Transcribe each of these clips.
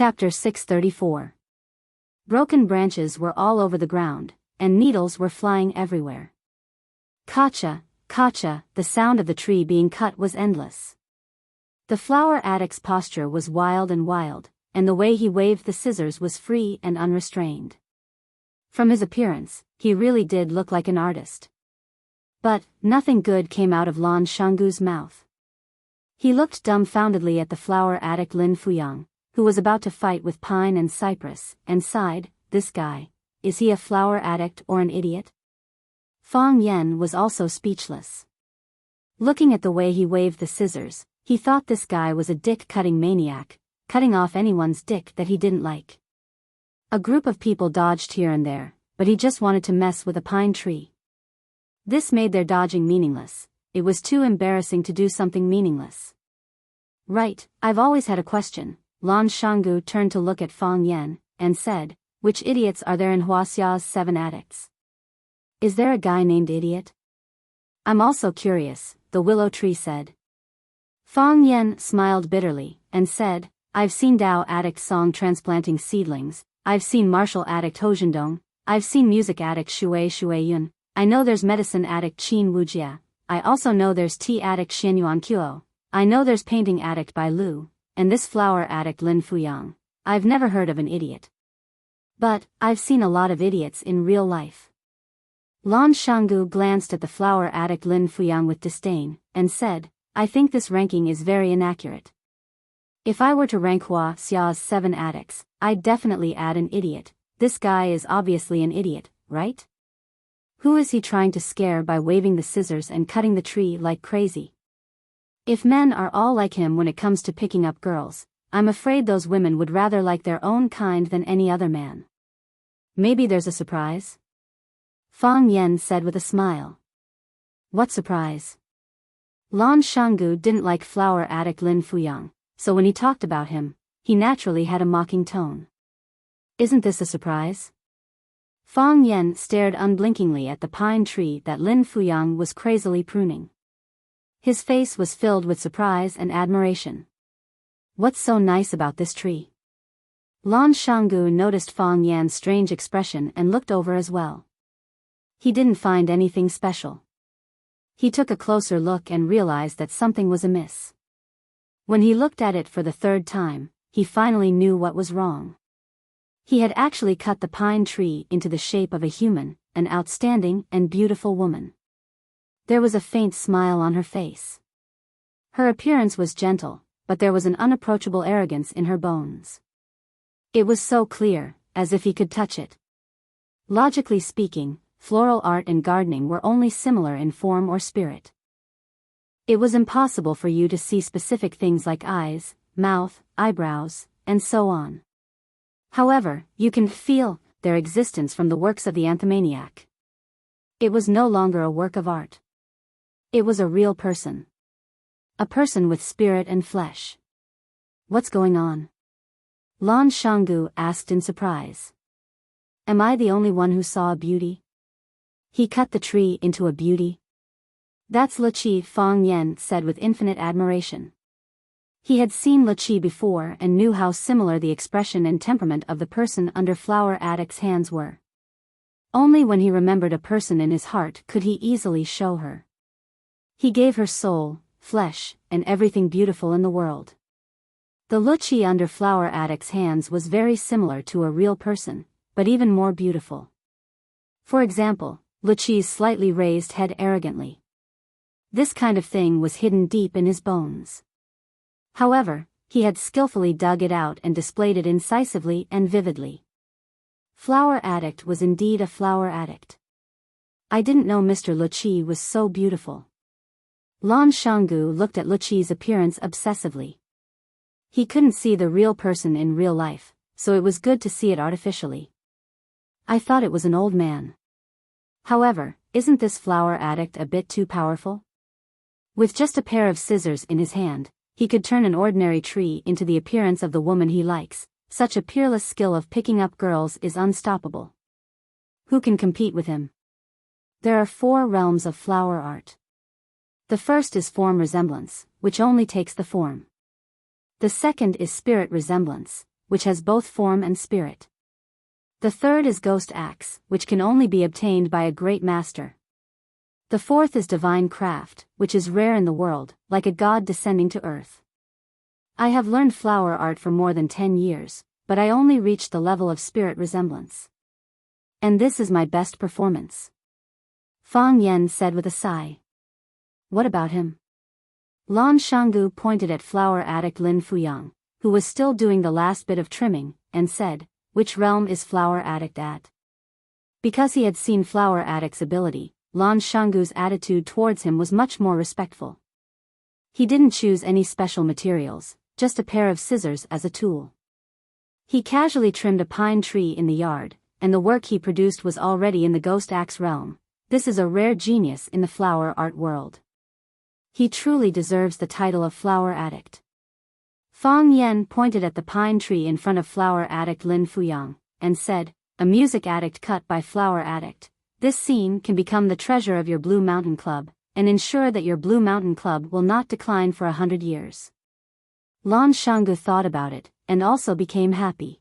Chapter 634. Broken branches were all over the ground, and needles were flying everywhere. Kacha, kacha, the sound of the tree being cut was endless. The flower addict's posture was wild, and the way he waved the scissors was free and unrestrained. From his appearance, he really did look like an artist. But nothing good came out of Lan Shanggu's mouth. He looked dumbfoundedly at the flower addict Lin Fuyang, who was about to fight with Pine and Cypress, and sighed, "This guy, is he a flower addict or an idiot?" Fang Yen was also speechless. Looking at the way he waved the scissors, he thought this guy was a dick-cutting maniac, cutting off anyone's dick that he didn't like. A group of people dodged here and there, but he just wanted to mess with a pine tree. This made their dodging meaningless. It was too embarrassing to do something meaningless. "Right, I've always had a question." Lan Shanggu turned to look at Fang Yen, and said, "Which idiots are there in Huaxia's 7 addicts? Is there a guy named Idiot?" "I'm also curious," the willow tree said. Fang Yen smiled bitterly, and said, "I've seen Dao addict Song transplanting seedlings, I've seen martial addict Ho Zhendong, I've seen music addict Shui Yun, I know there's medicine addict Qin Wujia, I also know there's tea addict Xianyuan Qiu, I know there's painting addict Bai Lu, and this flower addict Lin Fuyang. I've never heard of an idiot. But I've seen a lot of idiots in real life." Lan Shanggu glanced at the flower addict Lin Fuyang with disdain, and said, "I think this ranking is very inaccurate. If I were to rank Huaxia's 7 addicts, I'd definitely add an idiot. This guy is obviously an idiot, right? Who is he trying to scare by waving the scissors and cutting the tree like crazy? If men are all like him when it comes to picking up girls, I'm afraid those women would rather like their own kind than any other man. Maybe there's a surprise?" Fang Yen said with a smile. "What surprise?" Lan Shanggu didn't like flower addict Lin Fuyang, so when he talked about him, he naturally had a mocking tone. "Isn't this a surprise?" Fang Yen stared unblinkingly at the pine tree that Lin Fuyang was crazily pruning. His face was filled with surprise and admiration. "What's so nice about this tree?" Lan Shanggu noticed Fang Yan's strange expression and looked over as well. He didn't find anything special. He took a closer look and realized that something was amiss. When he looked at it for the 3rd time, he finally knew what was wrong. He had actually cut the pine tree into the shape of a human, an outstanding and beautiful woman. There was a faint smile on her face. Her appearance was gentle, but there was an unapproachable arrogance in her bones. It was so clear, as if he could touch it. Logically speaking, floral art and gardening were only similar in form or spirit. It was impossible for you to see specific things like eyes, mouth, eyebrows, and so on. However, you can feel their existence from the works of the anthomaniac. It was no longer a work of art. It was a real person. A person with spirit and flesh. "What's going on?" Lan Shanggu asked in surprise. "Am I the only one who saw a beauty? He cut the tree into a beauty?" "That's Liqi," Fang Yen said with infinite admiration. He had seen Liqi before and knew how similar the expression and temperament of the person under flower addict's hands were. Only when he remembered a person in his heart could he easily show her. He gave her soul, flesh, and everything beautiful in the world. The Liqi under flower addict's hands was very similar to a real person, but even more beautiful. For example, Liqi's slightly raised head arrogantly. This kind of thing was hidden deep in his bones. However, he had skillfully dug it out and displayed it incisively and vividly. Flower addict was indeed a flower addict. "I didn't know Mr. Liqi was so beautiful." Lan Shanggu looked at Liqi's appearance obsessively. He couldn't see the real person in real life, so it was good to see it artificially. "I thought it was an old man. However, isn't this flower addict a bit too powerful? With just a pair of scissors in his hand, he could turn an ordinary tree into the appearance of the woman he likes. Such a peerless skill of picking up girls is unstoppable. Who can compete with him?" There are 4 realms of flower art. The first is form resemblance, which only takes the form. The second is spirit resemblance, which has both form and spirit. The third is ghost axe, which can only be obtained by a great master. The fourth is divine craft, which is rare in the world, like a god descending to earth. I have learned flower art for more than 10 years, but I only reached the level of spirit resemblance. And this is my best performance. Fang Yen said with a sigh. What about him? Lan Shanggu pointed at flower addict Lin Fuyang, who was still doing the last bit of trimming, and said, which realm is flower addict at? Because he had seen flower addict's ability, Lan Shanggu's attitude towards him was much more respectful. He didn't choose any special materials, just a pair of scissors as a tool. He casually trimmed a pine tree in the yard, and the work he produced was already in the ghost axe realm. This is a rare genius in the flower art world. He truly deserves the title of flower addict. Fang Yen pointed at the pine tree in front of flower addict Lin Fuyang, and said, a music addict cut by flower addict. This scene can become the treasure of your Blue Mountain Club, and ensure that your Blue Mountain Club will not decline for 100 years. Lan Shanggu thought about it, and also became happy.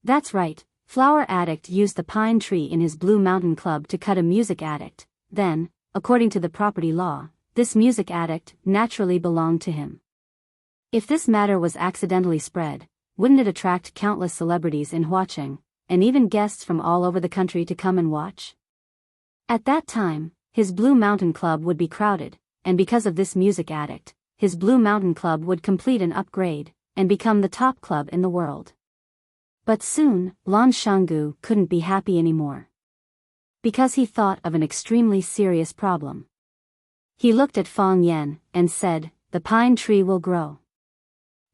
That's right, flower addict used the pine tree in his Blue Mountain Club to cut a music addict. Then, according to the property law, this music addict naturally belonged to him. If this matter was accidentally spread, wouldn't it attract countless celebrities in Huacheng, and even guests from all over the country to come and watch? At that time, his Blue Mountain Club would be crowded, and because of this music addict, his Blue Mountain Club would complete an upgrade, and become the top club in the world. But soon, Lan Shanggu couldn't be happy anymore. Because he thought of an extremely serious problem. He looked at Fang Yen, and said, the pine tree will grow.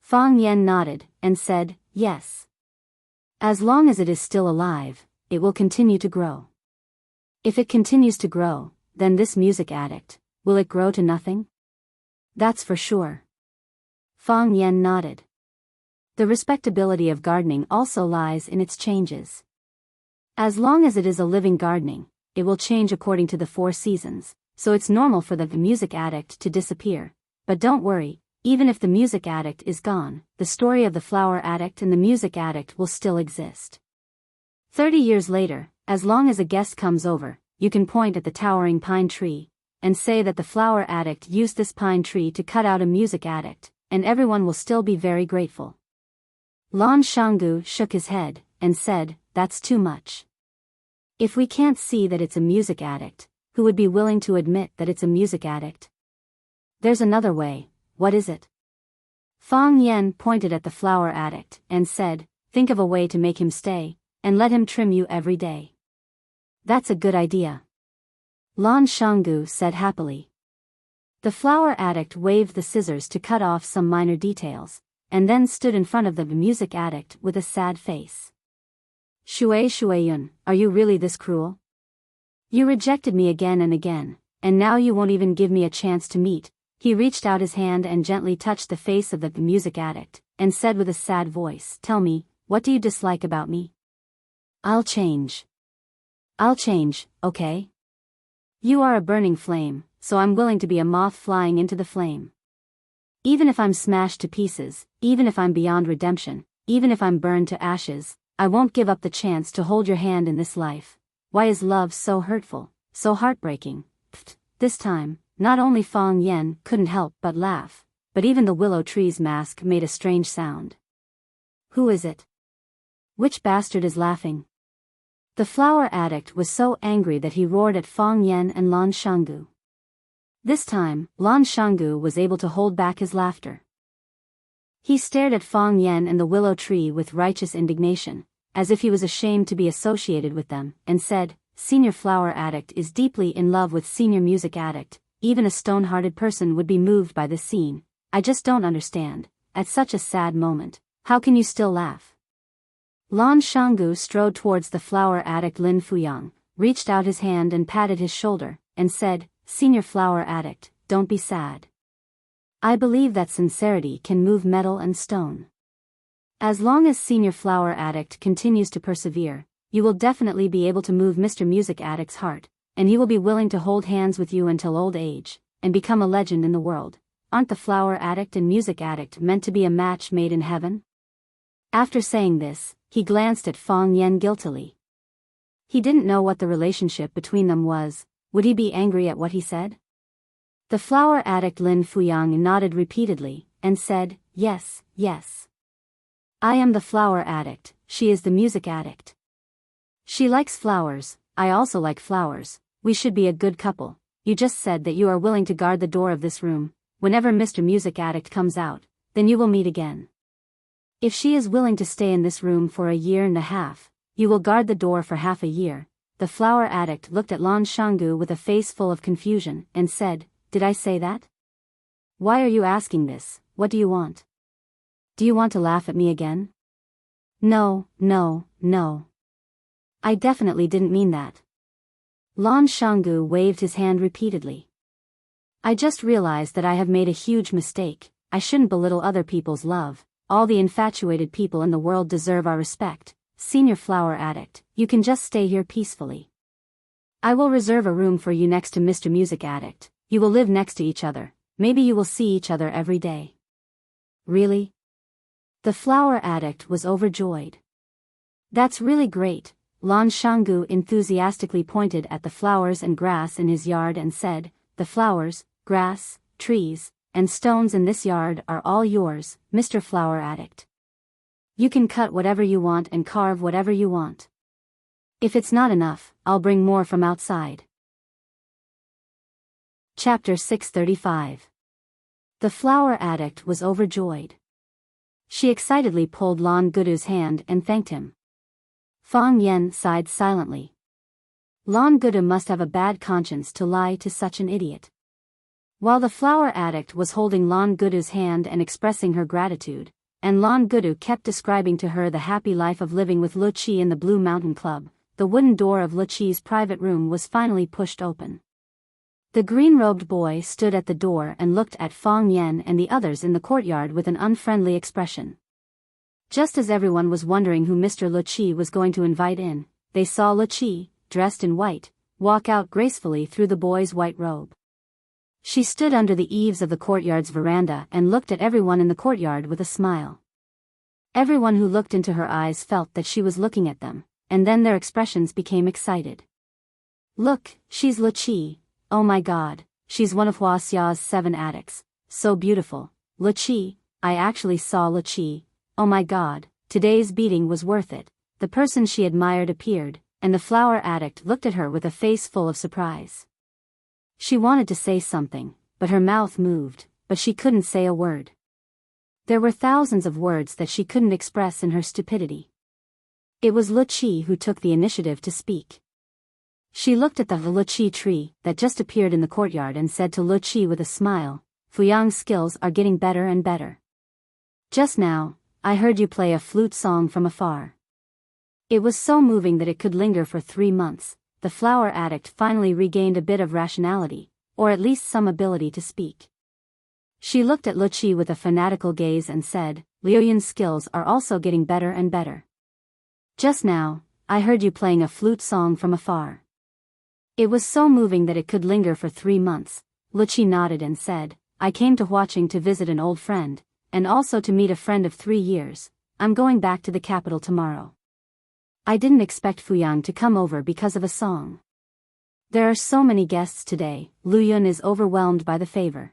Fang Yen nodded, and said, yes. As long as it is still alive, it will continue to grow. If it continues to grow, then this music addict, will it grow to nothing? That's for sure. Fang Yen nodded. The respectability of gardening also lies in its changes. As long as it is a living gardening, it will change according to the 4 seasons, so it's normal for the music addict to disappear. But don't worry, even if the music addict is gone, the story of the flower addict and the music addict will still exist. 30 years later, as long as a guest comes over, you can point at the towering pine tree, and say that the flower addict used this pine tree to cut out a music addict, and everyone will still be very grateful. Lan Shanggu shook his head, and said, that's too much. If we can't see that it's a music addict, who would be willing to admit that it's a music addict? There's another way. What is it? Fang Yen pointed at the flower addict, and said, think of a way to make him stay, and let him trim you every day. That's a good idea. Lan Shanggu said happily. The flower addict waved the scissors to cut off some minor details, and then stood in front of the music addict with a sad face. Shui Shuiyun, are you really this cruel? You rejected me again and again, and now you won't even give me a chance to meet. He reached out his hand and gently touched the face of the music addict, and said with a sad voice, tell me, what do you dislike about me? I'll change. I'll change, okay? You are a burning flame, so I'm willing to be a moth flying into the flame. Even if I'm smashed to pieces, even if I'm beyond redemption, even if I'm burned to ashes, I won't give up the chance to hold your hand in this life. Why is love so hurtful, so heartbreaking? Pfft, this time, not only Fang Yen couldn't help but laugh, but even the willow tree's mask made a strange sound. Who is it? Which bastard is laughing? The flower addict was so angry that he roared at Fang Yen and Lan Shanggu. This time, Lan Shanggu was able to hold back his laughter. He stared at Fang Yen and the willow tree with righteous indignation, as if he was ashamed to be associated with them, and said, Senior flower addict is deeply in love with senior music addict. Even a stone-hearted person would be moved by this scene. I just don't understand. At such a sad moment, how can you still laugh? Lan Shanggu strode towards the flower addict Lin Fuyang, reached out his hand and patted his shoulder, and said, Senior flower addict, don't be sad. I believe that sincerity can move metal and stone. As long as Senior flower addict continues to persevere, you will definitely be able to move Mr. Music Addict's heart, and he will be willing to hold hands with you until old age, and become a legend in the world. Aren't the flower addict and music addict meant to be a match made in heaven? After saying this, he glanced at Fang Yen guiltily. He didn't know what the relationship between them was. Would he be angry at what he said? The flower addict Lin Fuyang nodded repeatedly, and said, "Yes, yes. I am the flower addict, she is the music addict. She likes flowers, I also like flowers, we should be a good couple. You just said that you are willing to guard the door of this room. Whenever Mr. Music Addict comes out, then you will meet again. If she is willing to stay in this room for 1.5 years, you will guard the door for half a year." The flower addict looked at Lan Shanggu with a face full of confusion, and said, "Did I say that? Why are you asking this? What do you want? Do you want to laugh at me again?" No. I definitely didn't mean that." Lan Shanggu waved his hand repeatedly. "I just realized that I have made a huge mistake. I shouldn't belittle other people's love. All the infatuated people in the world deserve our respect. Senior flower addict, you can just stay here peacefully. I will reserve a room for you next to Mr. Music Addict. You will live next to each other. Maybe you will see each other every day." "Really?" The flower addict was overjoyed. "That's really great." Lan Shanggu enthusiastically pointed at the flowers and grass in his yard and said, "The flowers, grass, trees, and stones in this yard are all yours, Mr. Flower Addict. You can cut whatever you want and carve whatever you want. If it's not enough, I'll bring more from outside." Chapter 635. The flower addict was overjoyed. She excitedly pulled Lan Gudu's hand and thanked him. Fang Yen sighed silently. Lan Gudu must have a bad conscience to lie to such an idiot. While the flower addict was holding Lan Gudu's hand and expressing her gratitude, and Lan Gudu kept describing to her the happy life of living with Lu Qi in the Blue Mountain Club, the wooden door of Lu Qi's private room was finally pushed open. The green-robed boy stood at the door and looked at Fang Yen and the others in the courtyard with an unfriendly expression. Just as everyone was wondering who Mr. Lu Qi was going to invite in, they saw Lu Qi, dressed in white, walk out gracefully through the boy's white robe. She stood under the eaves of the courtyard's veranda and looked at everyone in the courtyard with a smile. Everyone who looked into her eyes felt that she was looking at them, and then their expressions became excited. "Look, she's Lu Qi. Oh my god, she's one of Hua Xia's 7 addicts. So beautiful. Lu Qi, I actually saw Lu Qi. Oh my god, today's beating was worth it." The person she admired appeared, and the flower addict looked at her with a face full of surprise. She wanted to say something, but her mouth moved, but she couldn't say a word. There were thousands of words that she couldn't express in her stupidity. It was Lu Qi who took the initiative to speak. She looked at the Lu Qi tree that just appeared in the courtyard and said to Lu Qi with a smile, "Fuyang's skills are getting better and better. Just now, I heard you play a flute song from afar. It was so moving that it could linger for 3 months. The flower addict finally regained a bit of rationality, or at least some ability to speak. She looked at Lu Qi with a fanatical gaze and said, "Liu Yun's skills are also getting better and better. Just now, I heard you playing a flute song from afar. It was so moving that it could linger for 3 months. Lu Qi nodded and said, "I came to Huaqing to visit an old friend, and also to meet a friend of 3 years. I'm going back to the capital tomorrow. I didn't expect Fuyang to come over because of a song. There are so many guests today, Liu Yun is overwhelmed by the favor."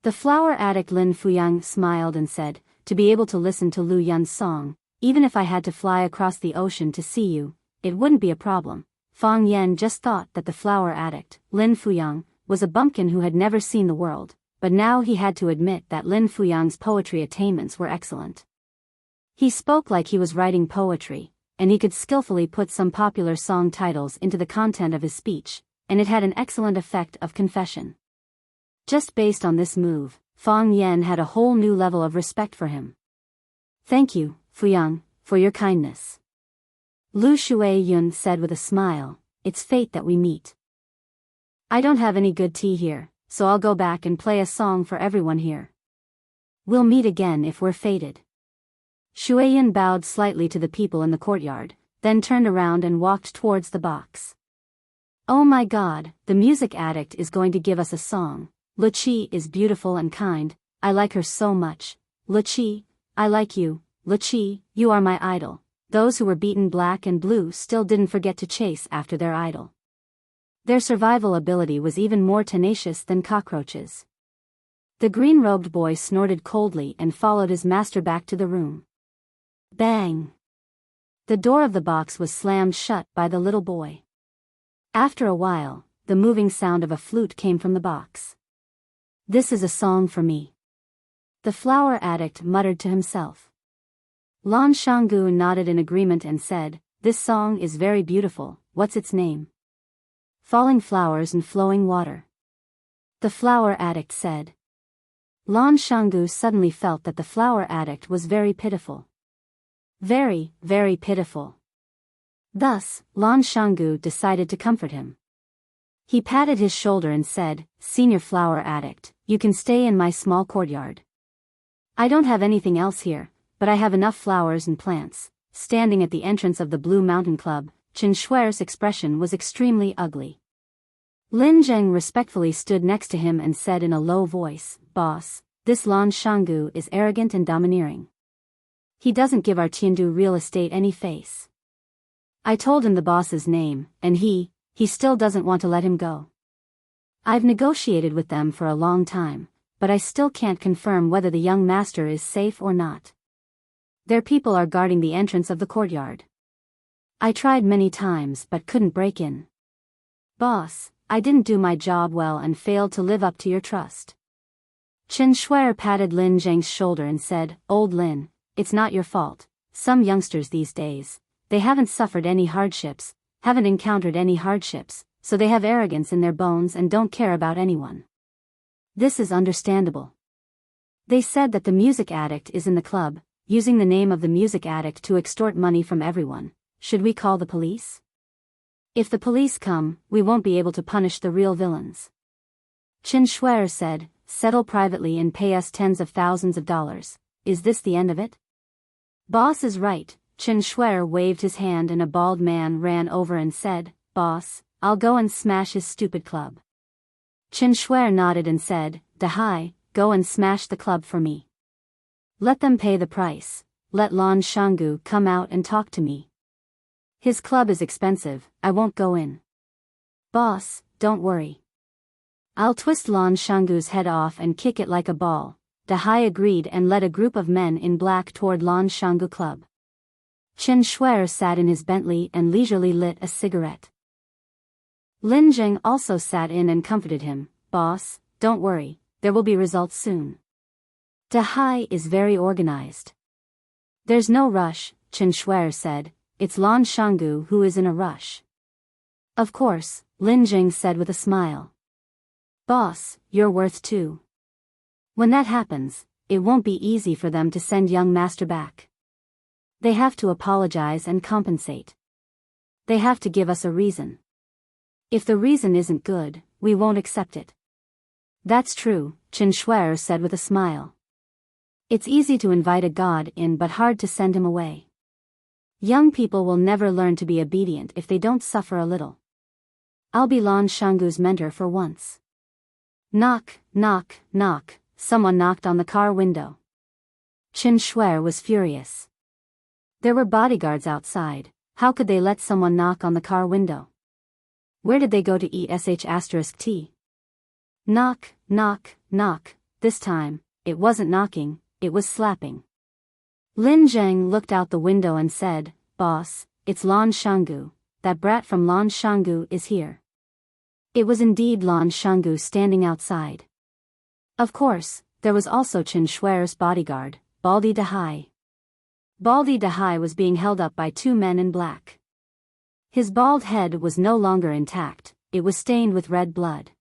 The flower addict Lin Fuyang smiled and said, "To be able to listen to Liu Yun's song, even if I had to fly across the ocean to see you, it wouldn't be a problem." Fang Yen just thought that the flower addict, Lin Fuyang, was a bumpkin who had never seen the world, but now he had to admit that Lin Fuyang's poetry attainments were excellent. He spoke like he was writing poetry, and he could skillfully put some popular song titles into the content of his speech, and it had an excellent effect of confession. Just based on this move, Fang Yen had a whole new level of respect for him. "Thank you, Fuyang, for your kindness." Lu Shuai-yun said with a smile, "It's fate that we meet. I don't have any good tea here, so I'll go back and play a song for everyone here. We'll meet again if we're fated." Shuai-yun bowed slightly to the people in the courtyard, then turned around and walked towards the box. "Oh my god, the music addict is going to give us a song. Lu Qi is beautiful and kind, I like her so much. Lu Qi, I like you, Luchi, you are my idol. Those who were beaten black and blue still didn't forget to chase after their idol. Their survival ability was even more tenacious than cockroaches. The green-robed boy snorted coldly and followed his master back to the room. Bang! The door of the box was slammed shut by the little boy. After a while, the moving sound of a flute came from the box. This is a song for me. The flower addict muttered to himself. Lan Shangu nodded in agreement and said, "This song is very beautiful. What's its name?" Falling flowers and flowing water. The flower addict said. Lan Shangu suddenly felt that the flower addict was very pitiful. Very, very pitiful. Thus, Lan Shangu decided to comfort him. He patted his shoulder and said, "Senior flower addict, you can stay in my small courtyard. I don't have anything else here, but I have enough flowers and plants." Standing at the entrance of the Blue Mountain Club, Chen Shuer's expression was extremely ugly. Lin Zheng respectfully stood next to him and said in a low voice, "Boss, this Lan Shangu is arrogant and domineering. He doesn't give our Tiandu real estate any face. I told him the boss's name, and he still doesn't want to let him go. I've negotiated with them for a long time, but I still can't confirm whether the young master is safe or not. Their people are guarding the entrance of the courtyard. I tried many times but couldn't break in. Boss, I didn't do my job well and failed to live up to your trust." Chen Shuer patted Lin Zheng's shoulder and said, "Old Lin, it's not your fault. Some youngsters these days, they haven't suffered any hardships, haven't encountered any hardships, so they have arrogance in their bones and don't care about anyone. This is understandable. They said that the music addict is in the club, using the name of the music addict to extort money from everyone. Should we call the police? If the police come, we won't be able to punish the real villains." Chen Shuer said, "Settle privately and pay us tens of thousands of dollars. Is this the end of it?" "Boss is right." Chen Shuer waved his hand and a bald man ran over and said, "Boss, I'll go and smash his stupid club." Chen Shuer nodded and said, "Dahai, go and smash the club for me. Let them pay the price. Let Lan Shangu come out and talk to me. His club is expensive, I won't go in." "Boss, don't worry. I'll twist Lan Shangu's head off and kick it like a ball." Dahai agreed and led a group of men in black toward Lan Shangu Club. Chen Shuer sat in his Bentley and leisurely lit a cigarette. Lin Zheng also sat in and comforted him, "Boss, don't worry, there will be results soon. Dahai is very organized." "There's no rush," Chen Shuer said, "it's Lan Shangu who is in a rush." "Of course," Lin Zheng said with a smile. "Boss, you're worth two. When that happens, it won't be easy for them to send young master back. They have to apologize and compensate. They have to give us a reason. If the reason isn't good, we won't accept it." "That's true," Chen Shuer said with a smile. "It's easy to invite a god in but hard to send him away. Young people will never learn to be obedient if they don't suffer a little. I'll be Lan Shangu's mentor for once." Knock, knock, knock. Someone knocked on the car window. Chen Shuer was furious. There were bodyguards outside. How could they let someone knock on the car window? Where did they go to esh*t? Knock, knock, knock. This time, it wasn't knocking, it was slapping. Lin Zheng looked out the window and said, "Boss, it's Lan Shangu. That brat from Lan Shangu is here." It was indeed Lan Shangu standing outside. Of course, there was also Chen Shuer's bodyguard, Baldi Dahai. Baldi Dahai was being held up by two men in black. His bald head was no longer intact, it was stained with red blood.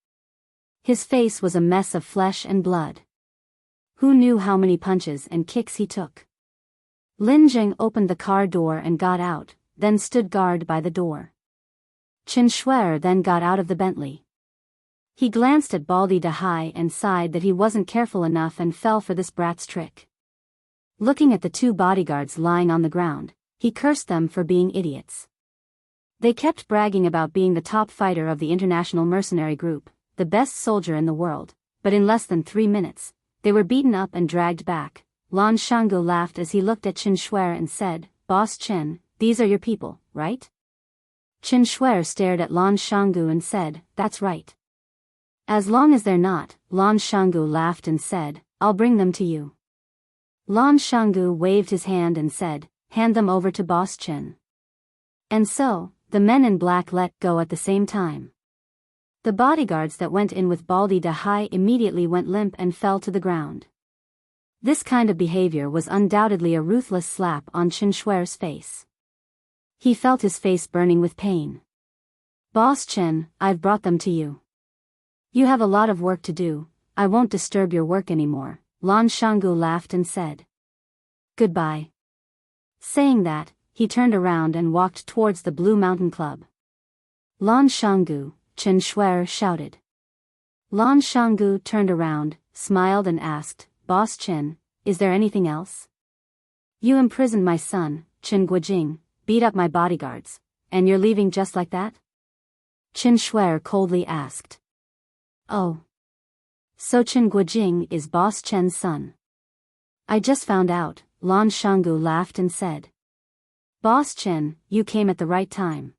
His face was a mess of flesh and blood. Who knew how many punches and kicks he took? Lin Zheng opened the car door and got out, then stood guard by the door. Chen Shuer then got out of the Bentley. He glanced at Baldi Dahai and sighed that he wasn't careful enough and fell for this brat's trick. Looking at the two bodyguards lying on the ground, he cursed them for being idiots. They kept bragging about being the top fighter of the international mercenary group, the best soldier in the world, but in less than 3 minutes, they were beaten up and dragged back. Lan Shanggu laughed as he looked at Chen Shuer and said, Boss Chen, these are your people, right? Chen Shuer stared at Lan Shanggu and said, that's right. As long as they're not, Lan Shanggu laughed and said, I'll bring them to you. Lan Shanggu waved his hand and said, hand them over to Boss Chen. And so, the men in black let go at the same time. The bodyguards that went in with Baldi Dahai immediately went limp and fell to the ground. This kind of behavior was undoubtedly a ruthless slap on Chen Shuer's face. He felt his face burning with pain. Boss Chen, I've brought them to you. You have a lot of work to do, I won't disturb your work anymore, Lan Shanggu laughed and said. Goodbye. Saying that, he turned around and walked towards the Blue Mountain Club. Lan Shanggu, Chen Shuer shouted. Lan Shanggu turned around, smiled and asked, Boss Chen, is there anything else? You imprisoned my son, Chen Guojing, beat up my bodyguards, and you're leaving just like that? Chen Shuer coldly asked. Oh. So Chen Guojing is Boss Chen's son. I just found out, Lan Shanggu laughed and said. Boss Chen, you came at the right time.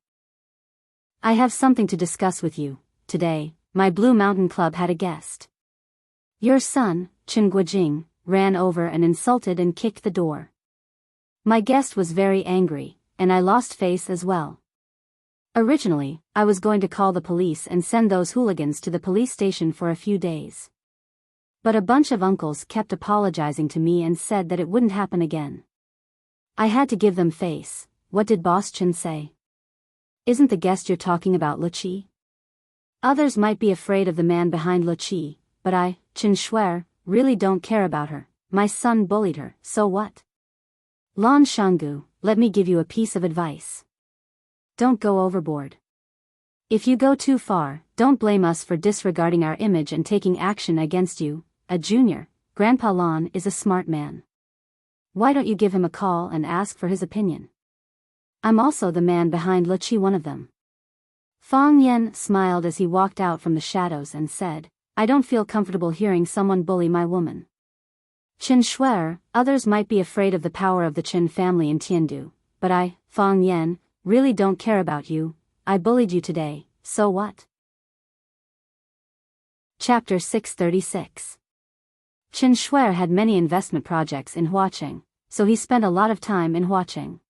I have something to discuss with you. Today, my Blue Mountain Club had a guest. Your son, Chen Guojing, ran over and insulted and kicked the door. My guest was very angry, and I lost face as well. Originally, I was going to call the police and send those hooligans to the police station for a few days. But a bunch of uncles kept apologizing to me and said that it wouldn't happen again. I had to give them face. What did Boss Chen say? Isn't the guest you're talking about Luqi? Others might be afraid of the man behind Luqi, but I, Chen Shuer, really don't care about her. My son bullied her, so what? Lan Shanggu, let me give you a piece of advice. Don't go overboard. If you go too far, don't blame us for disregarding our image and taking action against you. A junior, Grandpa Lan is a smart man. Why don't you give him a call and ask for his opinion? I'm also the man behind Luqi, one of them. Fang Yen smiled as he walked out from the shadows and said, I don't feel comfortable hearing someone bully my woman. Chen Shuer, others might be afraid of the power of the Chen family in Tiandu, but I, Fang Yen, really don't care about you. I bullied you today, so what? Chapter 636. Chen Shuer had many investment projects in Huaqing, so he spent a lot of time in Huaqing.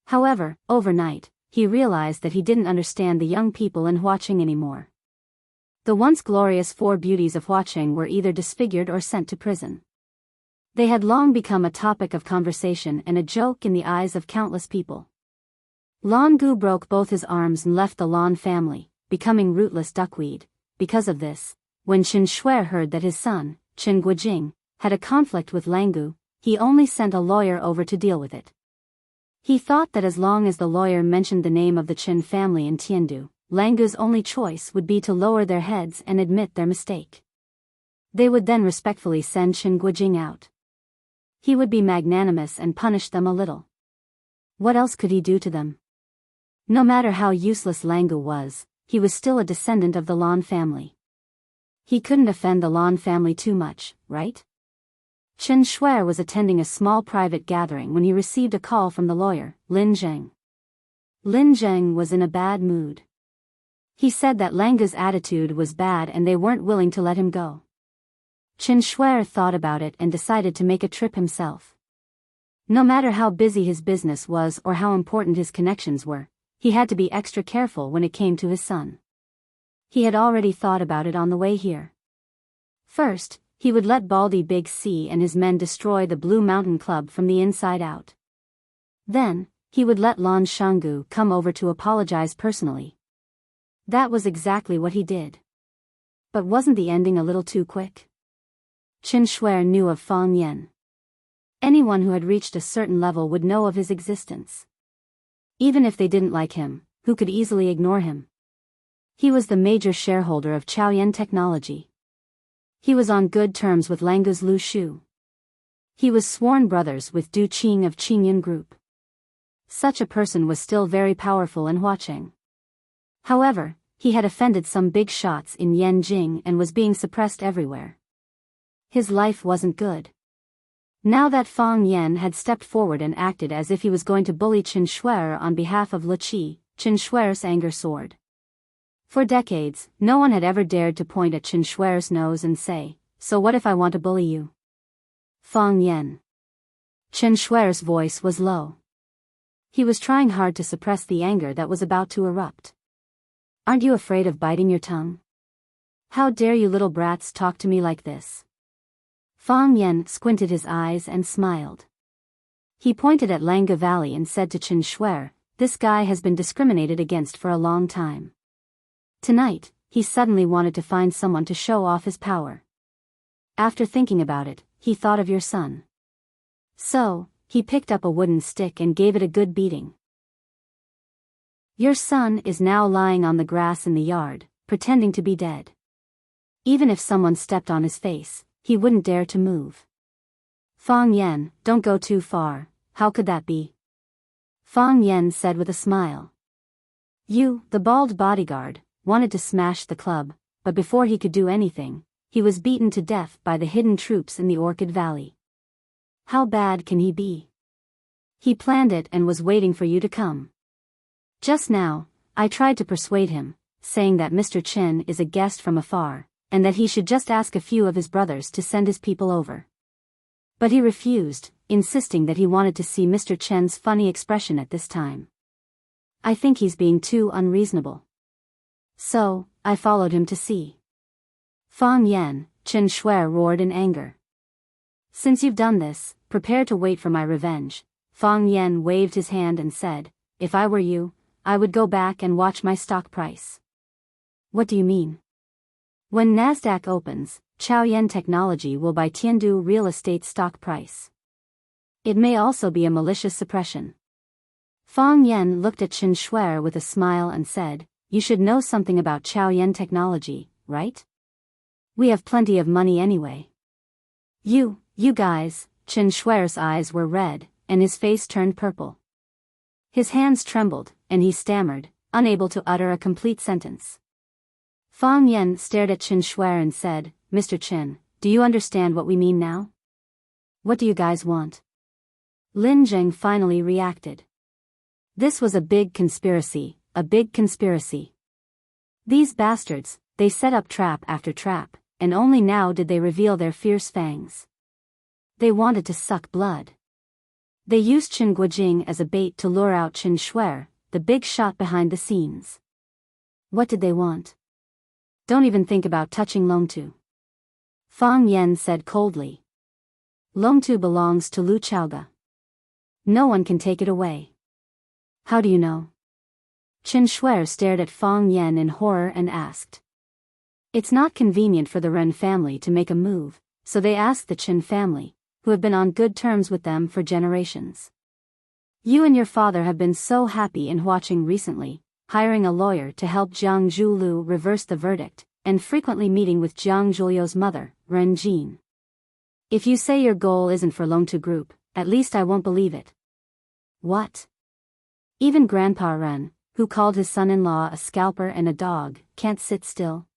However, overnight, he realized that he didn't understand the young people in Huaqing anymore. The once glorious four beauties of Huaqing were either disfigured or sent to prison. They had long become a topic of conversation and a joke in the eyes of countless people. Lan Gu broke both his arms and left the Lan family, becoming rootless duckweed. Because of this, when Chen Shuer heard that his son, Chen Guojing, had a conflict with Langu, he only sent a lawyer over to deal with it. He thought that as long as the lawyer mentioned the name of the Chen family in Tiandu, Langu's only choice would be to lower their heads and admit their mistake. They would then respectfully send Chen Guojing out. He would be magnanimous and punish them a little. What else could he do to them? No matter how useless Langu was, he was still a descendant of the Lan family. He couldn't offend the Lan family too much, right? Chen Shuer was attending a small private gathering when he received a call from the lawyer, Lin Zheng. Lin Zheng was in a bad mood. He said that Langu's attitude was bad and they weren't willing to let him go. Chen Shuer thought about it and decided to make a trip himself. No matter how busy his business was or how important his connections were, he had to be extra careful when it came to his son. He had already thought about it on the way here. First, he would let Baldi Big C and his men destroy the Blue Mountain Club from the inside out. Then, he would let Lan Shanggu come over to apologize personally. That was exactly what he did. But wasn't the ending a little too quick? Chen Shuer knew of Fang Yen. Anyone who had reached a certain level would know of his existence. Even if they didn't like him, who could easily ignore him? He was the major shareholder of Chaoyan Technology. He was on good terms with Langu's Lu Shu. He was sworn brothers with Du Qing of Qingyun Group. Such a person was still very powerful in Huaqing. However, he had offended some big shots in Yanjing and was being suppressed everywhere. His life wasn't good. Now that Fang Yan had stepped forward and acted as if he was going to bully Qin Shuer on behalf of Li Qi, Qin Shuer's anger soared. For decades, no one had ever dared to point at Qin Shuer's nose and say, "So what if I want to bully you?" Fang Yan. Qin Shuer's voice was low. He was trying hard to suppress the anger that was about to erupt. "Aren't you afraid of biting your tongue? How dare you little brats talk to me like this?" Fang Yan squinted his eyes and smiled. He pointed at Langa Valley and said to Qin Shuer, "This guy has been discriminated against for a long time. Tonight, he suddenly wanted to find someone to show off his power. After thinking about it, he thought of your son. So, he picked up a wooden stick and gave it a good beating. Your son is now lying on the grass in the yard, pretending to be dead. Even if someone stepped on his face, he wouldn't dare to move." "Fang Yan, don't go too far, how could that be?" Fang Yan said with a smile. "You, the bald bodyguard, wanted to smash the club, but before he could do anything, he was beaten to death by the hidden troops in the Orchid Valley. How bad can he be? He planned it and was waiting for you to come. Just now, I tried to persuade him, saying that Mr. Chen is a guest from afar, and that he should just ask a few of his brothers to send his people over. But he refused, insisting that he wanted to see Mr. Chen's funny expression at this time. I think he's being too unreasonable. So, I followed him to see." "Fang Yan," Qin Shuer roared in anger. "Since you've done this, prepare to wait for my revenge." Fang Yan waved his hand and said, "If I were you, I would go back and watch my stock price." "What do you mean?" "When Nasdaq opens, Chaoyan Technology will buy Tiandu real estate stock price. It may also be a malicious suppression." Fang Yan looked at Qin Shuer with a smile and said, "You should know something about Chaoyan Technology, right? We have plenty of money anyway." You guys," Qin Shuer's eyes were red, and his face turned purple. His hands trembled, and he stammered, unable to utter a complete sentence. Fang Yan stared at Qin Shuer and said, "Mr. Qin, do you understand what we mean now? What do you guys want?" Lin Zheng finally reacted. This was a big conspiracy, a big conspiracy. These bastards, they set up trap after trap, and only now did they reveal their fierce fangs. They wanted to suck blood. They used Qin Guojing as a bait to lure out Qin Shuer, the big shot behind the scenes. What did they want? "Don't even think about touching Longtu," Fang Yan said coldly. "Longtu belongs to Lu Chaoga. No one can take it away." "How do you know?" Qin Shuer stared at Fang Yan in horror and asked. "It's not convenient for the Ren family to make a move, so they asked the Qin family, who have been on good terms with them for generations. You and your father have been so happy in watching recently, hiring a lawyer to help Jiang Zhulu reverse the verdict, and frequently meeting with Jiang Zhuliu's mother, Ren Jin. If you say your goal isn't for Longtu Group, at least I won't believe it." "What? Even Grandpa Ren, who called his son-in-law a scalper and a dog, can't sit still?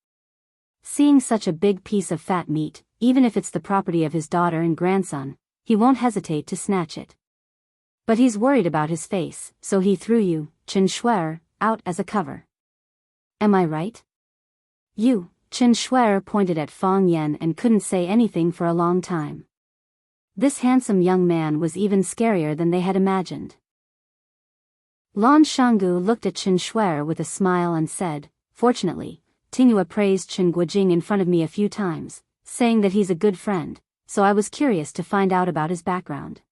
Seeing such a big piece of fat meat, even if it's the property of his daughter and grandson, he won't hesitate to snatch it. But he's worried about his face, so he threw you, Qin Shuer, out as a cover. Am I right?" "You," Qin Shuer pointed at Fang Yan and couldn't say anything for a long time. This handsome young man was even scarier than they had imagined. Lan Shanggu looked at Qin Shuer with a smile and said, "Fortunately, Tingyue praised Qin Guojing in front of me a few times, saying that he's a good friend, so I was curious to find out about his background.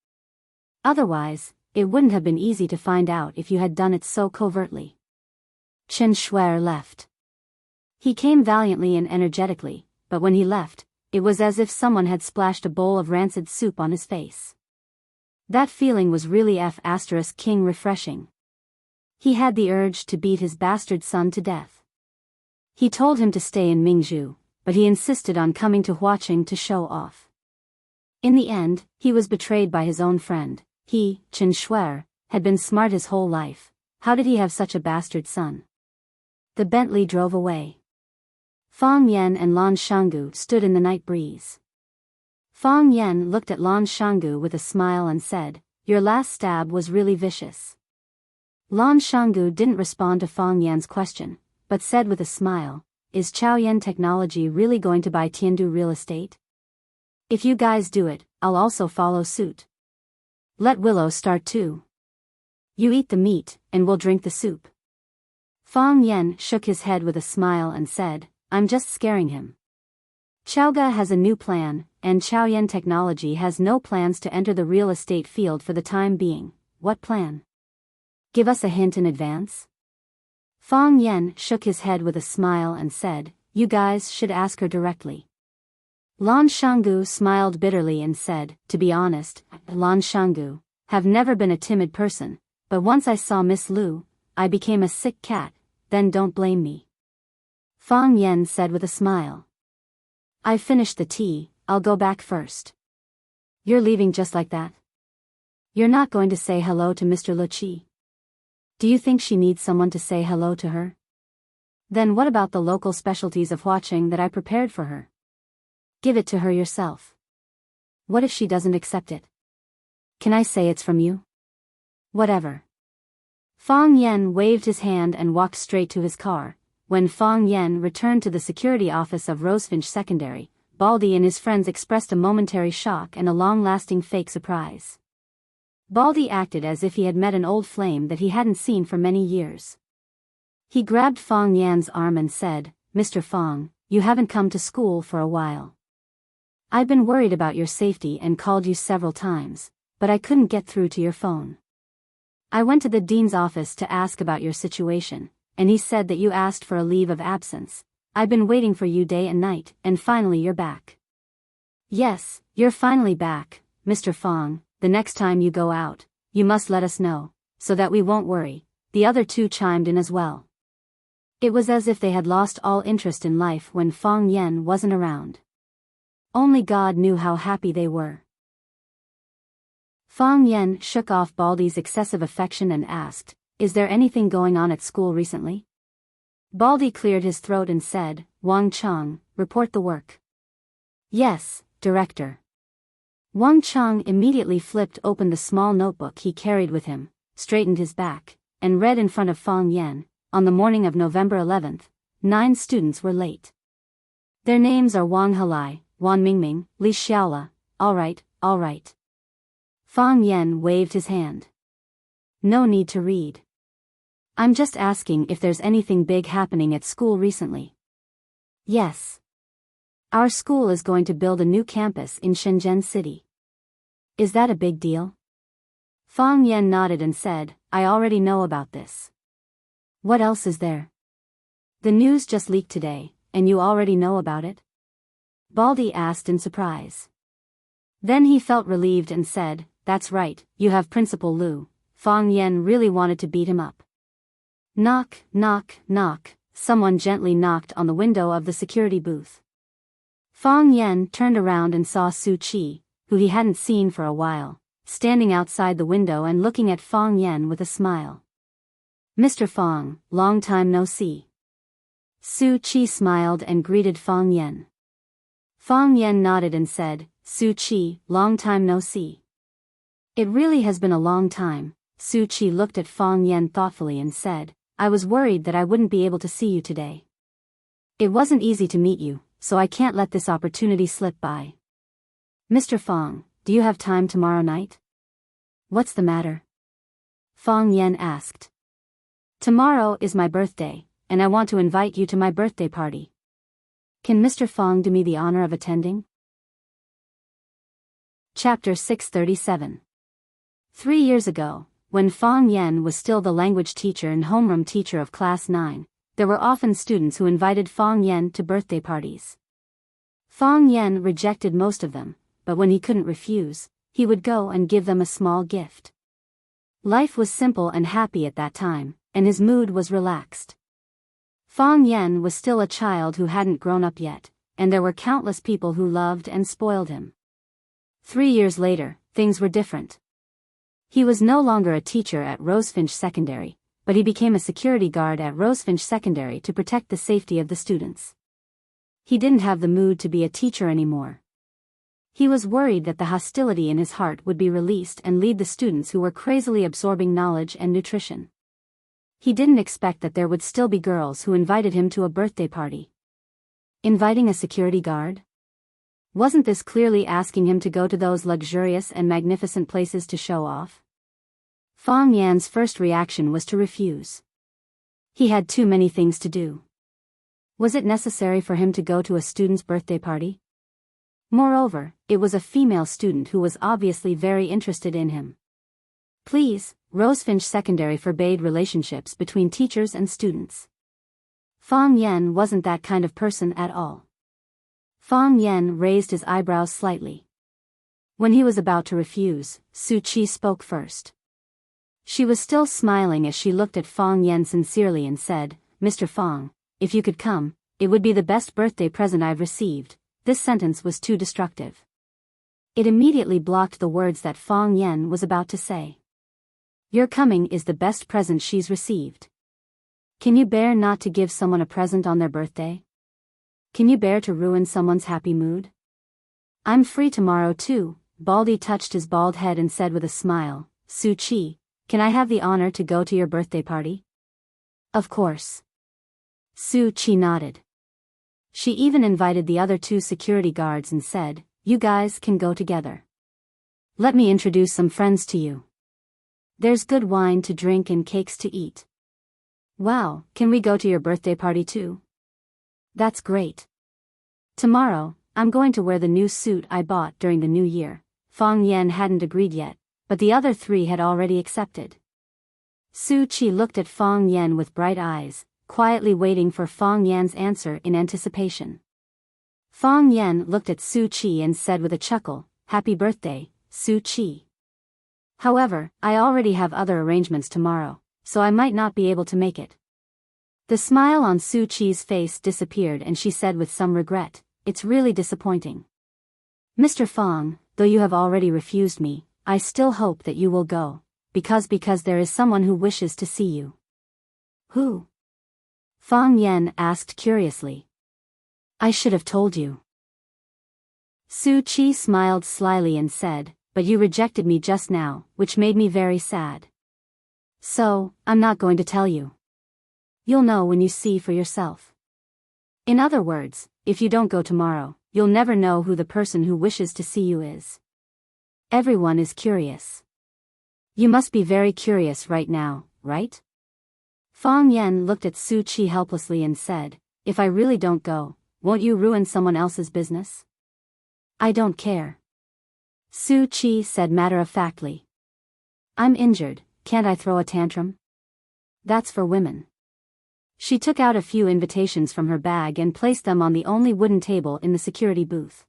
Otherwise, it wouldn't have been easy to find out if you had done it so covertly." Qin Shuer left. He came valiantly and energetically, but when he left, it was as if someone had splashed a bowl of rancid soup on his face. That feeling was really King refreshing. He had the urge to beat his bastard son to death. He told him to stay in Mingzhu, but he insisted on coming to Huaqing to show off. In the end, he was betrayed by his own friend. He, Qin Shuer, had been smart his whole life. How did he have such a bastard son? The Bentley drove away. Fang Yan and Lan Shanggu stood in the night breeze. Fang Yen looked at Lan Shanggu with a smile and said, "Your last stab was really vicious." Lan Shanggu didn't respond to Fang Yan's question, but said with a smile, "Is Chaoyan Technology really going to buy Tiandu real estate? If you guys do it, I'll also follow suit. Let Willow start too. You eat the meat, and we'll drink the soup." Fang Yen shook his head with a smile and said, "I'm just scaring him. Chaoga has a new plan, and Chaoyan Technology has no plans to enter the real estate field for the time being." "What plan? Give us a hint in advance." Fang Yen shook his head with a smile and said, "You guys should ask her directly." Lan Shanggu smiled bitterly and said, "To be honest, Lan Shanggu, have never been a timid person, but once I saw Miss Lu, I became a sick cat, then don't blame me." Fang Yen said with a smile, "I've finished the tea, I'll go back first." "You're leaving just like that? You're not going to say hello to Mr. Lu Qi? Do you think she needs someone to say hello to her? Then what about the local specialties of huacheng that I prepared for her? Give it to her yourself. What if she doesn't accept it? Can I say it's from you? Whatever." Fang Yen waved his hand and walked straight to his car. When Fang Yen returned to the security office of Rosefinch Secondary, Baldy and his friends expressed a momentary shock and a long-lasting fake surprise. Baldy acted as if he had met an old flame that he hadn't seen for many years. He grabbed Fang Yan's arm and said, "Mr. Fang, you haven't come to school for a while. I've been worried about your safety and called you several times, but I couldn't get through to your phone. I went to the dean's office to ask about your situation, and he said that you asked for a leave of absence. I've been waiting for you day and night, and finally you're back." "Yes, you're finally back, Mr. Fang. The next time you go out, you must let us know, so that we won't worry." The other two chimed in as well. It was as if they had lost all interest in life when Fang Yen wasn't around. Only God knew how happy they were. Fang Yen shook off Baldy's excessive affection and asked, "Is there anything going on at school recently?" Baldy cleared his throat and said, "Wang Chang, report the work." "Yes, Director." Wang Chang immediately flipped open the small notebook he carried with him, straightened his back, and read in front of Fang Yen, "On the morning of November 11th, 9 students were late. Their names are Wang Halai, Wan Mingming, Li Xiaola." All right. Fang Yen waved his hand. "No need to read. I'm just asking if there's anything big happening at school recently." "Yes. Our school is going to build a new campus in Shenzhen City." "Is that a big deal?" Fang Yen nodded and said, "I already know about this." "What else is there?" "The news just leaked today, and you already know about it?" Baldy asked in surprise. Then he felt relieved and said, "That's right, you have Principal Lu." Fang Yen really wanted to beat him up. Knock, knock, knock. Someone gently knocked on the window of the security booth. Fang Yen turned around and saw Su Qi, who he hadn't seen for a while, standing outside the window and looking at Fang Yen with a smile. "Mr. Fang, long time no see." Su Qi smiled and greeted Fang Yen. Fang Yen nodded and said, "Su Qi, long time no see." "It really has been a long time." Su Qi looked at Fang Yen thoughtfully and said, "I was worried that I wouldn't be able to see you today. It wasn't easy to meet you, so I can't let this opportunity slip by." "Mr. Fang, do you have time tomorrow night?" "What's the matter?" Fang Yen asked. "Tomorrow is my birthday, and I want to invite you to my birthday party. Can Mr. Fang do me the honor of attending?" Chapter 637. 3 years ago, when Fang Yen was still the language teacher and homeroom teacher of Class 9, there were often students who invited Fang Yen to birthday parties. Fang Yen rejected most of them, but when he couldn't refuse, he would go and give them a small gift. Life was simple and happy at that time, and his mood was relaxed. Fang Yen was still a child who hadn't grown up yet, and there were countless people who loved and spoiled him. 3 years later, things were different. He was no longer a teacher at Rosefinch Secondary, but he became a security guard at Rosefinch Secondary to protect the safety of the students. He didn't have the mood to be a teacher anymore. He was worried that the hostility in his heart would be released and lead the students who were crazily absorbing knowledge and nutrition. He didn't expect that there would still be girls who invited him to a birthday party. Inviting a security guard? Wasn't this clearly asking him to go to those luxurious and magnificent places to show off? Fang Yan's first reaction was to refuse. He had too many things to do. Was it necessary for him to go to a student's birthday party? Moreover, it was a female student who was obviously very interested in him. Please, Rosefinch Secondary forbade relationships between teachers and students. Fang Yan wasn't that kind of person at all. Fang Yan raised his eyebrows slightly. When he was about to refuse, Su Qi spoke first. She was still smiling as she looked at Fang Yan sincerely and said, "Mr. Fang, if you could come, it would be the best birthday present I've received." This sentence was too destructive. It immediately blocked the words that Fang Yan was about to say. Your coming is the best present she's received. Can you bear not to give someone a present on their birthday? Can you bear to ruin someone's happy mood? I'm free tomorrow too. Baldy touched his bald head and said with a smile, Su Qi, can I have the honor to go to your birthday party? Of course. Su Qi nodded. She even invited the other two security guards and said, you guys can go together. Let me introduce some friends to you. There's good wine to drink and cakes to eat. Wow, can we go to your birthday party too? That's great. Tomorrow, I'm going to wear the new suit I bought during the new year. Fang Yan hadn't agreed yet, but the other three had already accepted. Su Qi looked at Fang Yan with bright eyes, quietly waiting for Fang Yan's answer in anticipation. Fang Yan looked at Su Qi and said with a chuckle, Happy birthday, Su Qi. However, I already have other arrangements tomorrow, so I might not be able to make it. The smile on Su Qi's face disappeared and she said with some regret, it's really disappointing. Mr. Fang, though you have already refused me, I still hope that you will go, because there is someone who wishes to see you. Who? Fang Yan asked curiously. I should have told you. Su Qi smiled slyly and said, but you rejected me just now, which made me very sad. So, I'm not going to tell you. You'll know when you see for yourself. In other words, if you don't go tomorrow, you'll never know who the person who wishes to see you is. Everyone is curious. You must be very curious right now, right? Fang Yan looked at Su Qi helplessly and said, if I really don't go, won't you ruin someone else's business? I don't care. Su Qi said matter-of-factly. I'm injured, can't I throw a tantrum? That's for women. She took out a few invitations from her bag and placed them on the only wooden table in the security booth.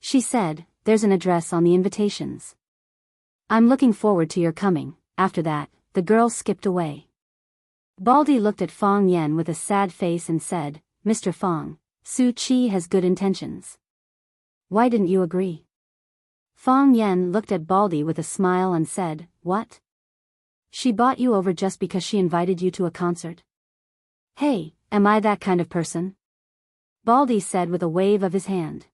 She said, there's an address on the invitations. I'm looking forward to your coming. After that, the girl skipped away. Baldy looked at Fang Yan with a sad face and said, Mr. Fang, Su Qi has good intentions. Why didn't you agree? Fang Yan looked at Baldy with a smile and said, what? She bought you over just because she invited you to a concert? Hey, am I that kind of person? Baldy said with a wave of his hand.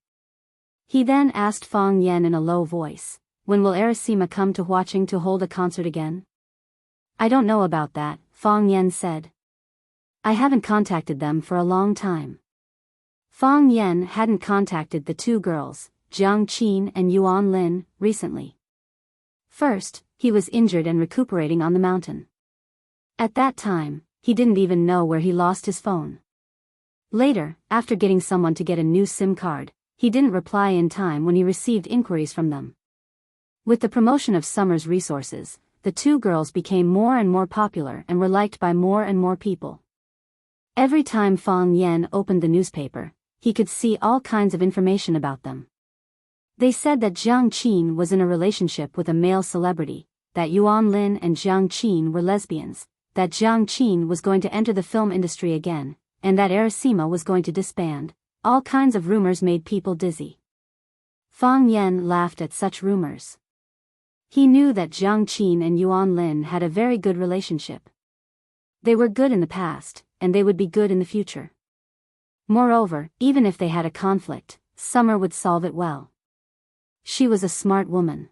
He then asked Fang Yan in a low voice, when will Arasima come to Huaching to hold a concert again? I don't know about that, Fang Yan said. I haven't contacted them for a long time. Fang Yan hadn't contacted the two girls, Jiang Qin and Yuan Lin, recently. First, he was injured and recuperating on the mountain. At that time, he didn't even know where he lost his phone. Later, after getting someone to get a new SIM card, he didn't reply in time when he received inquiries from them. With the promotion of Summer's resources, the two girls became more and more popular and were liked by more and more people. Every time Fang Yan opened the newspaper, he could see all kinds of information about them. They said that Jiang Qin was in a relationship with a male celebrity, that Yuan Lin and Jiang Qin were lesbians, that Jiang Qin was going to enter the film industry again, and that Arasima was going to disband. All kinds of rumors made people dizzy. Fang Yan laughed at such rumors. He knew that Jiang Qin and Yuan Lin had a very good relationship. They were good in the past, and they would be good in the future. Moreover, even if they had a conflict, Summer would solve it well. She was a smart woman.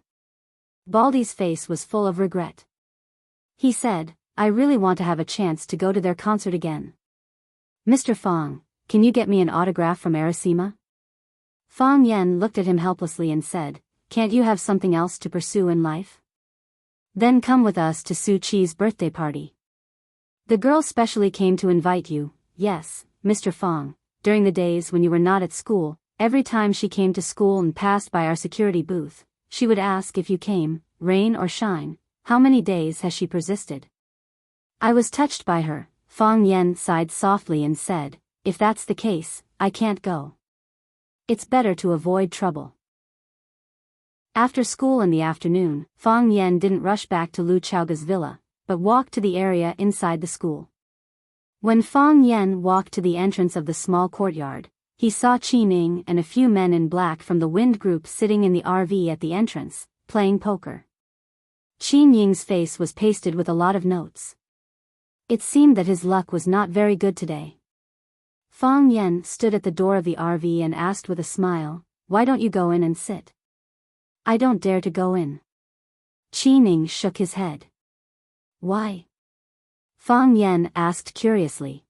Baldy's face was full of regret. He said, I really want to have a chance to go to their concert again. Mr. Fong, can you get me an autograph from Arasima? Fong Yen looked at him helplessly and said, can't you have something else to pursue in life? Then come with us to Su Chi's birthday party. The girl specially came to invite you. Yes, Mr. Fong, during the days when you were not at school, every time she came to school and passed by our security booth, she would ask if you came, rain or shine. How many days has she persisted? I was touched by her. Fong Yen sighed softly and said, if that's the case, I can't go. It's better to avoid trouble. After school in the afternoon, Fong Yen didn't rush back to Lu Chaoga's villa, but walked to the area inside the school. When Fong Yen walked to the entrance of the small courtyard, he saw Qi Ning and a few men in black from the Wind Group sitting in the RV at the entrance, playing poker. Qi Ning's face was pasted with a lot of notes. It seemed that his luck was not very good today. Fong Yen stood at the door of the RV and asked with a smile, why don't you go in and sit? I don't dare to go in. Qi Ning shook his head. Why? Fong Yen asked curiously.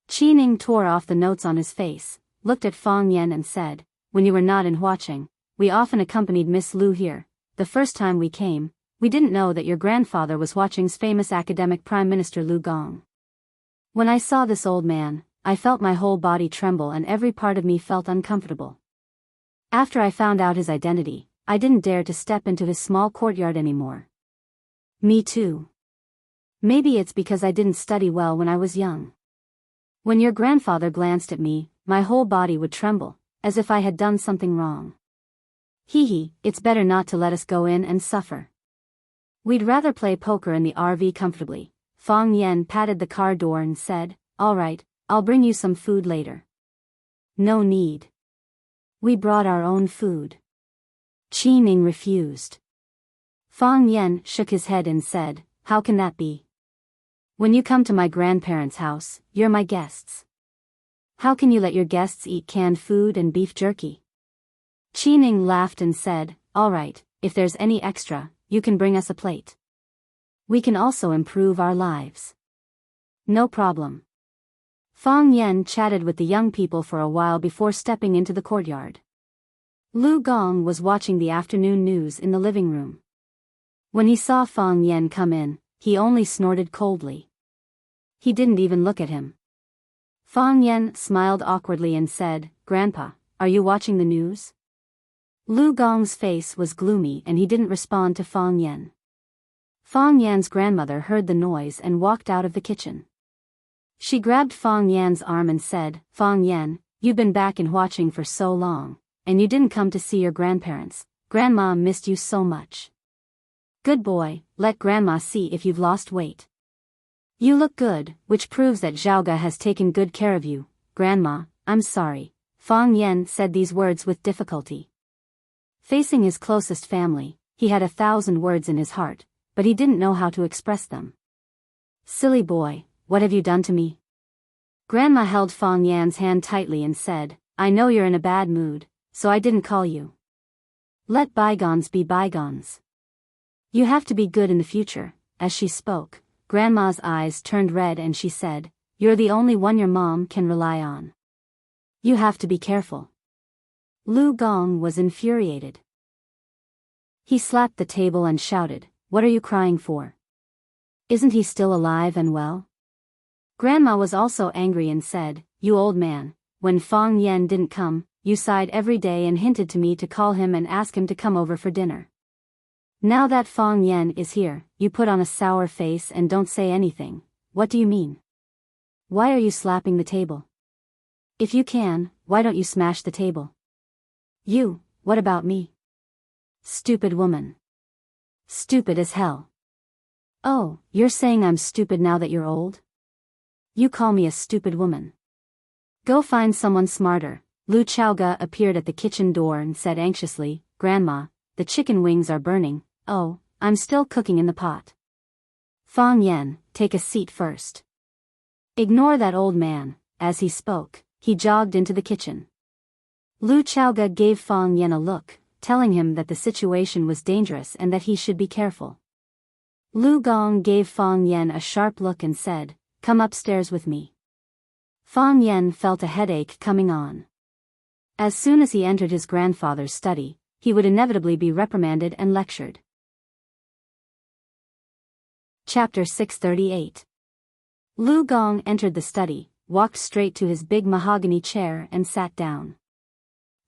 Qi Ning tore off the notes on his face, looked at Fong Yen and said, when you were not in watching, we often accompanied Miss Lu here. The first time we came, we didn't know that your grandfather was watching's famous academic Prime Minister Lu Gong. When I saw this old man, I felt my whole body tremble and every part of me felt uncomfortable. After I found out his identity, I didn't dare to step into his small courtyard anymore. Me too. Maybe it's because I didn't study well when I was young. When your grandfather glanced at me, my whole body would tremble, as if I had done something wrong. Hee, it's better not to let us go in and suffer. We'd rather play poker in the RV comfortably. Fong Yen patted the car door and said, all right, I'll bring you some food later. No need. We brought our own food. Qi Ning refused. Fong Yen shook his head and said, how can that be? When you come to my grandparents' house, you're my guests. How can you let your guests eat canned food and beef jerky? Qi Ning laughed and said, all right, if there's any extra, you can bring us a plate. We can also improve our lives. No problem. Fong Yen chatted with the young people for a while before stepping into the courtyard. Lu Gong was watching the afternoon news in the living room. When he saw Fong Yen come in, he only snorted coldly. He didn't even look at him. Fong Yen smiled awkwardly and said, Grandpa, are you watching the news? Lu Gong's face was gloomy and he didn't respond to Fong Yen. Fong Yan's grandmother heard the noise and walked out of the kitchen. She grabbed Fong Yan's arm and said, Fong Yan, you've been back in watching for so long, and you didn't come to see your grandparents. Grandma missed you so much. Good boy, let Grandma see if you've lost weight. You look good, which proves that Zhaoga has taken good care of you. Grandma, I'm sorry. Fong Yen said these words with difficulty. Facing his closest family, he had 1,000 words in his heart, but he didn't know how to express them. Silly boy, what have you done to me? Grandma held Fong Yan's hand tightly and said, I know you're in a bad mood, so I didn't call you. Let bygones be bygones. You have to be good in the future. As she spoke, Grandma's eyes turned red and she said, you're the only one your mom can rely on. You have to be careful. Lu Gong was infuriated. He slapped the table and shouted, what are you crying for? Isn't he still alive and well? Grandma was also angry and said, you old man, when Fong Yen didn't come, you sighed every day and hinted to me to call him and ask him to come over for dinner. Now that Fong Yen is here, you put on a sour face and don't say anything. What do you mean? Why are you slapping the table? If you can, why don't you smash the table? You, what about me? Stupid woman. Stupid as hell. Oh, you're saying I'm stupid now that you're old? You call me a stupid woman. Go find someone smarter. Lu Chaoga appeared at the kitchen door and said anxiously, Grandma, the chicken wings are burning. Oh, I'm still cooking in the pot. Fong Yen, take a seat first. Ignore that old man. As he spoke, he jogged into the kitchen. Lu Chaoga gave Fong Yen a look, telling him that the situation was dangerous and that he should be careful. Lu Gong gave Fang Yen a sharp look and said, "Come upstairs with me." Fang Yen felt a headache coming on. As soon as he entered his grandfather's study, he would inevitably be reprimanded and lectured. Chapter 638. Lu Gong entered the study, walked straight to his big mahogany chair and sat down.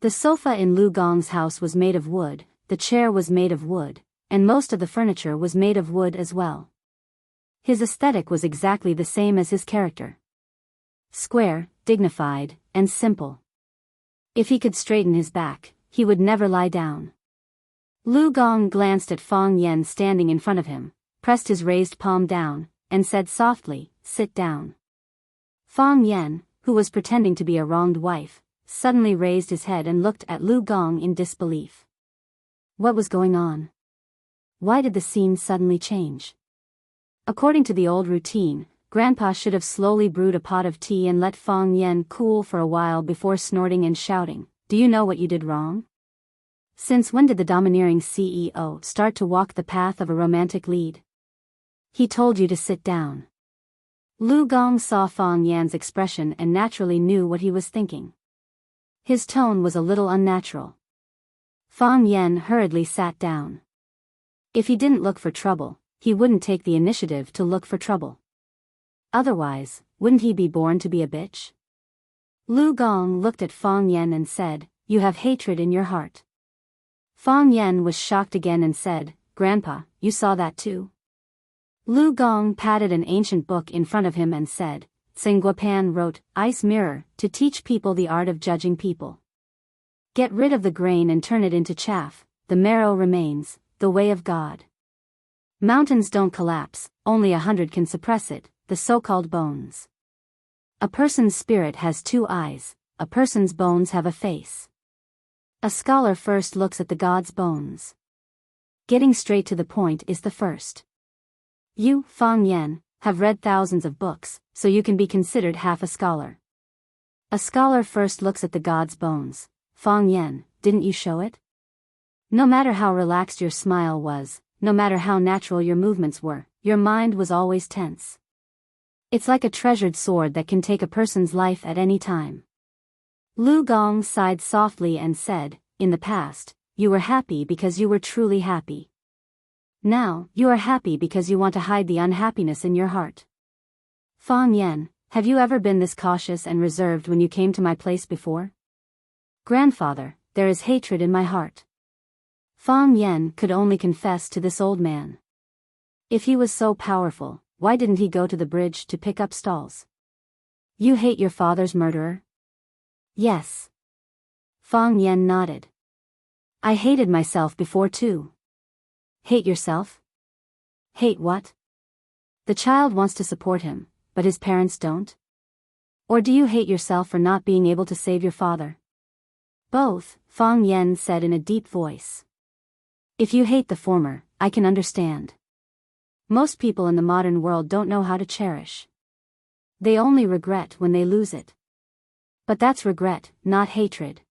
The sofa in Lu Gong's house was made of wood, the chair was made of wood, and most of the furniture was made of wood as well. His aesthetic was exactly the same as his character. Square, dignified, and simple. If he could straighten his back, he would never lie down. Lu Gong glanced at Fang Yen standing in front of him, pressed his raised palm down, and said softly, "Sit down." Fang Yen, who was pretending to be a wronged wife, suddenly raised his head and looked at Lu Gong in disbelief. What was going on? Why did the scene suddenly change? According to the old routine, Grandpa should have slowly brewed a pot of tea and let Fang Yen cool for a while before snorting and shouting, "Do you know what you did wrong?" Since when did the domineering CEO start to walk the path of a romantic lead? He told you to sit down. Lu Gong saw Fang Yan's expression and naturally knew what he was thinking. His tone was a little unnatural. Fang Yen hurriedly sat down. If he didn't look for trouble, he wouldn't take the initiative to look for trouble. Otherwise, wouldn't he be born to be a bitch? Lu Gong looked at Fang Yen and said, "You have hatred in your heart." Fang Yen was shocked again and said, "Grandpa, you saw that too?" Lu Gong patted an ancient book in front of him and said, "Tsingguapan wrote, Ice Mirror, to teach people the art of judging people. Get rid of the grain and turn it into chaff, the marrow remains, the way of God. Mountains don't collapse, only 100 can suppress it, the so-called bones. A person's spirit has 2 eyes, a person's bones have a face. A scholar first looks at the god's bones. Getting straight to the point is the first. You, Fang Yen, have read thousands of books, so you can be considered half a scholar. A scholar first looks at the god's bones. Fang Yen, didn't you show it? No matter how relaxed your smile was, no matter how natural your movements were, your mind was always tense. It's like a treasured sword that can take a person's life at any time." Lu Gong sighed softly and said, "In the past, you were happy because you were truly happy. Now, you are happy because you want to hide the unhappiness in your heart. Fang Yen, have you ever been this cautious and reserved when you came to my place before?" "Grandfather, there is hatred in my heart." Fang Yen could only confess to this old man. If he was so powerful, why didn't he go to the bridge to pick up stalls? "You hate your father's murderer?" "Yes." Fang Yen nodded. "I hated myself before too." "Hate yourself? Hate what?" "The child wants to support him, but his parents don't? Or do you hate yourself for not being able to save your father?" "Both," Fang Yen said in a deep voice. "If you hate the former, I can understand. Most people in the modern world don't know how to cherish. They only regret when they lose it. But that's regret, not hatred.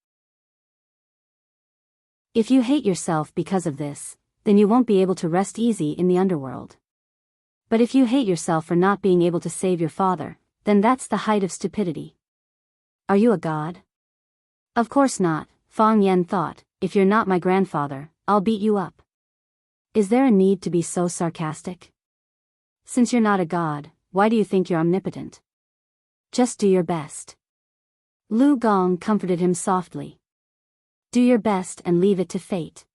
If you hate yourself because of this, then you won't be able to rest easy in the underworld. But if you hate yourself for not being able to save your father, then that's the height of stupidity. Are you a god?" "Of course not," Fang Yen thought. "If you're not my grandfather, I'll beat you up." Is there a need to be so sarcastic? Since you're not a god, why do you think you're omnipotent? Just do your best. Lu Gong comforted him softly. Do your best and leave it to fate.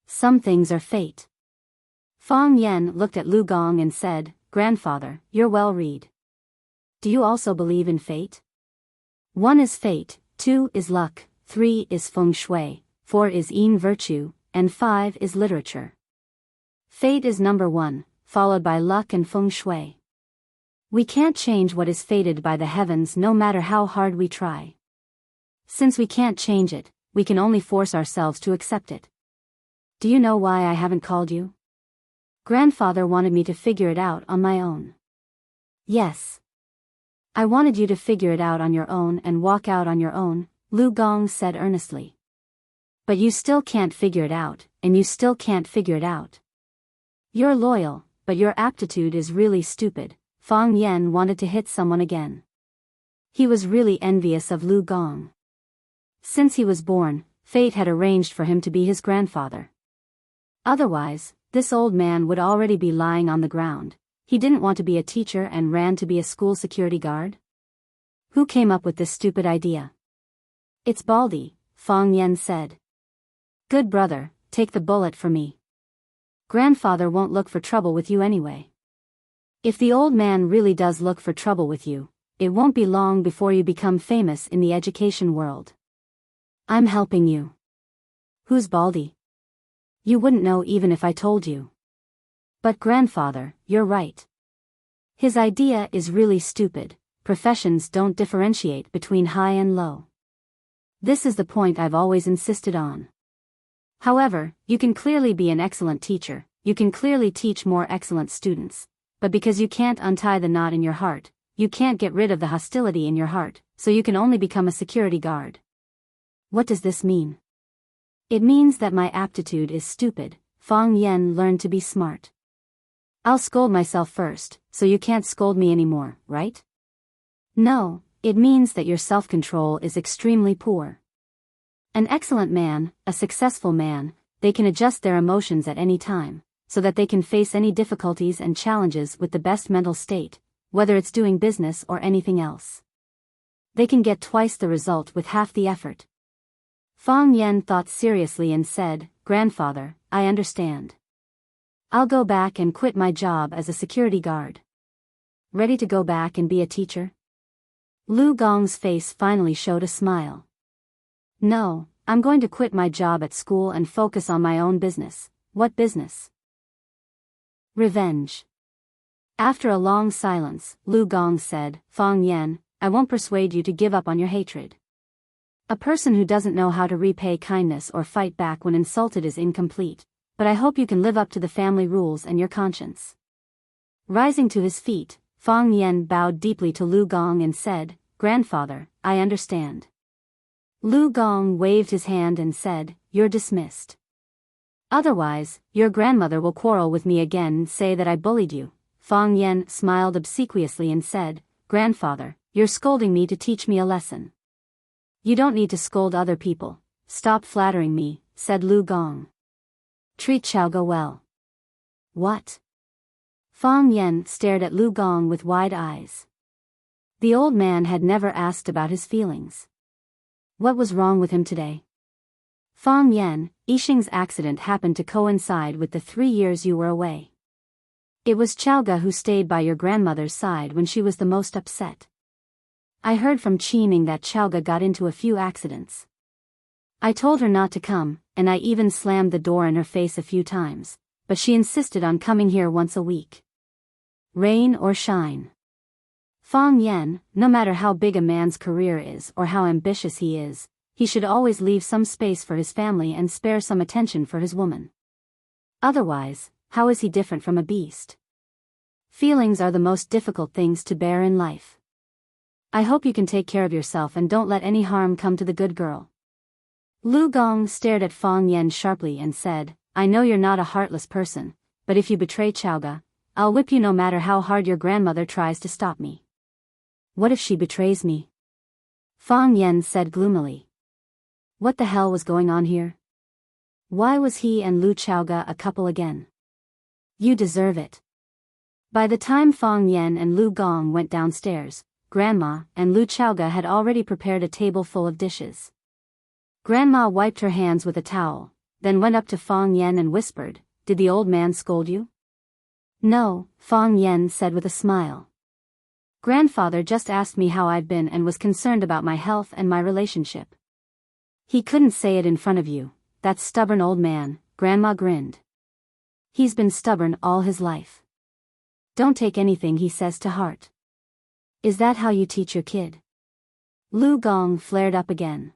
Some things are fate. Fang Yen looked at Lu Gong and said, "Grandfather, you're well read. Do you also believe in fate? 1 is fate, 2 is luck, 3 is feng shui, 4 is yin virtue, and 5 is literature. Fate is number 1, followed by luck and feng shui. We can't change what is fated by the heavens no matter how hard we try. Since we can't change it, we can only force ourselves to accept it. Do you know why I haven't called you? Grandfather wanted me to figure it out on my own." "Yes. I wanted you to figure it out on your own and walk out on your own," Lu Gong said earnestly. But you still can't figure it out, and you still can't figure it out. You're loyal, but your aptitude is really stupid. Fang Yan wanted to hit someone again. He was really envious of Lu Gong. Since he was born, fate had arranged for him to be his grandfather. Otherwise, this old man would already be lying on the ground. He didn't want to be a teacher and ran to be a school security guard? Who came up with this stupid idea? It's Baldy, Fang Yan said. Good brother, take the bullet for me. Grandfather won't look for trouble with you anyway. If the old man really does look for trouble with you, it won't be long before you become famous in the education world. I'm helping you. Who's Baldy? You wouldn't know even if I told you. But grandfather, you're right. His idea is really stupid. Professions don't differentiate between high and low. This is the point I've always insisted on. However, you can clearly be an excellent teacher, you can clearly teach more excellent students, but because you can't untie the knot in your heart, you can't get rid of the hostility in your heart, so you can only become a security guard. What does this mean? It means that my aptitude is stupid. Fang Yan learned to be smart. I'll scold myself first, so you can't scold me anymore, right? No, it means that your self-control is extremely poor. An excellent man, a successful man, they can adjust their emotions at any time, so that they can face any difficulties and challenges with the best mental state, whether it's doing business or anything else. They can get twice the result with half the effort. Fang Yan thought seriously and said, Grandfather, I understand. I'll go back and quit my job as a security guard. Ready to go back and be a teacher? Lu Gong's face finally showed a smile. No, I'm going to quit my job at school and focus on my own business. What business? Revenge. After a long silence, Lu Gong said, Fang Yan, I won't persuade you to give up on your hatred. A person who doesn't know how to repay kindness or fight back when insulted is incomplete, but I hope you can live up to the family rules and your conscience. Rising to his feet, Fang Yan bowed deeply to Lu Gong and said, Grandfather, I understand. Lu Gong waved his hand and said, You're dismissed. Otherwise, your grandmother will quarrel with me again and say that I bullied you. Fang Yan smiled obsequiously and said, Grandfather, you're scolding me to teach me a lesson. You don't need to scold other people. Stop flattering me, said Lu Gong. Treat Xiaoga well. What? Fang Yan stared at Lu Gong with wide eyes. The old man had never asked about his feelings. What was wrong with him today? Fang Yan, Yixing's accident happened to coincide with the 3 years you were away. It was Xiaoga who stayed by your grandmother's side when she was the most upset. I heard from Qining that Xiaoga got into a few accidents. I told her not to come, and I even slammed the door in her face a few times, but she insisted on coming here once a week. Rain or shine. Fang Yan, no matter how big a man's career is or how ambitious he is, he should always leave some space for his family and spare some attention for his woman. Otherwise, how is he different from a beast? Feelings are the most difficult things to bear in life. I hope you can take care of yourself and don't let any harm come to the good girl. Lu Gong stared at Fang Yan sharply and said, I know you're not a heartless person, but if you betray Xiaoga, I'll whip you no matter how hard your grandmother tries to stop me. What if she betrays me? Fang Yan said gloomily. What the hell was going on here? Why was he and Lu Xiaoga a couple again? You deserve it. By the time Fang Yan and Lu Gong went downstairs, Grandma and Lu Xiaoga had already prepared a table full of dishes. Grandma wiped her hands with a towel, then went up to Fang Yan and whispered, Did the old man scold you? No, Fang Yan said with a smile. Grandfather just asked me how I've been and was concerned about my health and my relationship. He couldn't say it in front of you, that stubborn old man, Grandma grinned. He's been stubborn all his life. Don't take anything he says to heart. Is that how you teach your kid? Lu Gong flared up again.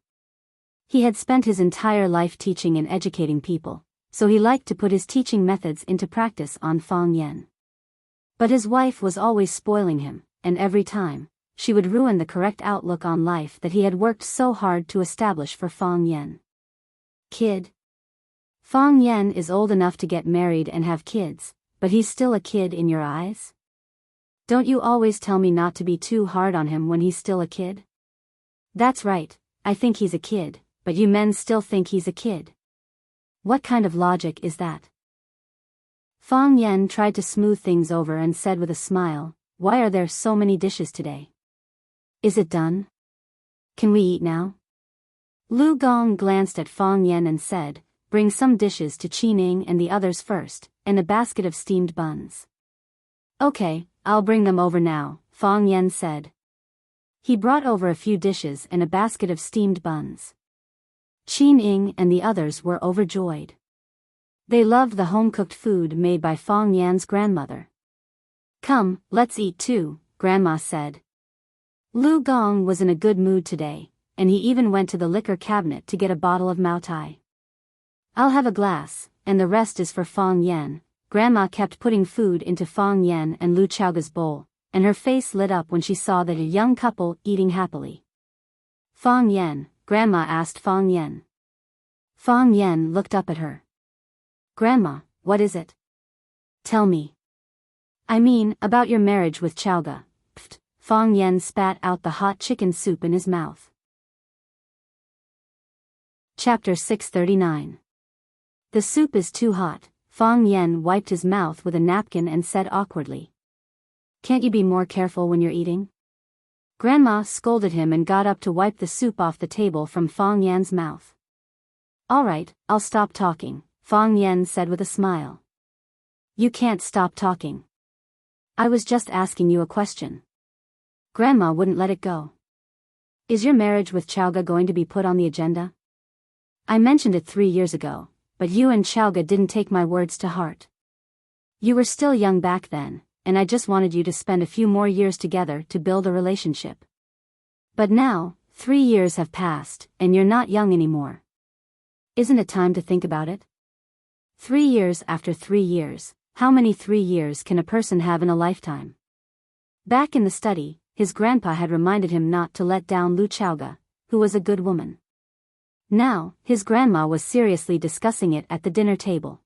He had spent his entire life teaching and educating people, so he liked to put his teaching methods into practice on Fang Yan. But his wife was always spoiling him, and every time, she would ruin the correct outlook on life that he had worked so hard to establish for Fang Yan. Kid? Fang Yen is old enough to get married and have kids, but he's still a kid in your eyes? Don't you always tell me not to be too hard on him when he's still a kid? That's right, I think he's a kid, but you men still think he's a kid. What kind of logic is that? Fang Yen tried to smooth things over and said with a smile, why are there so many dishes today? Is it done? Can we eat now? Lu Gong glanced at Fang Yen and said, bring some dishes to Qining and the others first, and a basket of steamed buns. Okay, I'll bring them over now, Fang Yen said. He brought over a few dishes and a basket of steamed buns. Qining and the others were overjoyed. They loved the home-cooked food made by Fang Yan's grandmother. Come, let's eat too, Grandma said. Lu Gong was in a good mood today, and he even went to the liquor cabinet to get a bottle of Maotai. I'll have a glass, and the rest is for Fang Yan. Grandma kept putting food into Fang Yan and Lu Chaoga's bowl, and her face lit up when she saw that a young couple eating happily. Fang Yan, Grandma asked Fang Yan. Fang Yan looked up at her. Grandma, what is it? Tell me. I mean, about your marriage with Chaoga. Pfft, Fang Yan spat out the hot chicken soup in his mouth. Chapter 639. The soup is too hot. Fang Yan wiped his mouth with a napkin and said awkwardly. Can't you be more careful when you're eating? Grandma scolded him and got up to wipe the soup off the table from Fang Yan's mouth. All right, I'll stop talking, Fang Yan said with a smile. You can't stop talking. I was just asking you a question. Grandma wouldn't let it go. Is your marriage with Chaoga going to be put on the agenda? I mentioned it 3 years ago, but you and Chaoga didn't take my words to heart. You were still young back then, and I just wanted you to spend a few more years together to build a relationship. But now, 3 years have passed, and you're not young anymore. Isn't it time to think about it? 3 years after 3 years, how many 3 years can a person have in a lifetime? Back in the study, his grandpa had reminded him not to let down Lu Chaoga, who was a good woman. Now, his grandma was seriously discussing it at the dinner table.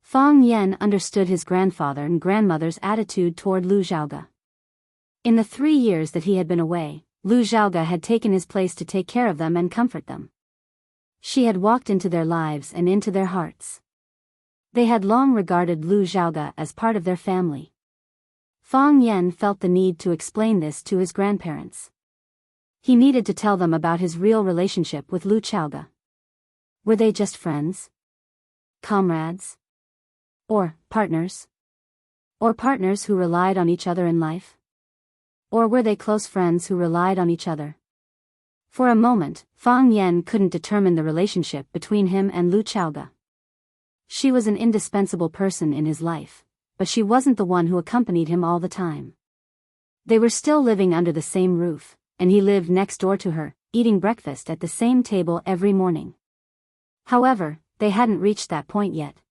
Fang Yan understood his grandfather and grandmother's attitude toward Lu Xiaoga. In the 3 years that he had been away, Lu Xiaoga had taken his place to take care of them and comfort them. She had walked into their lives and into their hearts. They had long regarded Lu Xiaoga as part of their family. Fang Yan felt the need to explain this to his grandparents. He needed to tell them about his real relationship with Lu Xiaoga. Were they just friends? Comrades? Or partners? Or partners who relied on each other in life? Or were they close friends who relied on each other? For a moment, Fang Yan couldn't determine the relationship between him and Lu Xiaoga. She was an indispensable person in his life, but she wasn't the one who accompanied him all the time. They were still living under the same roof, and he lived next door to her, eating breakfast at the same table every morning. However, they hadn't reached that point yet.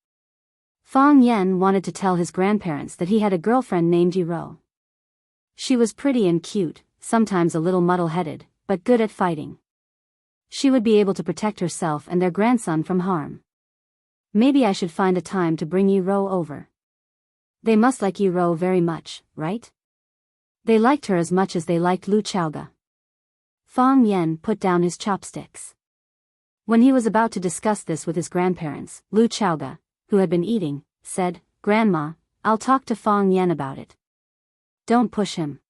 Fang Yan wanted to tell his grandparents that he had a girlfriend named Yiro. She was pretty and cute, sometimes a little muddle-headed, but good at fighting. She would be able to protect herself and their grandson from harm. Maybe I should find a time to bring Yiro over. They must like Yiro very much, right? They liked her as much as they liked Lu Xiaoga. Fang Yan put down his chopsticks. When he was about to discuss this with his grandparents, Lu Xiaoga, who had been eating, said, Grandma, I'll talk to Fang Yan about it. Don't push him.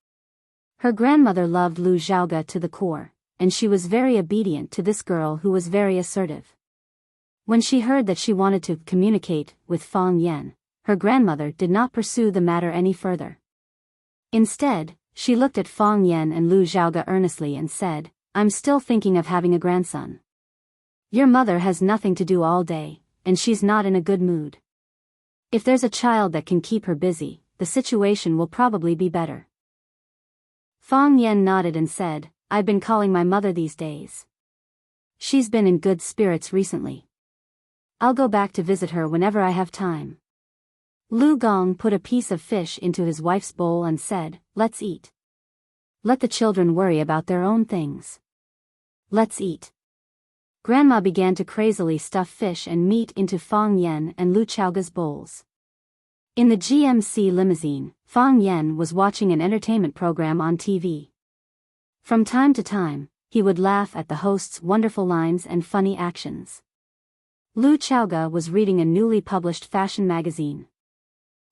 Her grandmother loved Lu Xiaoga to the core, and she was very obedient to this girl who was very assertive. When she heard that she wanted to communicate with Fang Yan, her grandmother did not pursue the matter any further. Instead, she looked at Fang Yan and Lu Xiaoga earnestly and said, I'm still thinking of having a grandson. Your mother has nothing to do all day, and she's not in a good mood. If there's a child that can keep her busy, the situation will probably be better. Fang Yan nodded and said, I've been calling my mother these days. She's been in good spirits recently. I'll go back to visit her whenever I have time. Lu Gong put a piece of fish into his wife's bowl and said, Let's eat. Let the children worry about their own things. Let's eat. Grandma began to crazily stuff fish and meat into Fang Yen and Lu Chaoga's bowls. In the GMC limousine, Fang Yen was watching an entertainment program on TV. From time to time, he would laugh at the host's wonderful lines and funny actions. Lu Chaoga was reading a newly published fashion magazine.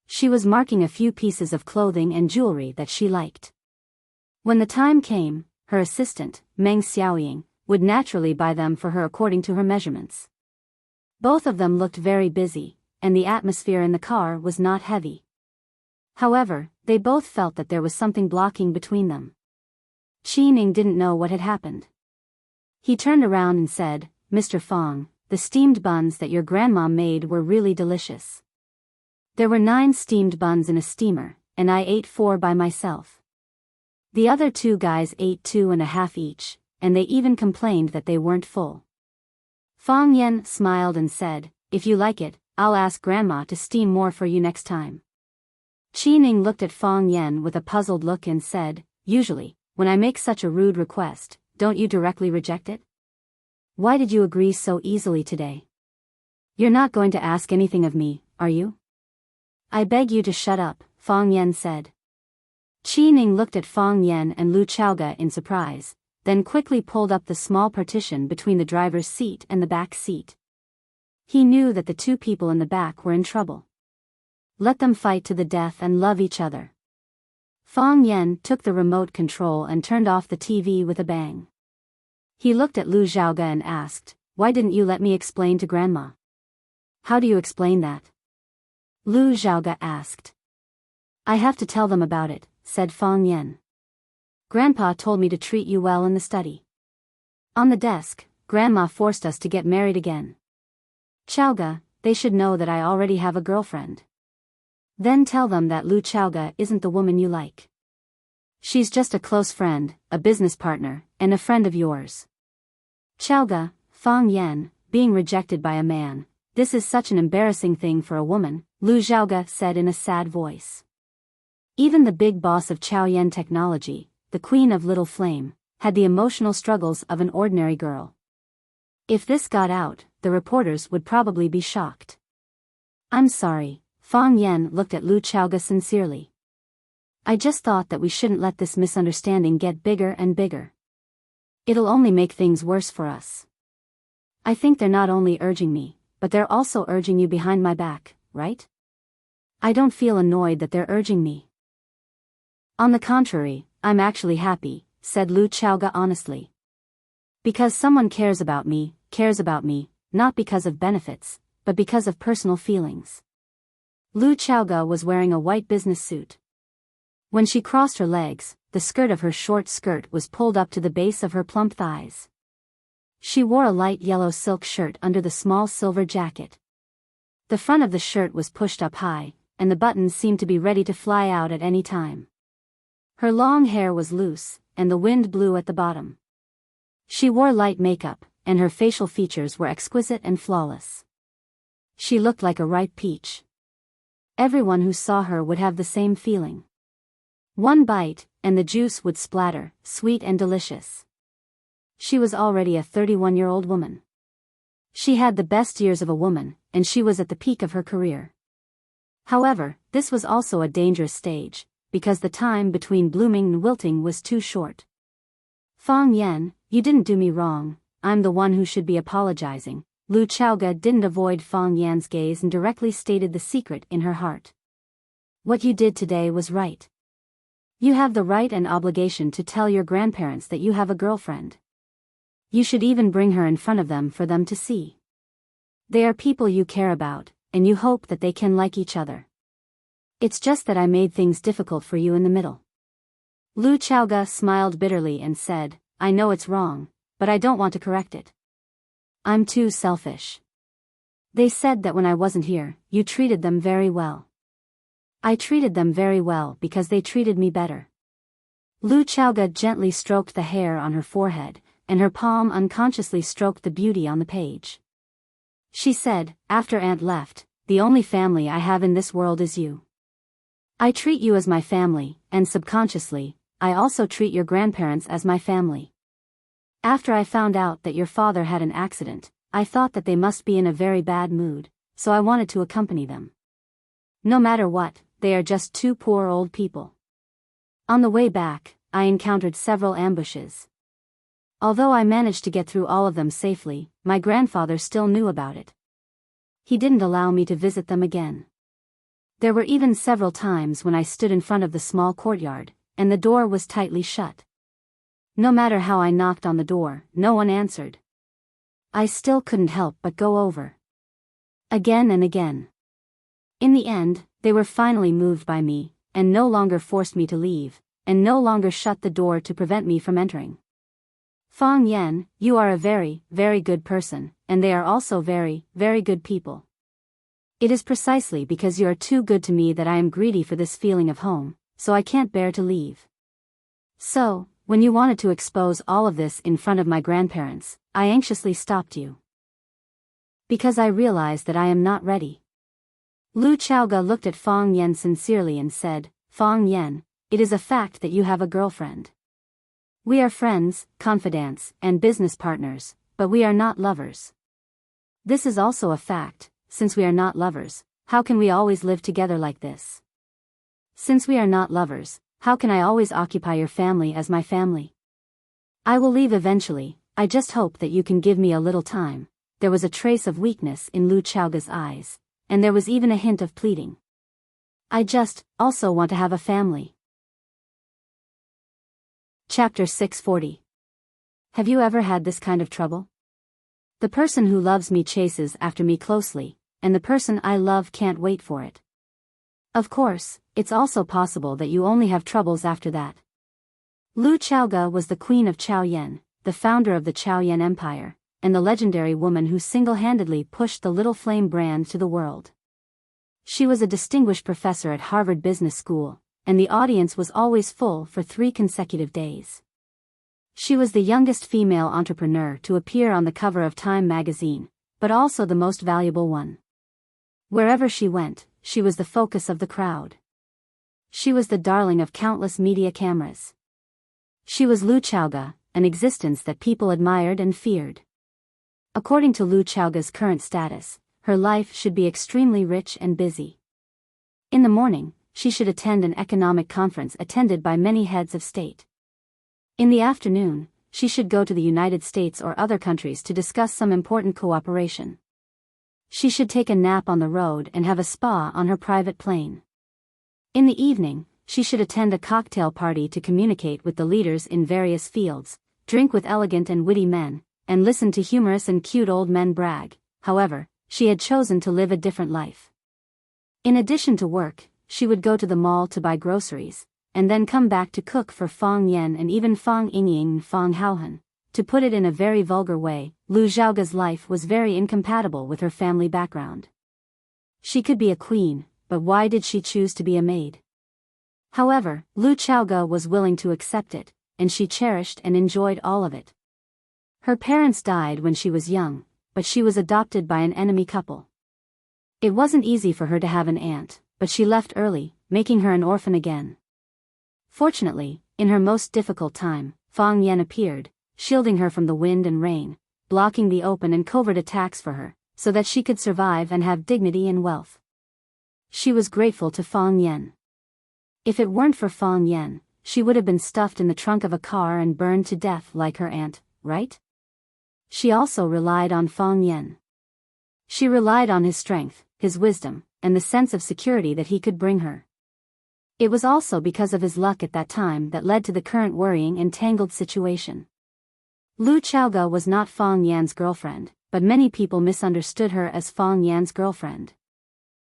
She was marking a few pieces of clothing and jewelry that she liked. When the time came, her assistant, Meng Xiaoying, would naturally buy them for her according to her measurements. Both of them looked very busy, and the atmosphere in the car was not heavy. However, they both felt that there was something blocking between them. Qining didn't know what had happened. He turned around and said, "Mr. Fang, the steamed buns that your grandma made were really delicious. There were 9 steamed buns in a steamer, and I ate 4 by myself. The other 2 guys ate 2.5 each, and they even complained that they weren't full." Fang Yen smiled and said, "If you like it, I'll ask Grandma to steam more for you next time." Qining looked at Fang Yen with a puzzled look and said, "Usually, when I make such a rude request, don't you directly reject it? Why did you agree so easily today? You're not going to ask anything of me, are you?" "I beg you to shut up," Fang Yen said. Qining looked at Fang Yen and Lu Chaoga in surprise, then quickly pulled up the small partition between the driver's seat and the back seat. He knew that the 2 people in the back were in trouble. Let them fight to the death and love each other. Fang Yen took the remote control and turned off the TV with a bang. He looked at Lu Xiaoga and asked, "Why didn't you let me explain to Grandma?" "How do you explain that?" Lu Xiaoga asked. "I have to tell them about it," said Fang Yen. "Grandpa told me to treat you well in the study. On the desk, Grandma forced us to get married again. Chaoga, they should know that I already have a girlfriend. Then tell them that Lu Chaoga isn't the woman you like. She's just a close friend, a business partner, and a friend of yours." "Chaoga, Fang Yen, being rejected by a man, this is such an embarrassing thing for a woman," Lu Xiaoga said in a sad voice. Even the big boss of Chaoyan Technology, the queen of Little Flame, had the emotional struggles of an ordinary girl. If this got out, the reporters would probably be shocked. "I'm sorry," Fang Yen looked at Lu Chaoga sincerely. "I just thought that we shouldn't let this misunderstanding get bigger and bigger. It'll only make things worse for us. I think they're not only urging me, but they're also urging you behind my back, right? I don't feel annoyed that they're urging me. On the contrary, I'm actually happy," said Lu Chaoga honestly. "Because someone cares about me, not because of benefits, but because of personal feelings." Lu Chaoga was wearing a white business suit. When she crossed her legs, the skirt of her short skirt was pulled up to the base of her plump thighs. She wore a light yellow silk shirt under the small silver jacket. The front of the shirt was pushed up high, and the buttons seemed to be ready to fly out at any time. Her long hair was loose, and the wind blew at the bottom. She wore light makeup, and her facial features were exquisite and flawless. She looked like a ripe peach. Everyone who saw her would have the same feeling. One bite, and the juice would splatter, sweet and delicious. She was already a 31-year-old woman. She had the best years of a woman, and she was at the peak of her career. However, this was also a dangerous stage, because the time between blooming and wilting was too short. "Fang Yen, you didn't do me wrong, I'm the one who should be apologizing." Lu Chaoga didn't avoid Fang Yan's gaze and directly stated the secret in her heart. "What you did today was right. You have the right and obligation to tell your grandparents that you have a girlfriend. You should even bring her in front of them for them to see. They are people you care about, and you hope that they can like each other. It's just that I made things difficult for you in the middle." Lu Chaoga smiled bitterly and said, "I know it's wrong, but I don't want to correct it. I'm too selfish. They said that when I wasn't here, you treated them very well. I treated them very well because they treated me better." Lu Chaoga gently stroked the hair on her forehead, and her palm unconsciously stroked the beauty on the page. She said, "After Aunt left, the only family I have in this world is you. I treat you as my family, and subconsciously, I also treat your grandparents as my family. After I found out that your father had an accident, I thought that they must be in a very bad mood, so I wanted to accompany them. No matter what, they are just two poor old people. On the way back, I encountered several ambushes. Although I managed to get through all of them safely, my grandfather still knew about it. He didn't allow me to visit them again. There were even several times when I stood in front of the small courtyard, and the door was tightly shut. No matter how I knocked on the door, no one answered. I still couldn't help but go over. Again and again. In the end, they were finally moved by me, and no longer forced me to leave, and no longer shut the door to prevent me from entering. Fang Yan, you are a very, very good person, and they are also very, very good people. It is precisely because you are too good to me that I am greedy for this feeling of home, so I can't bear to leave. So, when you wanted to expose all of this in front of my grandparents, I anxiously stopped you. Because I realized that I am not ready. Lu Chaoga looked at Fang Yan sincerely and said, Fang Yan, it is a fact that you have a girlfriend. We are friends, confidants, and business partners, but we are not lovers. This is also a fact. Since we are not lovers, how can we always live together like this? Since we are not lovers, how can I always occupy your family as my family? I will leave eventually, I just hope that you can give me a little time. There was a trace of weakness in Lu Chaoga's eyes, and there was even a hint of pleading. I just, also want to have a family. Chapter 640. Have you ever had this kind of trouble? The person who loves me chases after me closely, and the person I love can't wait for it. Of course, it's also possible that you only have troubles after that. Lu Chaoga was the queen of Chaoyan, the founder of the Chaoyan Empire, and the legendary woman who single-handedly pushed the Little Flame brand to the world. She was a distinguished professor at Harvard Business School, and the audience was always full for 3 consecutive days. She was the youngest female entrepreneur to appear on the cover of Time magazine, but also the most valuable one. Wherever she went, she was the focus of the crowd. She was the darling of countless media cameras. She was Lu Chaoga, an existence that people admired and feared. According to Lu Chaoga's current status, her life should be extremely rich and busy. In the morning, she should attend an economic conference attended by many heads of state. In the afternoon, she should go to the United States or other countries to discuss some important cooperation. She should take a nap on the road and have a spa on her private plane. In the evening, she should attend a cocktail party to communicate with the leaders in various fields, drink with elegant and witty men, and listen to humorous and cute old men brag. However, she had chosen to live a different life. In addition to work, she would go to the mall to buy groceries, and then come back to cook for Fang Yan and even Fang Yingying and Fang Haohan. To put it in a very vulgar way, Lu Zhaoga's life was very incompatible with her family background. She could be a queen, but why did she choose to be a maid? However, Lu Chaoga was willing to accept it, and she cherished and enjoyed all of it. Her parents died when she was young, but she was adopted by an enemy couple. It wasn't easy for her to have an aunt, but she left early, making her an orphan again. Fortunately, in her most difficult time, Fang Yan appeared, shielding her from the wind and rain, blocking the open and covert attacks for her, so that she could survive and have dignity and wealth. She was grateful to Fang Yan. If it weren't for Fang Yan, she would have been stuffed in the trunk of a car and burned to death like her aunt, right? She also relied on Fang Yan. She relied on his strength, his wisdom, and the sense of security that he could bring her. It was also because of his luck at that time that led to the current worrying and tangled situation. Lu Chaoga was not Fang Yan's girlfriend, but many people misunderstood her as Fang Yan's girlfriend.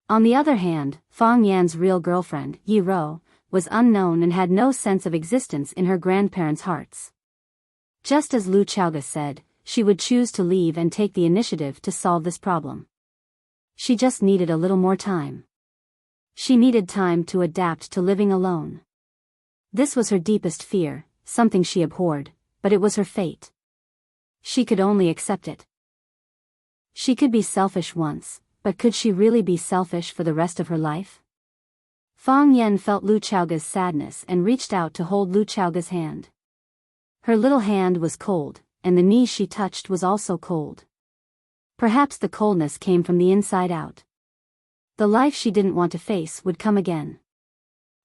On the other hand, Fang Yan's real girlfriend, Yi Ro, was unknown and had no sense of existence in her grandparents' hearts. Just as Lu Chaoga said, she would choose to leave and take the initiative to solve this problem. She just needed a little more time. She needed time to adapt to living alone. This was her deepest fear, something she abhorred, but it was her fate. She could only accept it. She could be selfish once, but could she really be selfish for the rest of her life? Fang Yan felt Lu Chaoga's sadness and reached out to hold Lu Chaoga's hand. Her little hand was cold, and the knee she touched was also cold. Perhaps the coldness came from the inside out. The life she didn't want to face would come again.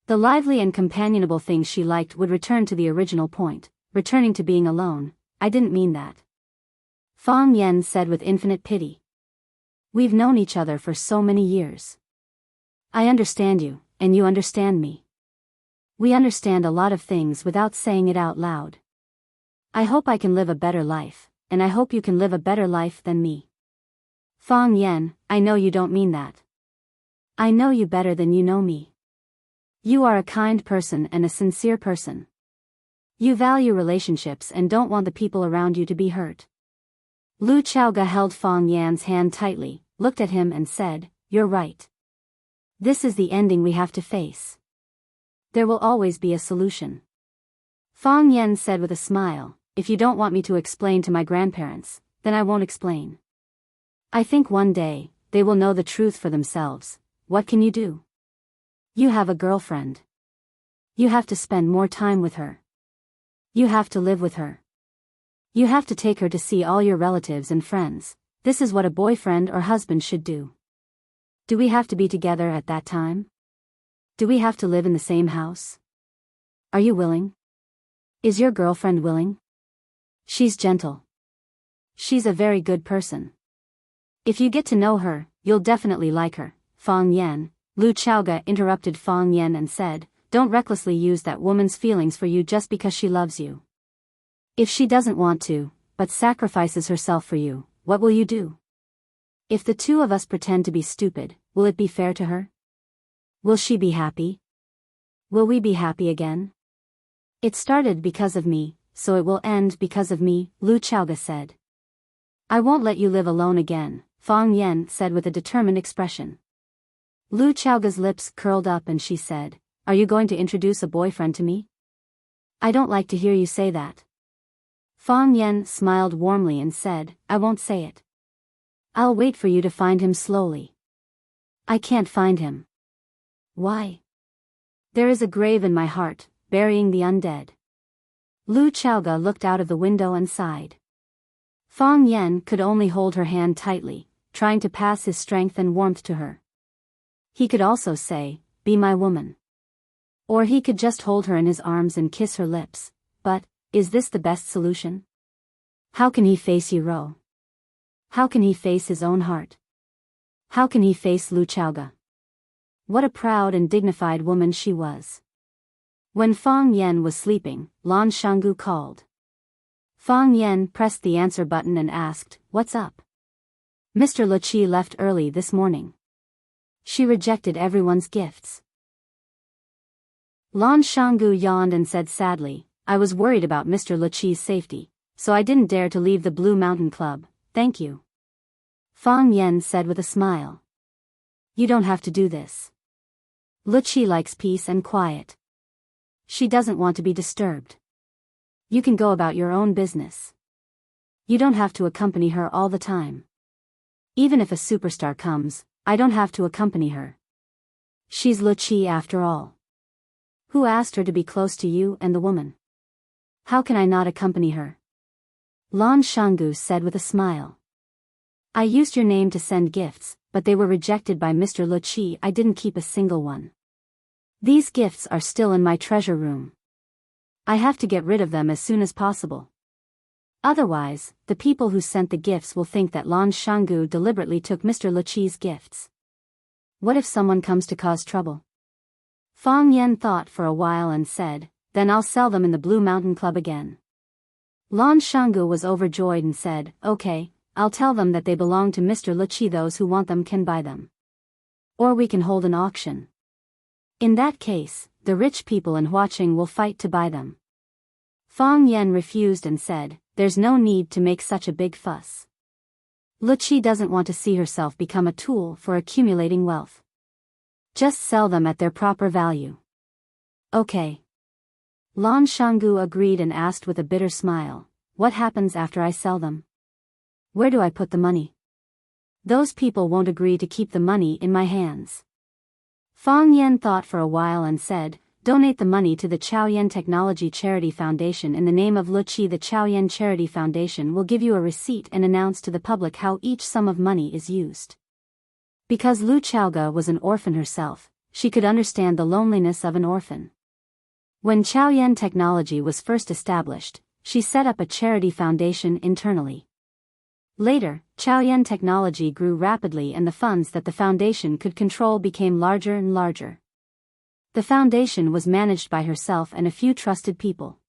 The lively and companionable things she liked would return to the original point, returning to being alone. I didn't mean that. Fang Yen said with infinite pity. We've known each other for so many years. I understand you, and you understand me. We understand a lot of things without saying it out loud. I hope I can live a better life, and I hope you can live a better life than me. Fang Yen, I know you don't mean that. I know you better than you know me. You are a kind person and a sincere person. You value relationships and don't want the people around you to be hurt. Lu Chaoga held Fang Yan's hand tightly, looked at him and said, You're right. This is the ending we have to face. There will always be a solution. Fang Yan said with a smile, If you don't want me to explain to my grandparents, then I won't explain. I think one day, they will know the truth for themselves. What can you do? You have a girlfriend. You have to spend more time with her. You have to live with her. You have to take her to see all your relatives and friends. This is what a boyfriend or husband should do. Do we have to be together at that time? Do we have to live in the same house? Are you willing? Is your girlfriend willing? She's gentle. She's a very good person. If you get to know her, you'll definitely like her. Fang Yan. Lu Chaoga interrupted Fang Yan and said, Don't recklessly use that woman's feelings for you just because she loves you. If she doesn't want to, but sacrifices herself for you, what will you do? If the two of us pretend to be stupid, will it be fair to her? Will she be happy? Will we be happy again? It started because of me, so it will end because of me, Lu Chaoga said. I won't let you live alone again, Fang Yan said with a determined expression. Lu Chaoga's lips curled up and she said, Are you going to introduce a boyfriend to me? I don't like to hear you say that. Fang Yan smiled warmly and said, I won't say it. I'll wait for you to find him slowly. I can't find him. Why? There is a grave in my heart, burying the undead. Lu Chaoga looked out of the window and sighed. Fang Yan could only hold her hand tightly, trying to pass his strength and warmth to her. He could also say, Be my woman. Or he could just hold her in his arms and kiss her lips, but, is this the best solution? How can he face Yiro? How can he face his own heart? How can he face Lu Chaoga? What a proud and dignified woman she was. When Fang Yan was sleeping, Lan Shanggu called. Fang Yan pressed the answer button and asked, What's up? Mr. Luqi left early this morning. She rejected everyone's gifts. Lan Shanggu yawned and said sadly, I was worried about Mr. Luqi's safety, so I didn't dare to leave the Blue Mountain Club, thank you. Fang Yan said with a smile. You don't have to do this. Luqi likes peace and quiet. She doesn't want to be disturbed. You can go about your own business. You don't have to accompany her all the time. Even if a superstar comes, I don't have to accompany her. She's Luqi after all. Who asked her to be close to you and the woman? How can I not accompany her? Lan Shanggu said with a smile. I used your name to send gifts, but they were rejected by Mr. Luqi. I didn't keep a single one. These gifts are still in my treasure room. I have to get rid of them as soon as possible. Otherwise, the people who sent the gifts will think that Lan Shanggu deliberately took Mr. Luqi's gifts. What if someone comes to cause trouble? Fang Yan thought for a while and said, Then I'll sell them in the Blue Mountain Club again. Lan Shanggu was overjoyed and said, Okay, I'll tell them that they belong to Mr. Luqi. Those who want them can buy them. Or we can hold an auction. In that case, the rich people in Huaqing will fight to buy them. Fang Yan refused and said, There's no need to make such a big fuss. Luqi doesn't want to see herself become a tool for accumulating wealth. Just sell them at their proper value. Okay. Lan Shanggu agreed and asked with a bitter smile, What happens after I sell them? Where do I put the money? Those people won't agree to keep the money in my hands. Fang Yan thought for a while and said, donate the money to the Chaoyan Technology Charity Foundation in the name of Lu Qi. The Chaoyan Charity Foundation will give you a receipt and announce to the public how each sum of money is used. Because Lu Chaoga was an orphan herself, she could understand the loneliness of an orphan. When Chaoyan Technology was first established, she set up a charity foundation internally. Later, Chaoyan Technology grew rapidly and the funds that the foundation could control became larger and larger. The foundation was managed by herself and a few trusted people.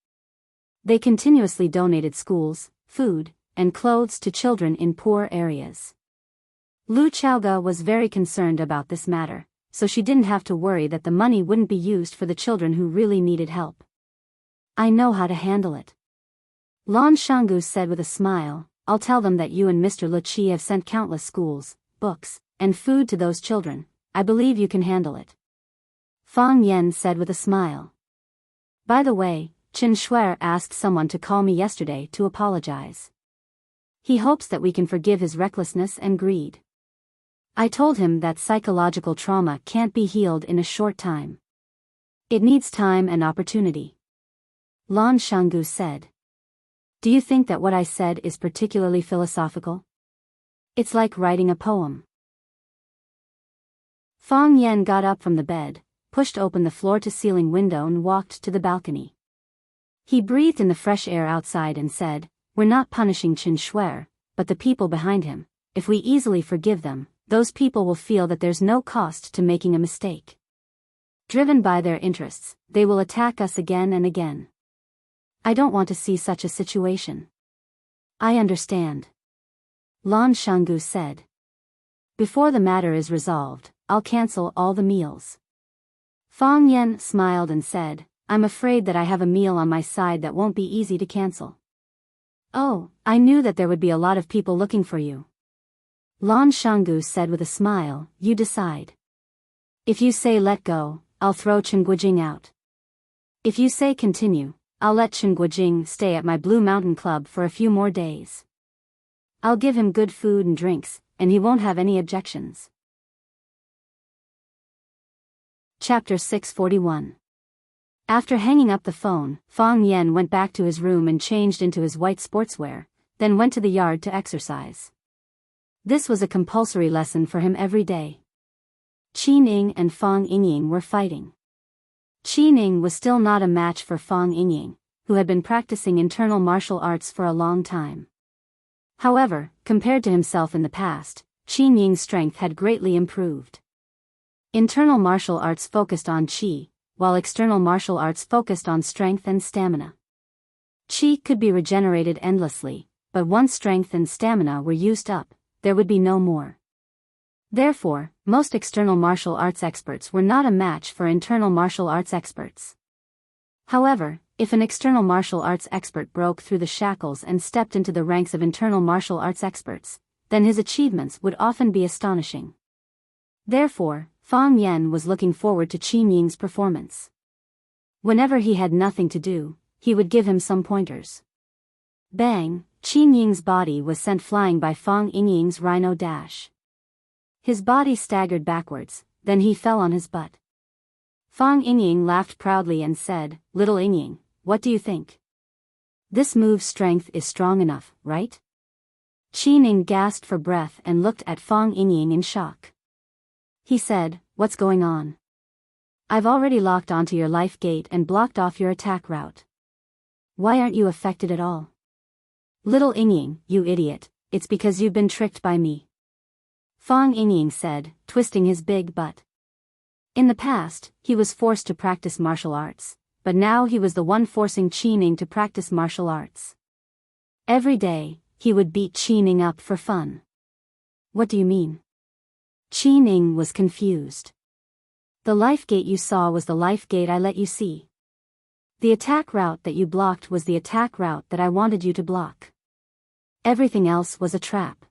They continuously donated schools, food, and clothes to children in poor areas. Lu Chaoga was very concerned about this matter, so she didn't have to worry that the money wouldn't be used for the children who really needed help. I know how to handle it. Lan Shanggu said with a smile, I'll tell them that you and Mr. Lu Qi have sent countless schools, books, and food to those children. I believe you can handle it. Fang Yan said with a smile. By the way, Chen Shuer asked someone to call me yesterday to apologize. He hopes that we can forgive his recklessness and greed. I told him that psychological trauma can't be healed in a short time. It needs time and opportunity. Lan Shanggu said. Do you think that what I said is particularly philosophical? It's like writing a poem. Fang Yan got up from the bed, pushed open the floor-to-ceiling window and walked to the balcony. He breathed in the fresh air outside and said, We're not punishing Chen Shuer, but the people behind him. If we easily forgive them, those people will feel that there's no cost to making a mistake. Driven by their interests, they will attack us again and again. I don't want to see such a situation. I understand. Lan Shanggu said. Before the matter is resolved, I'll cancel all the meals. Fang Yan smiled and said, I'm afraid that I have a meal on my side that won't be easy to cancel. Oh, I knew that there would be a lot of people looking for you. Lan Shanggu said with a smile, You decide. If you say let go, I'll throw Chen Guojing out. If you say continue, I'll let Chen Guojing stay at my Blue Mountain Club for a few more days. I'll give him good food and drinks, and he won't have any objections. Chapter 641. After hanging up the phone, Fang Yan went back to his room and changed into his white sportswear, then went to the yard to exercise. This was a compulsory lesson for him every day. Qi Ning and Fang Yingying were fighting. Qi Ning was still not a match for Fang Yingying, who had been practicing internal martial arts for a long time. However, compared to himself in the past, Qi Ning's strength had greatly improved. Internal martial arts focused on qi, while external martial arts focused on strength and stamina. Qi could be regenerated endlessly, but once strength and stamina were used up, there would be no more. Therefore, most external martial arts experts were not a match for internal martial arts experts. However, if an external martial arts expert broke through the shackles and stepped into the ranks of internal martial arts experts, then his achievements would often be astonishing. Therefore, Fang Yan was looking forward to Qi Ning's performance. Whenever he had nothing to do, he would give him some pointers. Bang! Qi Ning's body was sent flying by Fang Yingying's rhino dash. His body staggered backwards, then he fell on his butt. Fang Yingying laughed proudly and said, Little Yingying, what do you think? This move's strength is strong enough, right? Qi Ning gasped for breath and looked at Fang Yingying in shock. He said, What's going on? I've already locked onto your life gate and blocked off your attack route. Why aren't you affected at all? Little Yingying, you idiot, it's because you've been tricked by me. Fang Yingying said, twisting his big butt. In the past, he was forced to practice martial arts, but now he was the one forcing Qi Ning to practice martial arts. Every day, he would beat Qi Ning up for fun. What do you mean? Qi Ning was confused. The life gate you saw was the life gate I let you see. The attack route that you blocked was the attack route that I wanted you to block. Everything else was a trap.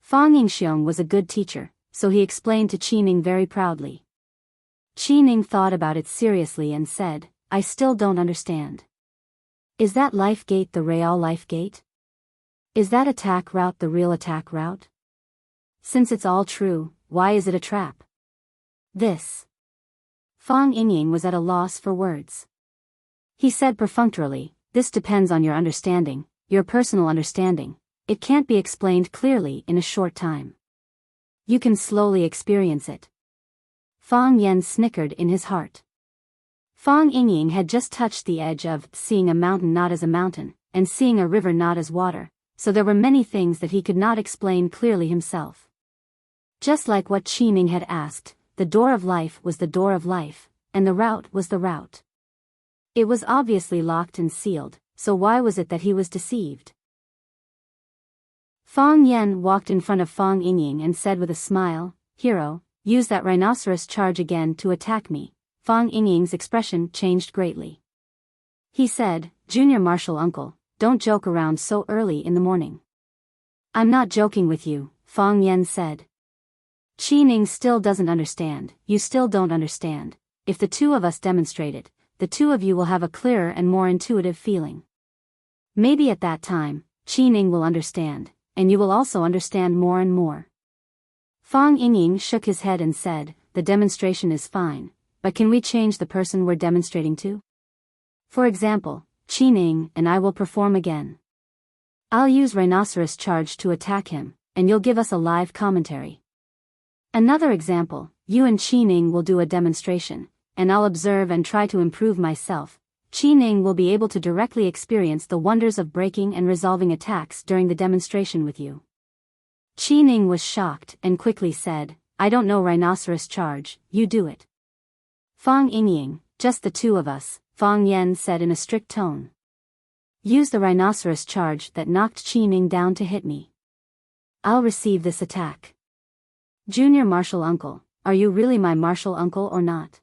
Fang Yingxiong was a good teacher, so he explained to Qi Ning very proudly. Qi Ning thought about it seriously and said, I still don't understand. Is that life gate the real life gate? Is that attack route the real attack route? Since it's all true, why is it a trap? This. Fang Yingying was at a loss for words. He said perfunctorily, "This depends on your understanding, your personal understanding. It can't be explained clearly in a short time. You can slowly experience it." Fang Yan snickered in his heart. Fang Yingying had just touched the edge of seeing a mountain not as a mountain, and seeing a river not as water, so there were many things that he could not explain clearly himself. Just like what Qining had asked, the door of life was the door of life, and the route was the route. It was obviously locked and sealed, so why was it that he was deceived? Fang Yan walked in front of Fang Yingying and said with a smile, "Hero, use that rhinoceros charge again to attack me." Fang Yingying's expression changed greatly. He said, "Junior martial uncle, don't joke around so early in the morning." "I'm not joking with you," Fang Yan said. "Qining still doesn't understand, you still don't understand. If the two of us demonstrate it, the two of you will have a clearer and more intuitive feeling. Maybe at that time, Qining will understand, and you will also understand more and more." Fang Yingying shook his head and said, "The demonstration is fine, but can we change the person we're demonstrating to? For example, Qining and I will perform again. I'll use rhinoceros charge to attack him, and you'll give us a live commentary. Another example, you and Qining will do a demonstration, and I'll observe and try to improve myself. Qining will be able to directly experience the wonders of breaking and resolving attacks during the demonstration with you." Qining was shocked and quickly said, "I don't know rhinoceros charge, you do it." Fang Yingying, "Just the two of us," Fang Yan said in a strict tone. "Use the rhinoceros charge that knocked Qining down to hit me. I'll receive this attack." "Junior martial uncle, are you really my martial uncle or not?"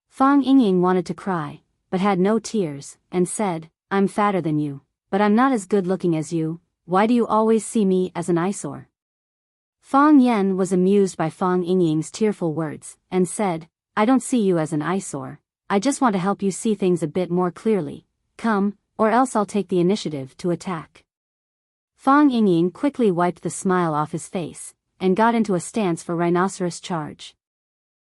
Fang Yingying wanted to cry, but had no tears, and said, "I'm fatter than you, but I'm not as good looking as you. Why do you always see me as an eyesore?" Fang Yan was amused by Fang Yingying's tearful words, and said, "I don't see you as an eyesore, I just want to help you see things a bit more clearly. Come, or else I'll take the initiative to attack." Fang Yingying quickly wiped the smile off his face, and got into a stance for rhinoceros charge.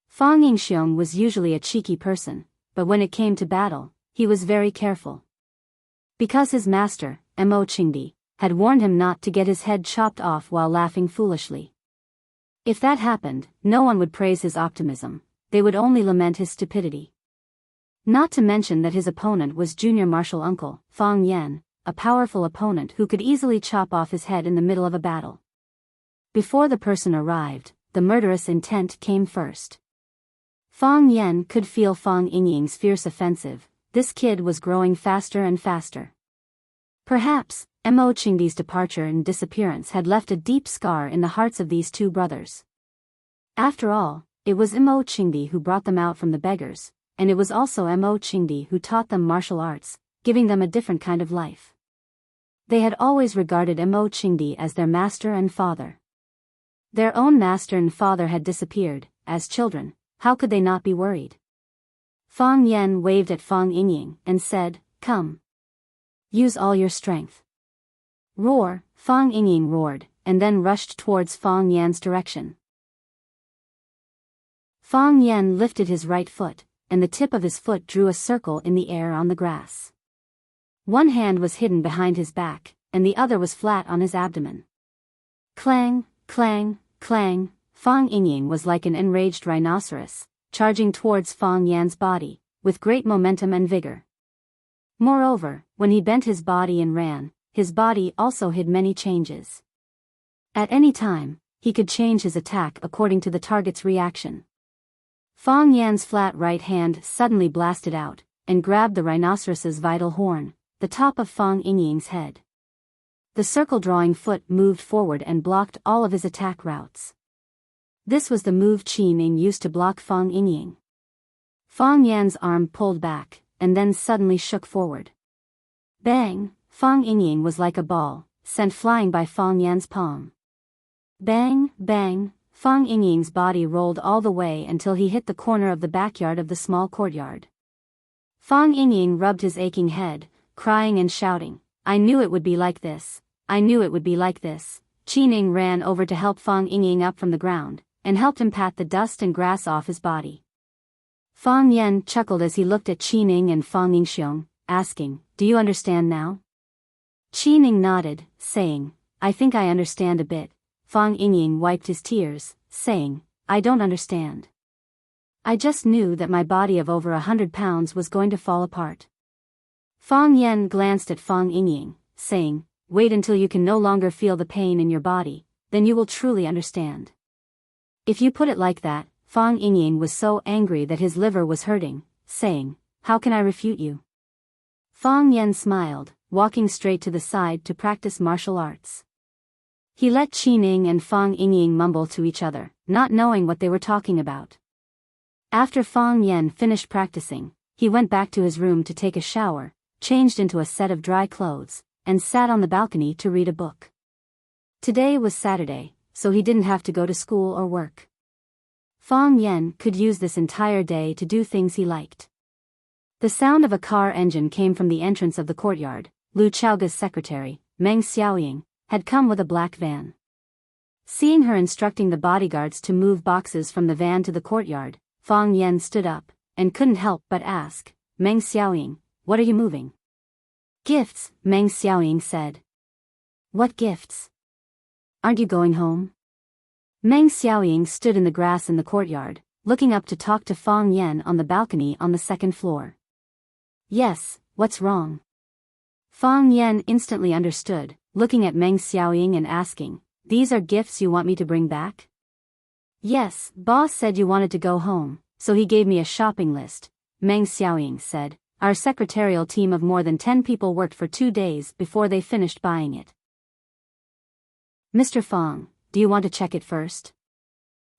Fang Yingxiong was usually a cheeky person, but when it came to battle, he was very careful. Because his master, Mo Qingdi, had warned him not to get his head chopped off while laughing foolishly. If that happened, no one would praise his optimism, they would only lament his stupidity. Not to mention that his opponent was junior martial uncle, Fang Yan, a powerful opponent who could easily chop off his head in the middle of a battle. Before the person arrived, the murderous intent came first. Fang Yan could feel Fang Yingying's fierce offensive. This kid was growing faster and faster. Perhaps, Mo Qingdi's departure and disappearance had left a deep scar in the hearts of these two brothers. After all, it was Mo Qingdi who brought them out from the beggars, and it was also Mo Qingdi who taught them martial arts, giving them a different kind of life. They had always regarded Mo Qingdi as their master and father. Their own master and father had disappeared. As children, how could they not be worried? Fang Yan waved at Fang Yingying and said, "Come. Use all your strength." "Roar!" Fang Yingying roared, and then rushed towards Fang Yan's direction. Fang Yan lifted his right foot, and the tip of his foot drew a circle in the air on the grass. One hand was hidden behind his back, and the other was flat on his abdomen. Clang, clang, clang, Fang Yingying was like an enraged rhinoceros, charging towards Fang Yan's body, with great momentum and vigor. Moreover, when he bent his body and ran, his body also hid many changes. At any time, he could change his attack according to the target's reaction. Fang Yan's flat right hand suddenly blasted out, and grabbed the rhinoceros's vital horn, the top of Fang Yingying's head. The circle-drawing foot moved forward and blocked all of his attack routes. This was the move Qining used to block Fang Yingying. Fang Yan's arm pulled back, and then suddenly shook forward. Bang! Fang Yingying was like a ball, sent flying by Fang Yan's palm. Bang, bang! Fang Yingying's body rolled all the way until he hit the corner of the backyard of the small courtyard. Fang Yingying rubbed his aching head, crying and shouting, "I knew it would be like this, I knew it would be like this." Qining ran over to help Fang Yingying up from the ground, and helped him pat the dust and grass off his body. Fang Yan chuckled as he looked at Qining and Fang Yingxiong, asking, "Do you understand now?" Qining nodded, saying, "I think I understand a bit." Fang Yingying wiped his tears, saying, "I don't understand. I just knew that my body of over 100 pounds was going to fall apart." Fang Yan glanced at Fang Yingying, saying, "Wait until you can no longer feel the pain in your body, then you will truly understand." "If you put it like that," Fang Yingying was so angry that his liver was hurting, saying, "How can I refute you?" Fang Yan smiled, walking straight to the side to practice martial arts. He let Qining and Fang Yingying mumble to each other, not knowing what they were talking about. After Fang Yan finished practicing, he went back to his room to take a shower, changed into a set of dry clothes, and sat on the balcony to read a book. Today was Saturday, so he didn't have to go to school or work. Fang Yan could use this entire day to do things he liked. The sound of a car engine came from the entrance of the courtyard. Lu Chaoga's secretary, Meng Xiaoying, had come with a black van. Seeing her instructing the bodyguards to move boxes from the van to the courtyard, Fang Yan stood up, and couldn't help but ask, "Meng Xiaoying, what are you moving?" "Gifts," Meng Xiaoying said. "What gifts? Aren't you going home?" Meng Xiaoying stood in the grass in the courtyard, looking up to talk to Fang Yan on the balcony on the second floor. "Yes, what's wrong?" Fang Yan instantly understood, looking at Meng Xiaoying and asking, "These are gifts you want me to bring back?" "Yes, boss said you wanted to go home, so he gave me a shopping list," Meng Xiaoying said. "Our secretarial team of more than 10 people worked for 2 days before they finished buying it." "Mr. Fang, do you want to check it first?"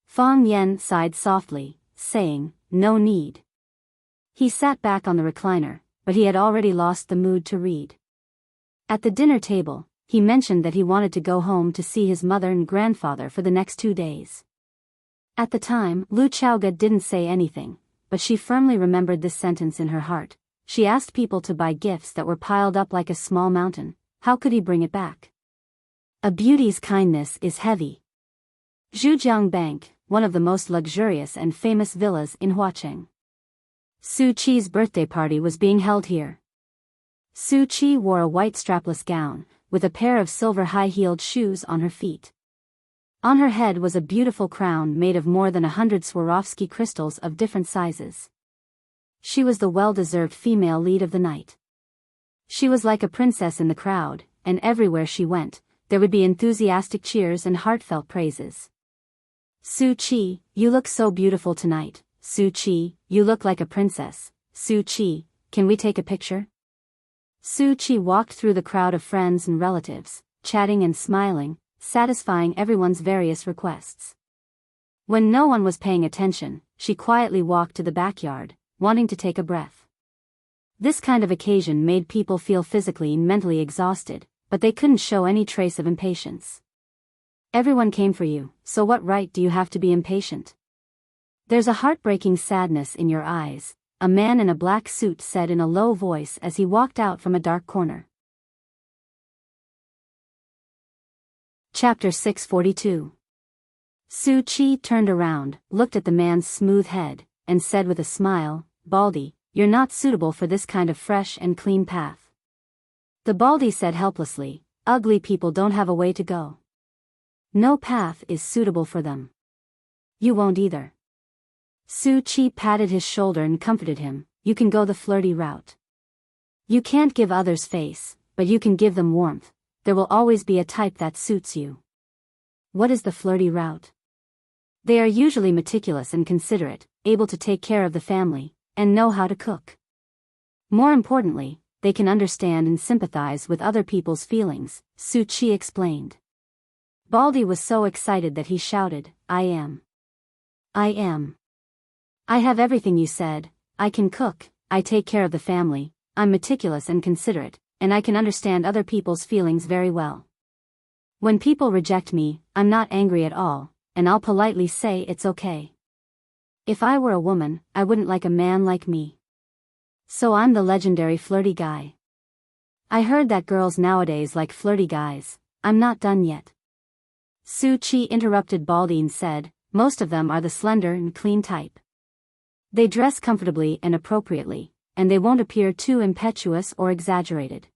Fang Yan sighed softly, saying, "No need." He sat back on the recliner, but he had already lost the mood to read. At the dinner table, he mentioned that he wanted to go home to see his mother and grandfather for the next 2 days. At the time, Lu Chaoga didn't say anything, but she firmly remembered this sentence in her heart. She asked people to buy gifts that were piled up like a small mountain. How could he bring it back? A beauty's kindness is heavy. Zhujiang Bank, one of the most luxurious and famous villas in Huacheng. Su Qi's birthday party was being held here. Su Qi wore a white strapless gown, with a pair of silver high-heeled shoes on her feet. On her head was a beautiful crown made of more than 100 Swarovski crystals of different sizes. She was the well-deserved female lead of the night. She was like a princess in the crowd, and everywhere she went, there would be enthusiastic cheers and heartfelt praises. "Su Qi, you look so beautiful tonight. Su Qi, you look like a princess. Su Qi, can we take a picture?" Su Qi walked through the crowd of friends and relatives, chatting and smiling, satisfying everyone's various requests. When no one was paying attention, she quietly walked to the backyard, wanting to take a breath. This kind of occasion made people feel physically and mentally exhausted, but they couldn't show any trace of impatience. "Everyone came for you, so what right do you have to be impatient? There's a heartbreaking sadness in your eyes," a man in a black suit said in a low voice as he walked out from a dark corner. Chapter 642. Su Qi turned around, looked at the man's smooth head, and said with a smile, "Baldy, you're not suitable for this kind of fresh and clean path." The Baldy said helplessly, "Ugly people don't have a way to go. No path is suitable for them. You won't either." Su Qi patted his shoulder and comforted him, "You can go the flirty route. You can't give others face, but you can give them warmth. There will always be a type that suits you." "What is the flirty route?" "They are usually meticulous and considerate, able to take care of the family, and know how to cook. More importantly, they can understand and sympathize with other people's feelings," Su Qi explained. Baldy was so excited that he shouted, I am. I have everything you said. I can cook, I take care of the family, I'm meticulous and considerate, and I can understand other people's feelings very well. When people reject me, I'm not angry at all, and I'll politely say it's okay. If I were a woman, I wouldn't like a man like me. So I'm the legendary flirty guy. I heard that girls nowadays like flirty guys. I'm not done yet." Su Qi interrupted Baldy and said, "Most of them are the slender and clean type. They dress comfortably and appropriately, and they won't appear too impetuous or exaggerated.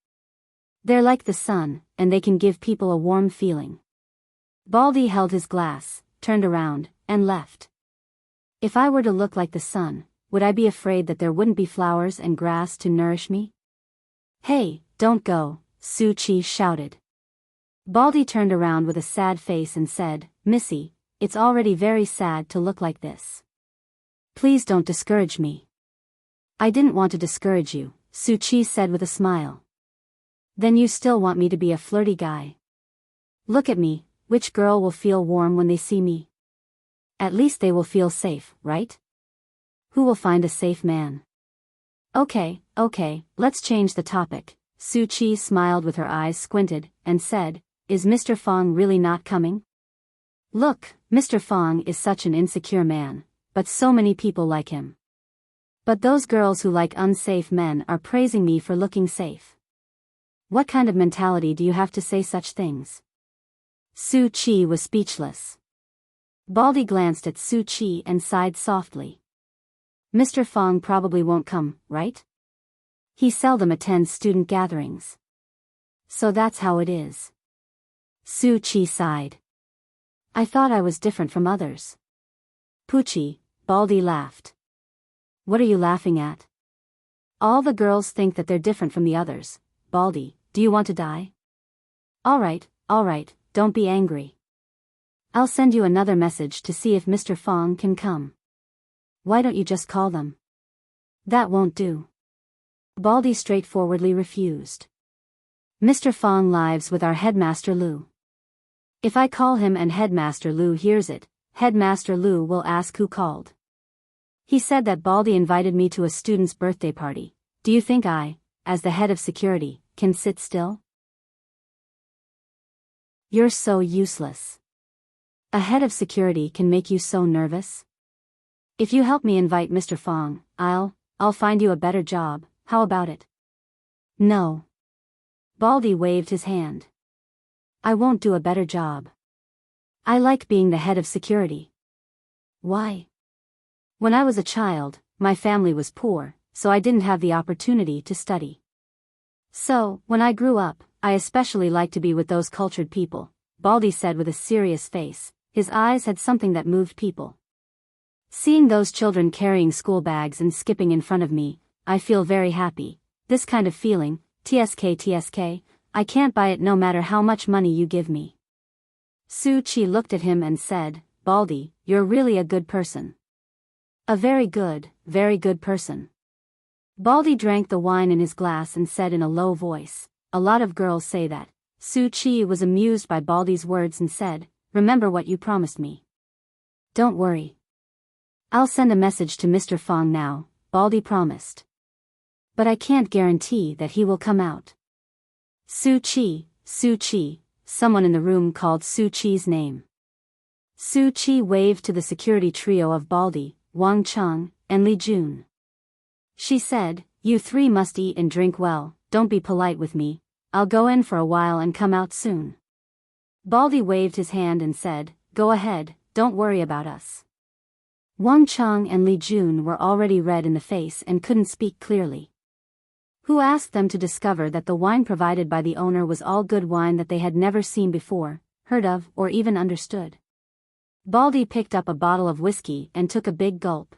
They're like the sun, and they can give people a warm feeling. Baldy held his glass, turned around, and left. If I were to look like the sun, would I be afraid that there wouldn't be flowers and grass to nourish me? Hey, don't go, Su-Chi shouted. Baldy turned around with a sad face and said, Missy, it's already very sad to look like this. Please don't discourage me. I didn't want to discourage you, Su-Chi said with a smile. Then you still want me to be a flirty guy? Look at me, which girl will feel warm when they see me? At least they will feel safe, right? Who will find a safe man? Okay, let's change the topic. Su-Chi smiled with her eyes squinted, and said, Is Mr. Fong really not coming? Look, Mr. Fong is such an insecure man, but so many people like him. But those girls who like unsafe men are praising me for looking safe. What kind of mentality do you have to say such things? Su-Chi was speechless. Baldy glanced at Su-Chi and sighed softly. Mr. Fong probably won't come, right? He seldom attends student gatherings. So that's how it is. Su-Chi sighed. I thought I was different from others. Poochie, Baldy laughed. What are you laughing at? All the girls think that they're different from the others. Baldy, do you want to die? All right, don't be angry. I'll send you another message to see if Mr. Fong can come. Why don't you just call them? That won't do. Baldy straightforwardly refused. Mr. Fong lives with our headmaster Lu. If I call him and Headmaster Lu hears it, Headmaster Lu will ask who called. He said that Baldy invited me to a student's birthday party. Do you think I, as the head of security, can sit still? You're so useless. A head of security can make you so nervous. If you help me invite Mr. Fong, I'll find you a better job. How about it? No. Baldy waved his hand. I won't do a better job. I like being the head of security. Why? When I was a child, my family was poor, so I didn't have the opportunity to study. So, when I grew up, I especially liked to be with those cultured people, Baldy said with a serious face. His eyes had something that moved people. Seeing those children carrying school bags and skipping in front of me, I feel very happy. This kind of feeling, TSK, I can't buy it no matter how much money you give me. Su-Chi looked at him and said, Baldy, you're really a good person. A very good person. Baldy drank the wine in his glass and said in a low voice, A lot of girls say that. Su-Chi was amused by Baldy's words and said, Remember what you promised me. Don't worry. I'll send a message to Mr. Fong now, Baldy promised. But I can't guarantee that he will come out. Su-Chi, someone in the room called Su-Chi's name. Su-Chi waved to the security trio of Baldy, Wang Cheng, and Li Jun. She said, You three must eat and drink well, don't be polite with me, I'll go in for a while and come out soon. Baldy waved his hand and said, Go ahead, don't worry about us. Wang Cheng and Li Jun were already red in the face and couldn't speak clearly. Who asked them to discover that the wine provided by the owner was all good wine that they had never seen before, heard of, or even understood? Baldy picked up a bottle of whiskey and took a big gulp.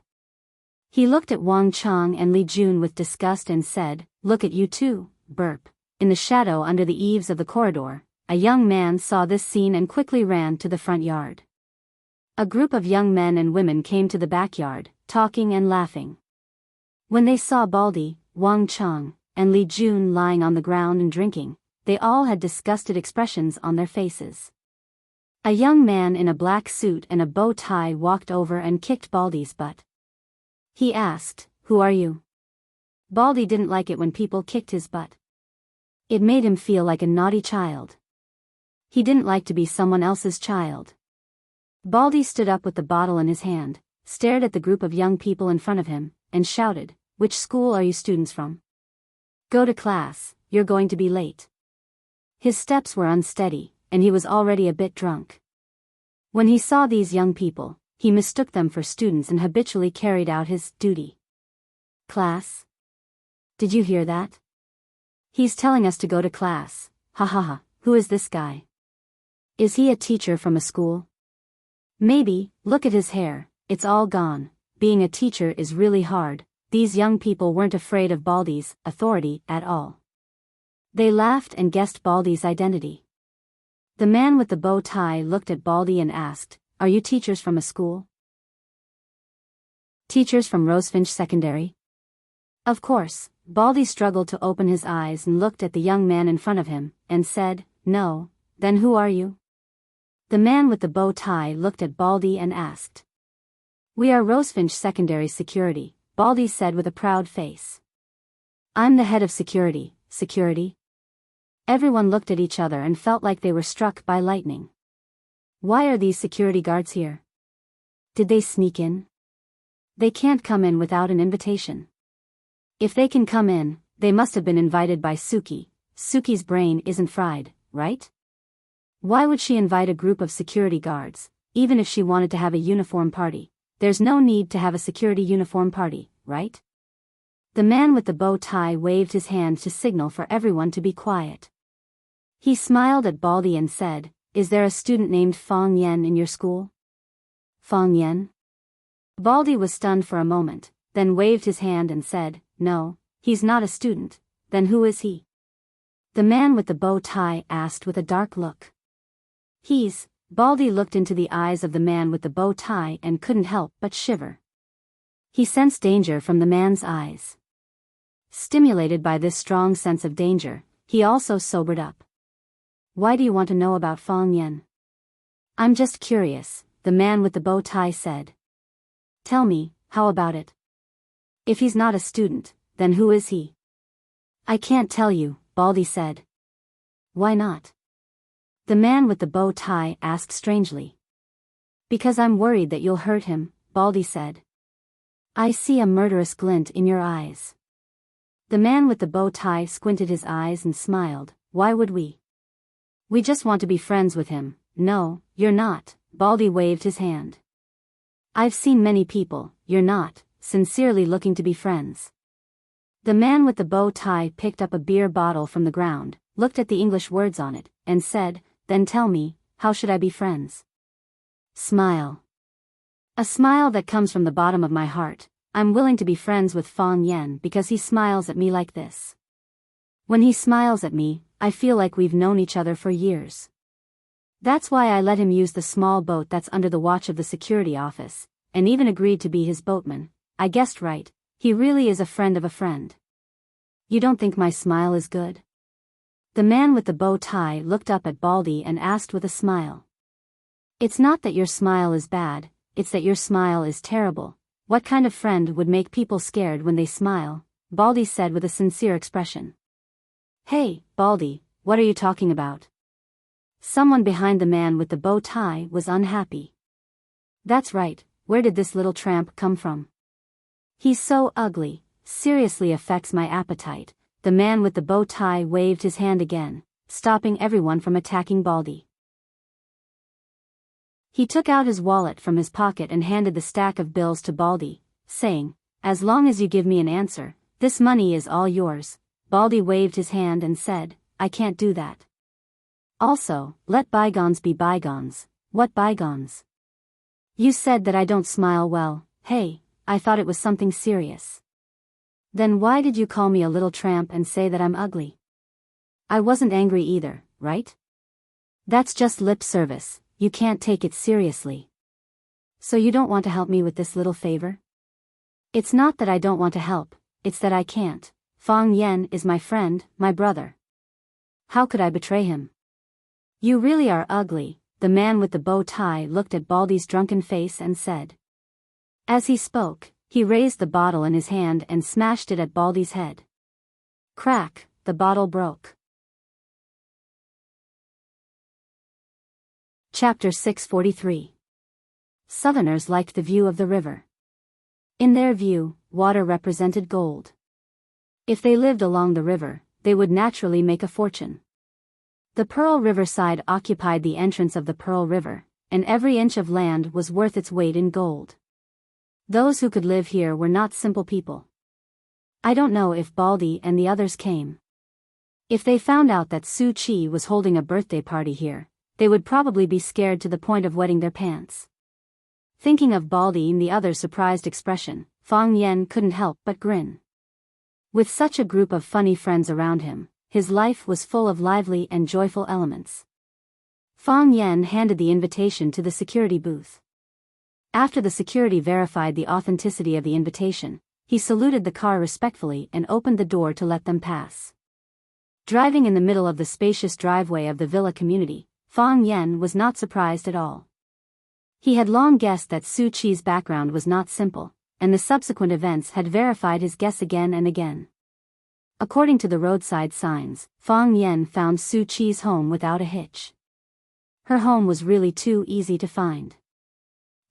He looked at Wang Cheng and Li Jun with disgust and said, Look at you two, burp. In the shadow under the eaves of the corridor, a young man saw this scene and quickly ran to the front yard. A group of young men and women came to the backyard, talking and laughing. When they saw Baldy, Wang Cheng, and Li Jun lying on the ground and drinking, they all had disgusted expressions on their faces. A young man in a black suit and a bow tie walked over and kicked Baldy's butt. He asked, Who are you? Baldy didn't like it when people kicked his butt. It made him feel like a naughty child. He didn't like to be someone else's child. Baldy stood up with the bottle in his hand, stared at the group of young people in front of him, and shouted, Which school are you students from? Go to class, you're going to be late. His steps were unsteady, and he was already a bit drunk. When he saw these young people, he mistook them for students and habitually carried out his duty. Class? Did you hear that? He's telling us to go to class. Ha ha ha, who is this guy? Is he a teacher from a school? Maybe. Look at his hair, it's all gone. Being a teacher is really hard. These young people weren't afraid of Baldy's authority at all. They laughed and guessed Baldy's identity. The man with the bow tie looked at Baldy and asked, "Are you teachers from a school?" "Teachers from Rosefinch Secondary?" Of course. Baldy struggled to open his eyes and looked at the young man in front of him, and said, "No." "Then who are you?" The man with the bow tie looked at Baldy and asked. "We are Rosefinch Secondary Security," Baldy said with a proud face. "I'm the head of security." Security? Everyone looked at each other and felt like they were struck by lightning. Why are these security guards here? Did they sneak in? They can't come in without an invitation. If they can come in, they must have been invited by Suki. Suki's brain isn't fried, right? Why would she invite a group of security guards, even if she wanted to have a uniform party? There's no need to have a security uniform party, right? The man with the bow tie waved his hand to signal for everyone to be quiet. He smiled at Baldy and said, "Is there a student named Fong Yen in your school?" Fong Yen? Baldy was stunned for a moment, then waved his hand and said, "No, he's not a student." "Then who is he?" the man with the bow tie asked with a dark look. Baldy looked into the eyes of the man with the bow tie and couldn't help but shiver. He sensed danger from the man's eyes. Stimulated by this strong sense of danger, he also sobered up. "Why do you want to know about Fong Yen?" "I'm just curious," the man with the bow tie said. "Tell me, how about it?" "If he's not a student, then who is he?" "I can't tell you," Baldy said. "Why not?" the man with the bow tie asked strangely. "Because I'm worried that you'll hurt him," Baldy said. "I see a murderous glint in your eyes." The man with the bow tie squinted his eyes and smiled. "Why would we? We just want to be friends with him." "No, you're not," Baldy waved his hand. "I've seen many people, you're not, sincerely looking to be friends." The man with the bow tie picked up a beer bottle from the ground, looked at the English words on it, and said, "Then tell me, how should I be friends?" "Smile. A smile that comes from the bottom of my heart. I'm willing to be friends with Fong Yen because he smiles at me like this. When he smiles at me, I feel like we've known each other for years. That's why I let him use the small boat that's under the watch of the security office, and even agreed to be his boatman. I guessed right, he really is a friend of a friend." "You don't think my smile is good?" The man with the bow tie looked up at Baldy and asked with a smile. "It's not that your smile is bad, it's that your smile is terrible. What kind of friend would make people scared when they smile?" Baldy said with a sincere expression. "Hey, Baldy, what are you talking about?" Someone behind the man with the bow tie was unhappy. "That's right, where did this little tramp come from? He's so ugly, seriously affects my appetite." The man with the bow tie waved his hand again, stopping everyone from attacking Baldy. He took out his wallet from his pocket and handed the stack of bills to Baldy, saying, "As long as you give me an answer, this money is all yours." Baldy waved his hand and said, "I can't do that. Also, let bygones be bygones." "What bygones?" "You said that I don't smile well." "Hey, I thought it was something serious." "Then why did you call me a little tramp and say that I'm ugly?" "I wasn't angry either, right? That's just lip service, you can't take it seriously. So you don't want to help me with this little favor?" "It's not that I don't want to help, it's that I can't. Fong Yen is my friend, my brother. How could I betray him?" "You really are ugly," the man with the bow tie looked at Baldy's drunken face and said. As he spoke, he raised the bottle in his hand and smashed it at Baldy's head. Crack, the bottle broke. Chapter 643. Southerners liked the view of the river. In their view, water represented gold. If they lived along the river, they would naturally make a fortune. The Pearl River side occupied the entrance of the Pearl River, and every inch of land was worth its weight in gold. Those who could live here were not simple people. I don't know if Baldy and the others came. If they found out that Su Chi was holding a birthday party here, they would probably be scared to the point of wetting their pants. Thinking of Baldy and the other's surprised expression, Fang Yen couldn't help but grin. With such a group of funny friends around him, his life was full of lively and joyful elements. Fang Yen handed the invitation to the security booth. After the security verified the authenticity of the invitation, he saluted the car respectfully and opened the door to let them pass. Driving in the middle of the spacious driveway of the villa community, Fang Yen was not surprised at all. He had long guessed that Su Chi's background was not simple, and the subsequent events had verified his guess again and again. According to the roadside signs, Fang Yen found Su Chi's home without a hitch. Her home was really too easy to find.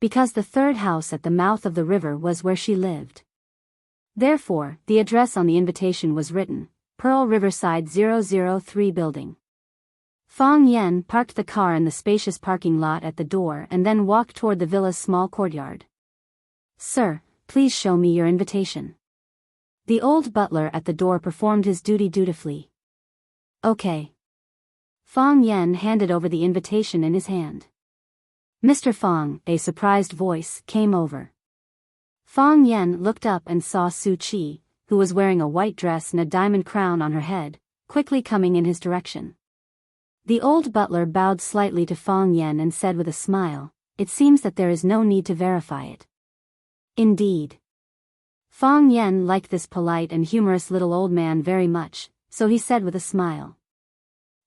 Because the third house at the mouth of the river was where she lived. Therefore, the address on the invitation was written, Pearl Riverside 003 Building. Fang Yen parked the car in the spacious parking lot at the door and then walked toward the villa's small courtyard. "Sir, please show me your invitation." The old butler at the door performed his duty dutifully. "Okay." Fang Yen handed over the invitation in his hand. "Mr. Fang," a surprised voice came over. Fang Yen looked up and saw Su Chi, who was wearing a white dress and a diamond crown on her head, quickly coming in his direction. The old butler bowed slightly to Fang Yen and said with a smile, "It seems that there is no need to verify it." Indeed. Fang Yen liked this polite and humorous little old man very much, so he said with a smile.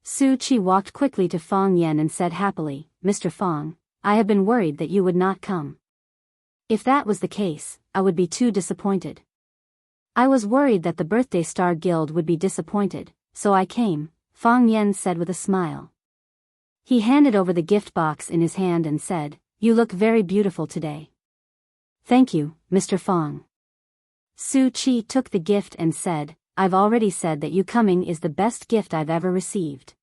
Su Chi walked quickly to Fang Yen and said happily, "Mr. Fang, I have been worried that you would not come. If that was the case, I would be too disappointed. I was worried that the Birthday Star Guild would be disappointed, so I came," Fang Yen said with a smile. He handed over the gift box in his hand and said, "You look very beautiful today." "Thank you, Mr. Fang." Su Chi took the gift and said, "I've already said that you coming is the best gift I've ever received."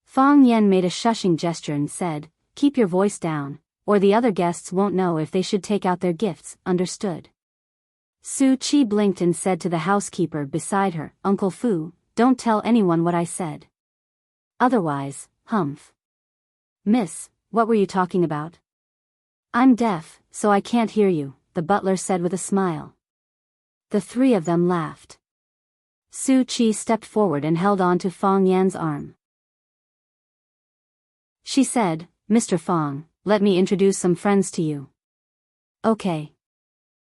Fang Yen made a shushing gesture and said, "Keep your voice down, or the other guests won't know if they should take out their gifts, understood?" Su Chi blinked and said to the housekeeper beside her, "Uncle Fu, don't tell anyone what I said. Otherwise, humph." "Miss, what were you talking about?" "I'm deaf, so I can't hear you," the butler said with a smile. The three of them laughed. Su Chi stepped forward and held on to Fang Yan's arm. She said, "Mr. Fang, let me introduce some friends to you." "Okay."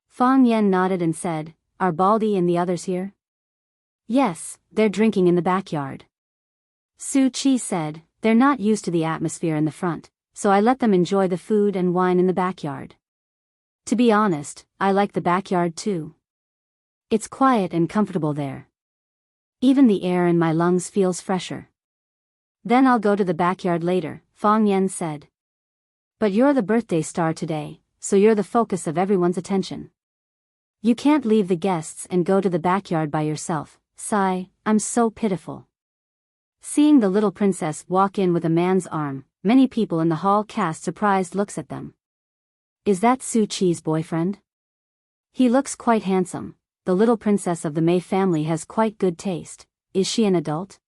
Fang Yan nodded and said, "Are Baldy and the others here?" "Yes, they're drinking in the backyard." Su Chi said, "They're not used to the atmosphere in the front, so I let them enjoy the food and wine in the backyard. To be honest, I like the backyard too. It's quiet and comfortable there. Even the air in my lungs feels fresher." "Then I'll go to the backyard later," Fang Yan said. "But you're the birthday star today, so you're the focus of everyone's attention. You can't leave the guests and go to the backyard by yourself. Sigh, I'm so pitiful." Seeing the little princess walk in with a man's arm, many people in the hall cast surprised looks at them. "Is that Su Chi's boyfriend? He looks quite handsome. The little princess of the Mei family has quite good taste. Is she an adult?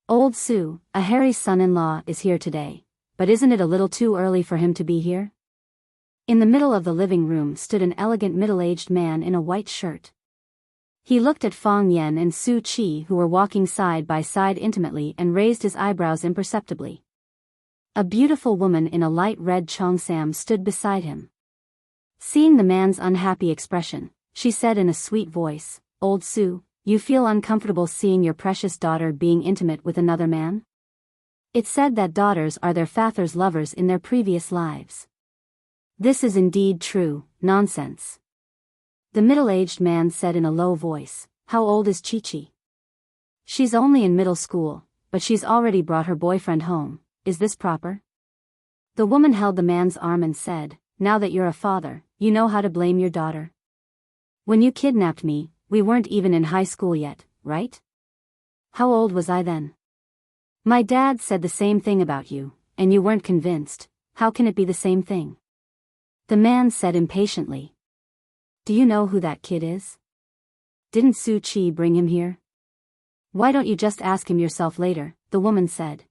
Old Su, a Harry's son-in-law, is here today, but isn't it a little too early for him to be here?" In the middle of the living room stood an elegant middle-aged man in a white shirt. He looked at Fang Yen and Su Chi, who were walking side by side intimately, and raised his eyebrows imperceptibly. A beautiful woman in a light red cheongsam stood beside him. Seeing the man's unhappy expression, she said in a sweet voice, "Old Su, you feel uncomfortable seeing your precious daughter being intimate with another man? It's said that daughters are their father's lovers in their previous lives. This is indeed true, nonsense." The middle-aged man said in a low voice, "How old is Chi-Chi?" "She's only in middle school, but she's already brought her boyfriend home. Is this proper?" The woman held the man's arm and said, "Now that you're a father, you know how to blame your daughter. When you kidnapped me, we weren't even in high school yet, right? How old was I then? My dad said the same thing about you, and you weren't convinced. how can it be the same thing? The man said impatiently. Do you know who that kid is? Didn't Su Chi bring him here? Why don't you just ask him yourself later, the woman said.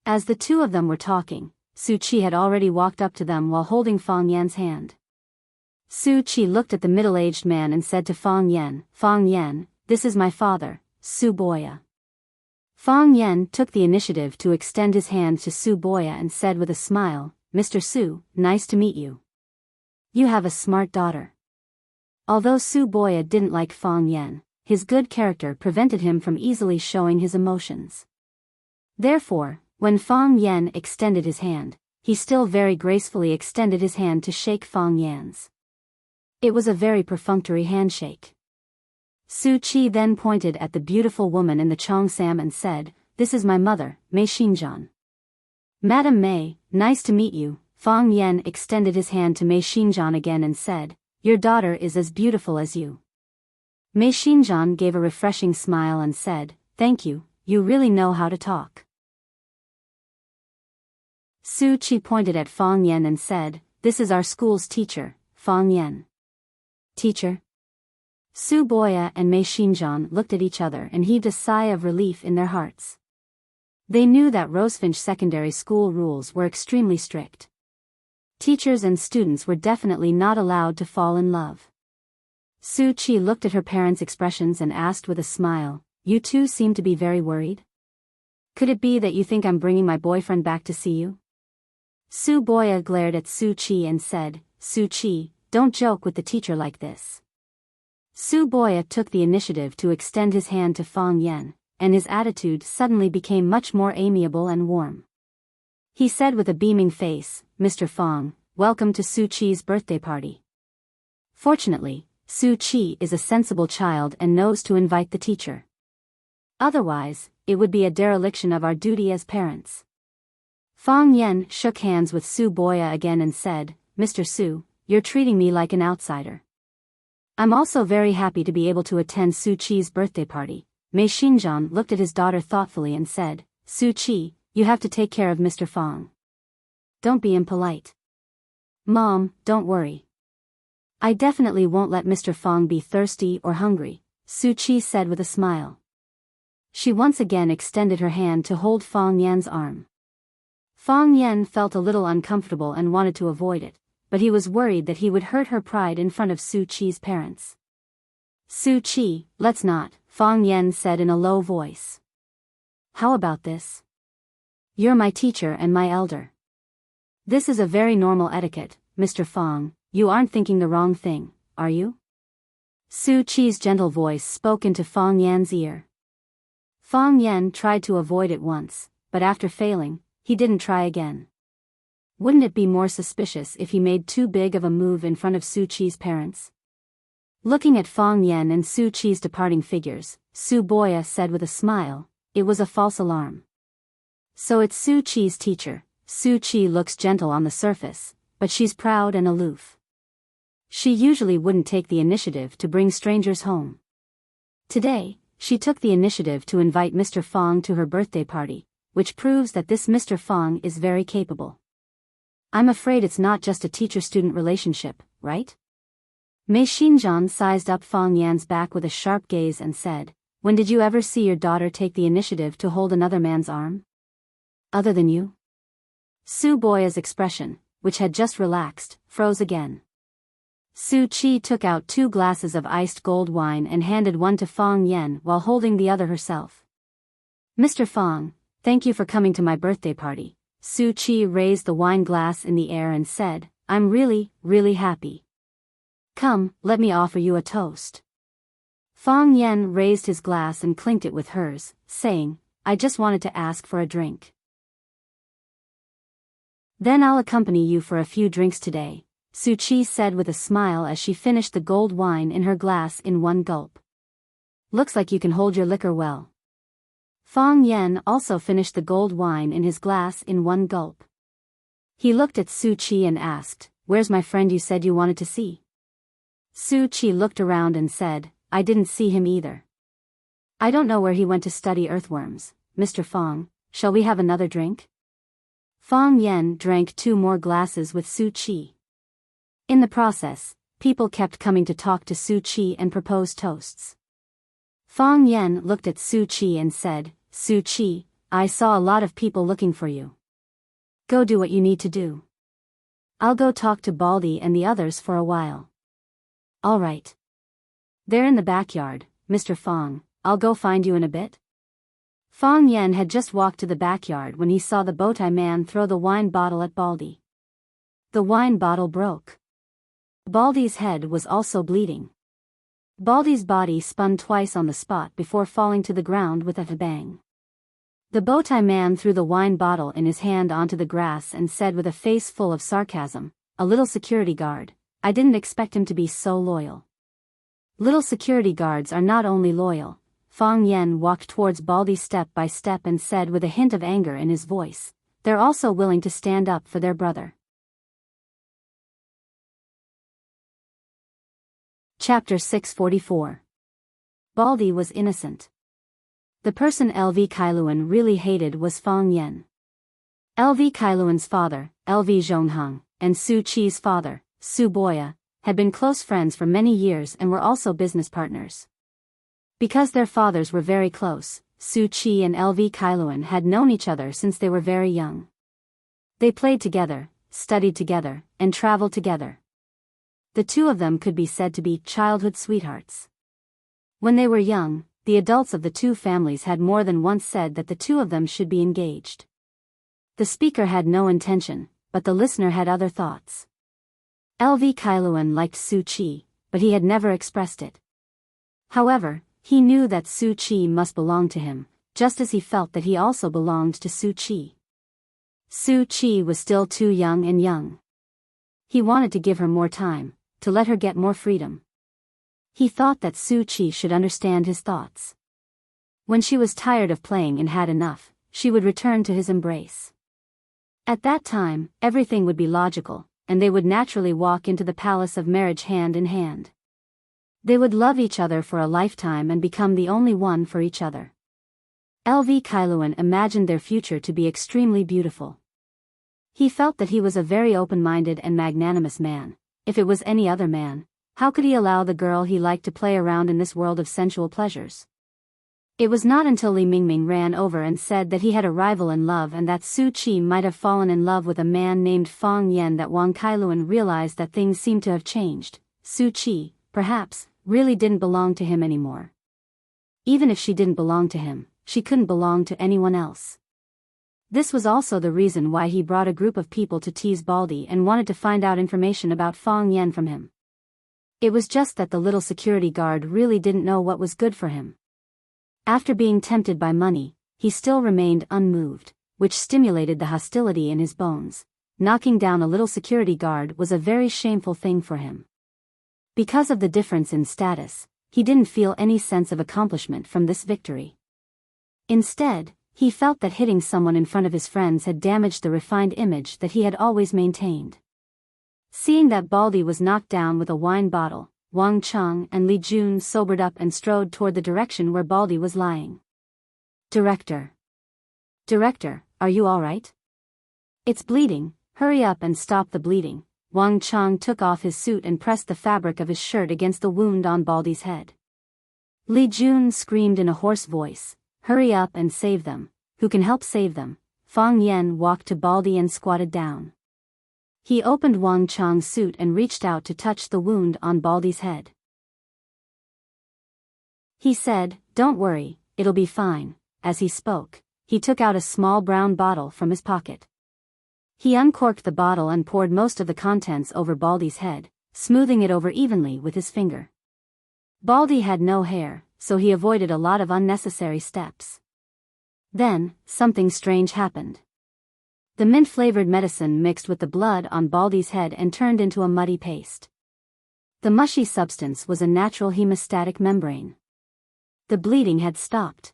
As the two of them were talking, Su Chi had already walked up to them while holding Fang Yan's hand. Su Chi looked at the middle-aged man and said to Fang Yan, this is my father, Su Boya. Fang Yan took the initiative to extend his hand to Su Boya and said with a smile, Mr. Su, nice to meet you. You have a smart daughter. Although Su Boya didn't like Fang Yan, his good character prevented him from easily showing his emotions. Therefore, when Fang Yan extended his hand, he still very gracefully extended his hand to shake Fang Yan's. It was a very perfunctory handshake. Su Chi then pointed at the beautiful woman in the cheongsam and said, this is my mother, Mei Xinjian. Madam Mei, nice to meet you. Fang Yan extended his hand to Mei Xinjian again and said, your daughter is as beautiful as you. Mei Xinjian gave a refreshing smile and said, thank you, you really know how to talk. Su Chi pointed at Fang Yan and said, this is our school's teacher, Fang Yan. Teacher? Su Boya and Mei Xinjian looked at each other and heaved a sigh of relief in their hearts. They knew that Rosefinch Secondary School rules were extremely strict. Teachers and students were definitely not allowed to fall in love. Su Chi looked at her parents' expressions and asked with a smile, you two seem to be very worried? Could it be that you think I'm bringing my boyfriend back to see you? Su Boya glared at Su Chi and said, Su Chi, don't joke with the teacher like this. Su Boya took the initiative to extend his hand to Fang Yan, and his attitude suddenly became much more amiable and warm. He said with a beaming face, Mr. Fang, welcome to Su Chi's birthday party. Fortunately, Su Chi is a sensible child and knows to invite the teacher. Otherwise, it would be a dereliction of our duty as parents. Fang Yan shook hands with Su Boya again and said, Mr. Su, you're treating me like an outsider. I'm also very happy to be able to attend Su Chi's birthday party. Mei Xinjian looked at his daughter thoughtfully and said, Su Chi, you have to take care of Mr. Fang. Don't be impolite. Mom, don't worry. I definitely won't let Mr. Fang be thirsty or hungry, Su Chi said with a smile. She once again extended her hand to hold Fang Yan's arm. Fang Yan felt a little uncomfortable and wanted to avoid it, but he was worried that he would hurt her pride in front of Su Chi's parents. Su Chi, let's not, Fang Yan said in a low voice. How about this? You're my teacher and my elder. This is a very normal etiquette, Mr. Fang, you aren't thinking the wrong thing, are you? Su Chi's gentle voice spoke into Fang Yan's ear. Fang Yan tried to avoid it once, but after failing, he didn't try again. Wouldn't it be more suspicious if he made too big of a move in front of Su Chi's parents? Looking at Fang Yan and Su Chi's departing figures, Su Boya said with a smile, it was a false alarm. So it's Su Chi's teacher. Su Chi looks gentle on the surface, but she's proud and aloof. She usually wouldn't take the initiative to bring strangers home. Today, she took the initiative to invite Mr. Fang to her birthday party, which proves that this Mr. Fang is very capable. I'm afraid it's not just a teacher-student relationship, right? Mei Xinjian sized up Fang Yan's back with a sharp gaze and said, when did you ever see your daughter take the initiative to hold another man's arm? Other than you? Su Boya's expression, which had just relaxed, froze again. Su Chi took out 2 glasses of iced gold wine and handed one to Fang Yan while holding the other herself. Mr. Fang, thank you for coming to my birthday party. Su Chi raised the wine glass in the air and said, I'm really, really happy. Come, let me offer you a toast. Fang Yan raised his glass and clinked it with hers, saying, I just wanted to ask for a drink. Then I'll accompany you for a few drinks today, Su Chi said with a smile as she finished the gold wine in her glass in one gulp. Looks like you can hold your liquor well. Fang Yan also finished the gold wine in his glass in one gulp. He looked at Su Chi and asked, where's my friend you said you wanted to see? Su Chi looked around and said, I didn't see him either. I don't know where he went to study earthworms, Mr. Fang, shall we have another drink? Fang Yen drank 2 more glasses with Su Qi. In the process, people kept coming to talk to Su Qi and propose toasts. Fang Yen looked at Su Qi and said, "Su Qi, I saw a lot of people looking for you. Go do what you need to do. I'll go talk to Baldy and the others for a while." "All right. They're in the backyard, Mr. Fang, I'll go find you in a bit." Fang Yen had just walked to the backyard when he saw the bowtie man throw the wine bottle at Baldy. The wine bottle broke. Baldy's head was also bleeding. Baldy's body spun twice on the spot before falling to the ground with a bang. The bowtie man threw the wine bottle in his hand onto the grass and said with a face full of sarcasm, "A little security guard, I didn't expect him to be so loyal." Little security guards are not only loyal. Fang Yen walked towards Baldy step by step and said with a hint of anger in his voice, "They're also willing to stand up for their brother." Chapter 644. Baldy was innocent. The person LV Kailuan really hated was Fang Yen. LV Kailuan's father, LV Zhongheng, and Su Qi's father, Su Boya, had been close friends for many years and were also business partners. Because their fathers were very close, Su Qi and LV Kailuan had known each other since they were very young. They played together, studied together, and traveled together. The two of them could be said to be childhood sweethearts. When they were young, the adults of the two families had more than once said that the two of them should be engaged. The speaker had no intention, but the listener had other thoughts. LV Kailuan liked Su Qi, but he had never expressed it. However, he knew that Su Qi must belong to him, just as he felt that he also belonged to Su Qi. Su Qi was still too young and young. He wanted to give her more time, to let her get more freedom. He thought that Su Qi should understand his thoughts. When she was tired of playing and had enough, she would return to his embrace. At that time, everything would be logical, and they would naturally walk into the palace of marriage hand in hand. They would love each other for a lifetime and become the only one for each other. LV Kailuan imagined their future to be extremely beautiful. He felt that he was a very open-minded and magnanimous man. If it was any other man, how could he allow the girl he liked to play around in this world of sensual pleasures? It was not until Li Mingming ran over and said that he had a rival in love and that Su Qi might have fallen in love with a man named Fang Yen that Wang Kailuan realized that things seemed to have changed. Su Qi, perhaps, really didn't belong to him anymore. Even if she didn't belong to him, she couldn't belong to anyone else. This was also the reason why he brought a group of people to tease Baldy and wanted to find out information about Fang Yen from him. It was just that the little security guard really didn't know what was good for him. After being tempted by money, he still remained unmoved, which stimulated the hostility in his bones. Knocking down a little security guard was a very shameful thing for him. Because of the difference in status, he didn't feel any sense of accomplishment from this victory. Instead, he felt that hitting someone in front of his friends had damaged the refined image that he had always maintained. Seeing that Baldy was knocked down with a wine bottle, Wang Cheng and Li Jun sobered up and strode toward the direction where Baldy was lying. Director, are you all right? It's bleeding, hurry up and stop the bleeding." Wang Cheng took off his suit and pressed the fabric of his shirt against the wound on Baldy's head. Li Jun screamed in a hoarse voice, "Hurry up and save them. Who can help save them?" Fang Yen walked to Baldy and squatted down. He opened Wang Cheng's suit and reached out to touch the wound on Baldy's head. He said, "Don't worry, it'll be fine." As he spoke, he took out a small brown bottle from his pocket. He uncorked the bottle and poured most of the contents over Baldy's head, smoothing it over evenly with his finger. Baldy had no hair, so he avoided a lot of unnecessary steps. Then, something strange happened. The mint-flavored medicine mixed with the blood on Baldy's head and turned into a muddy paste. The mushy substance was a natural hemostatic membrane. The bleeding had stopped.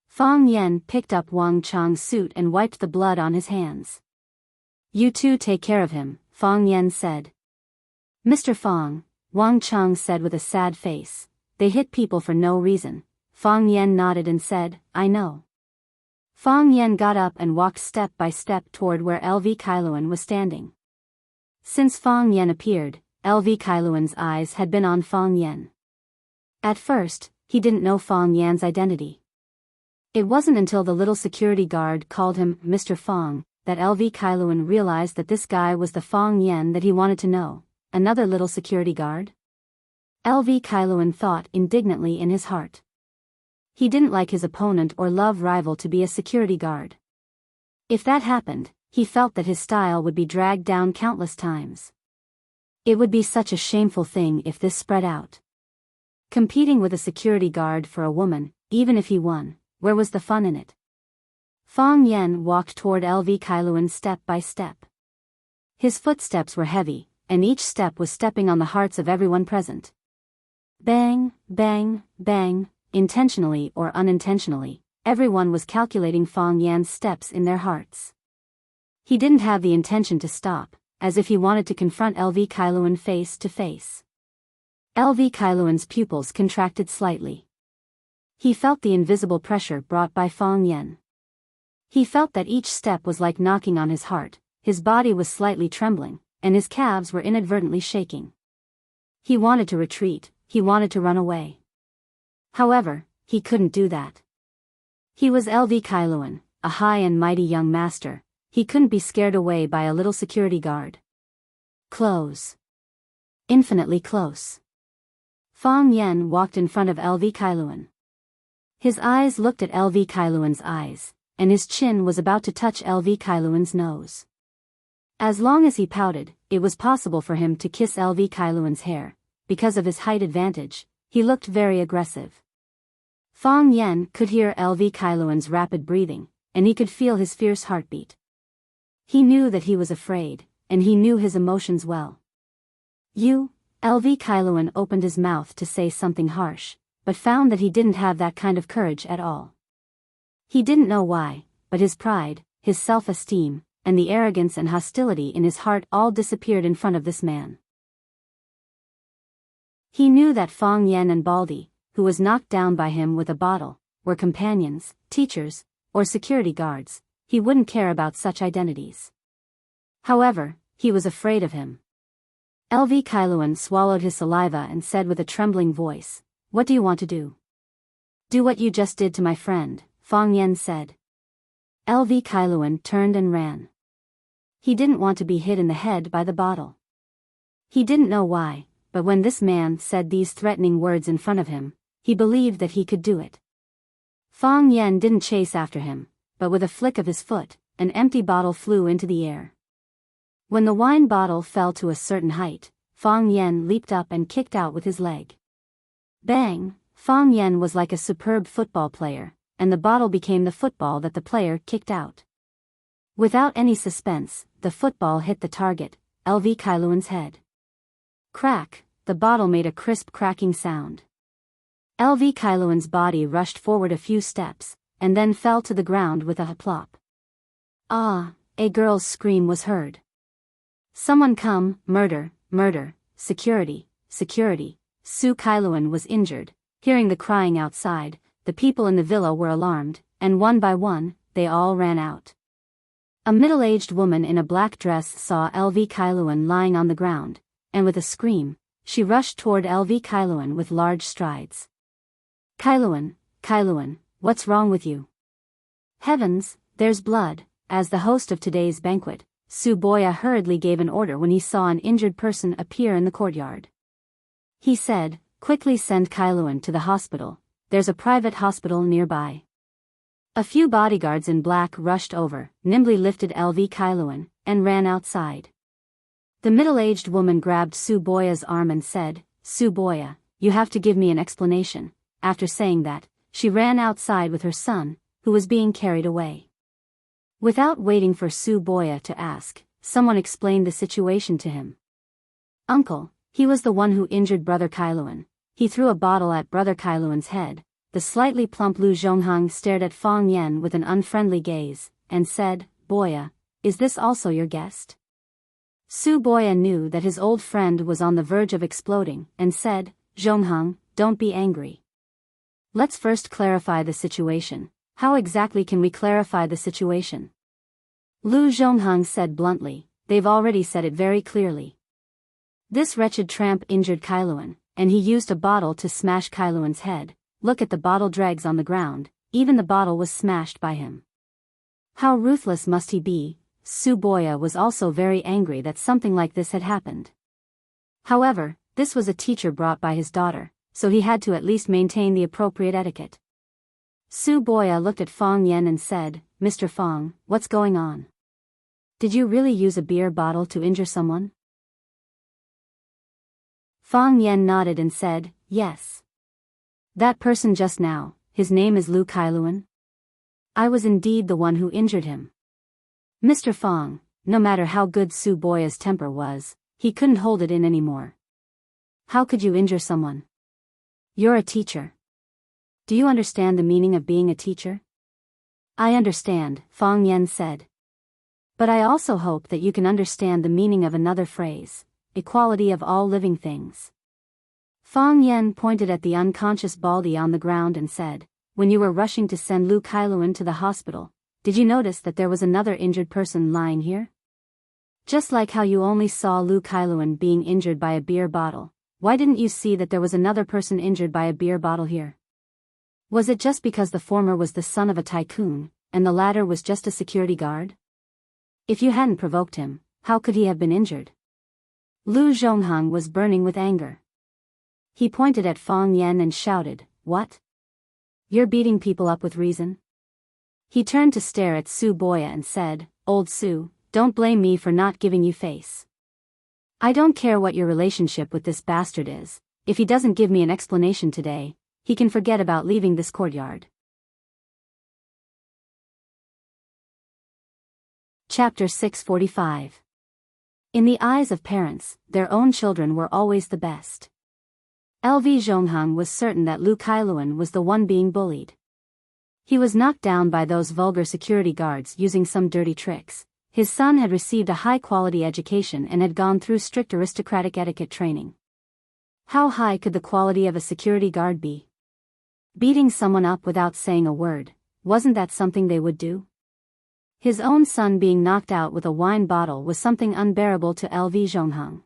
Fang Yen picked up Wang Cheng's suit and wiped the blood on his hands. "You two take care of him," Fang Yen said. "Mr. Fang," Wang Cheng said with a sad face, "they hit people for no reason." Fang Yen nodded and said, "I know." Fang Yen got up and walked step by step toward where LV Kailuan was standing. Since Fang Yen appeared, LV Kailuan's eyes had been on Fang Yen. At first, he didn't know Fang Yan's identity. It wasn't until the little security guard called him Mr. Fang that LV Kailuan realized that this guy was the Fang Yen that he wanted to know. Another little security guard? LV Kailuan thought indignantly in his heart. He didn't like his opponent or love rival to be a security guard. If that happened, he felt that his style would be dragged down countless times. It would be such a shameful thing if this spread out. Competing with a security guard for a woman, even if he won, where was the fun in it? Fang Yen walked toward LV Kailuan step by step. His footsteps were heavy, and each step was stepping on the hearts of everyone present. Bang, bang, bang, intentionally or unintentionally, everyone was calculating Fang Yan's steps in their hearts. He didn't have the intention to stop, as if he wanted to confront LV Kailuan face to face. LV Kailuan's pupils contracted slightly. He felt the invisible pressure brought by Fang Yen. He felt that each step was like knocking on his heart, his body was slightly trembling, and his calves were inadvertently shaking. He wanted to retreat, he wanted to run away. However, he couldn't do that. He was LV Kailuan, a high and mighty young master. He couldn't be scared away by a little security guard. Close. Infinitely close. Fang Yen walked in front of LV Kailuan. His eyes looked at LV Kailuan's eyes, and his chin was about to touch LV Kailuan's nose. As long as he pouted, it was possible for him to kiss LV Kailuan's hair. Because of his height advantage, he looked very aggressive. Fang Yen could hear LV Kailuan's rapid breathing, and he could feel his fierce heartbeat. He knew that he was afraid, and he knew his emotions well. LV Kailuan opened his mouth to say something harsh, but found that he didn't have that kind of courage at all. He didn't know why, but his pride, his self-esteem, and the arrogance and hostility in his heart all disappeared in front of this man. He knew that Fang Yen and Baldi, who was knocked down by him with a bottle, were companions, teachers, or security guards. He wouldn't care about such identities. However, he was afraid of him. LV Kailuan swallowed his saliva and said with a trembling voice, "What do you want to do?" "Do what you just did to my friend," Fang Yen said. LV Kailuan turned and ran. He didn't want to be hit in the head by the bottle. He didn't know why, but when this man said these threatening words in front of him, he believed that he could do it. Fang Yen didn't chase after him, but with a flick of his foot, an empty bottle flew into the air. When the wine bottle fell to a certain height, Fang Yen leaped up and kicked out with his leg. Bang! Fang Yen was like a superb football player, and the bottle became the football that the player kicked out. Without any suspense, the football hit the target, LV Kailuan's head. Crack! The bottle made a crisp cracking sound. LV Kailuan's body rushed forward a few steps, and then fell to the ground with a plop. Ah! A girl's scream was heard. "Someone come, murder, murder, security, security." Su Kailuan was injured. Hearing the crying outside, the people in the villa were alarmed, and one by one, they all ran out. A middle-aged woman in a black dress saw LV Kailuan lying on the ground, and with a scream, she rushed toward LV Kailuan with large strides. "Kailuan, Kailuan, what's wrong with you?" "Heavens, there's blood." As the host of today's banquet, Su Boya hurriedly gave an order when he saw an injured person appear in the courtyard. He said, "Quickly send Kailuan to the hospital, there's a private hospital nearby." A few bodyguards in black rushed over, nimbly lifted LV Kailuan, and ran outside. The middle-aged woman grabbed Su Boya's arm and said, "Su Boya, you have to give me an explanation." After saying that, she ran outside with her son, who was being carried away. Without waiting for Su Boya to ask, someone explained the situation to him. "Uncle, he was the one who injured Brother Kailuan." He threw a bottle at Brother Kailuan's head. The slightly plump Lu Zhonghang stared at Fang Yen with an unfriendly gaze, and said, "Boya, is this also your guest?" Su Boya knew that his old friend was on the verge of exploding, and said, "Zhonghang, don't be angry. Let's first clarify the situation. How exactly can we clarify the situation? Lu Zhongheng said bluntly, they've already said it very clearly. This wretched tramp injured Kailuan, and he used a bottle to smash Kailuan's head. Look at the bottle dregs on the ground, even the bottle was smashed by him. How ruthless must he be? Su Boya was also very angry that something like this had happened. However, this was a teacher brought by his daughter, so he had to at least maintain the appropriate etiquette. Su Boya looked at Fang Yan and said, Mr. Fang, what's going on? Did you really use a beer bottle to injure someone? Fang Yan nodded and said, yes. That person just now, his name is Lu Kailuan. I was indeed the one who injured him. Mr. Fang, no matter how good Su Boya's temper was, he couldn't hold it in anymore. How could you injure someone? You're a teacher. Do you understand the meaning of being a teacher? I understand, Fang Yan said. But I also hope that you can understand the meaning of another phrase, equality of all living things. Fang Yan pointed at the unconscious Baldy on the ground and said, when you were rushing to send Lu Kailuan to the hospital, did you notice that there was another injured person lying here? Just like how you only saw Lu Kailuan being injured by a beer bottle, why didn't you see that there was another person injured by a beer bottle here? Was it just because the former was the son of a tycoon, and the latter was just a security guard? If you hadn't provoked him, how could he have been injured? Lu Zhongheng was burning with anger. He pointed at Fang Yan and shouted, what? You're beating people up with reason? He turned to stare at Su Boya and said, Old Su, don't blame me for not giving you face. I don't care what your relationship with this bastard is, if he doesn't give me an explanation today, he can forget about leaving this courtyard. Chapter 645. In the eyes of parents, their own children were always the best. LV Zhongheng was certain that Lu Kailuan was the one being bullied. He was knocked down by those vulgar security guards using some dirty tricks. His son had received a high-quality education and had gone through strict aristocratic etiquette training. How high could the quality of a security guard be? Beating someone up without saying a word, wasn't that something they would do? His own son being knocked out with a wine bottle was something unbearable to LV Zhongheng.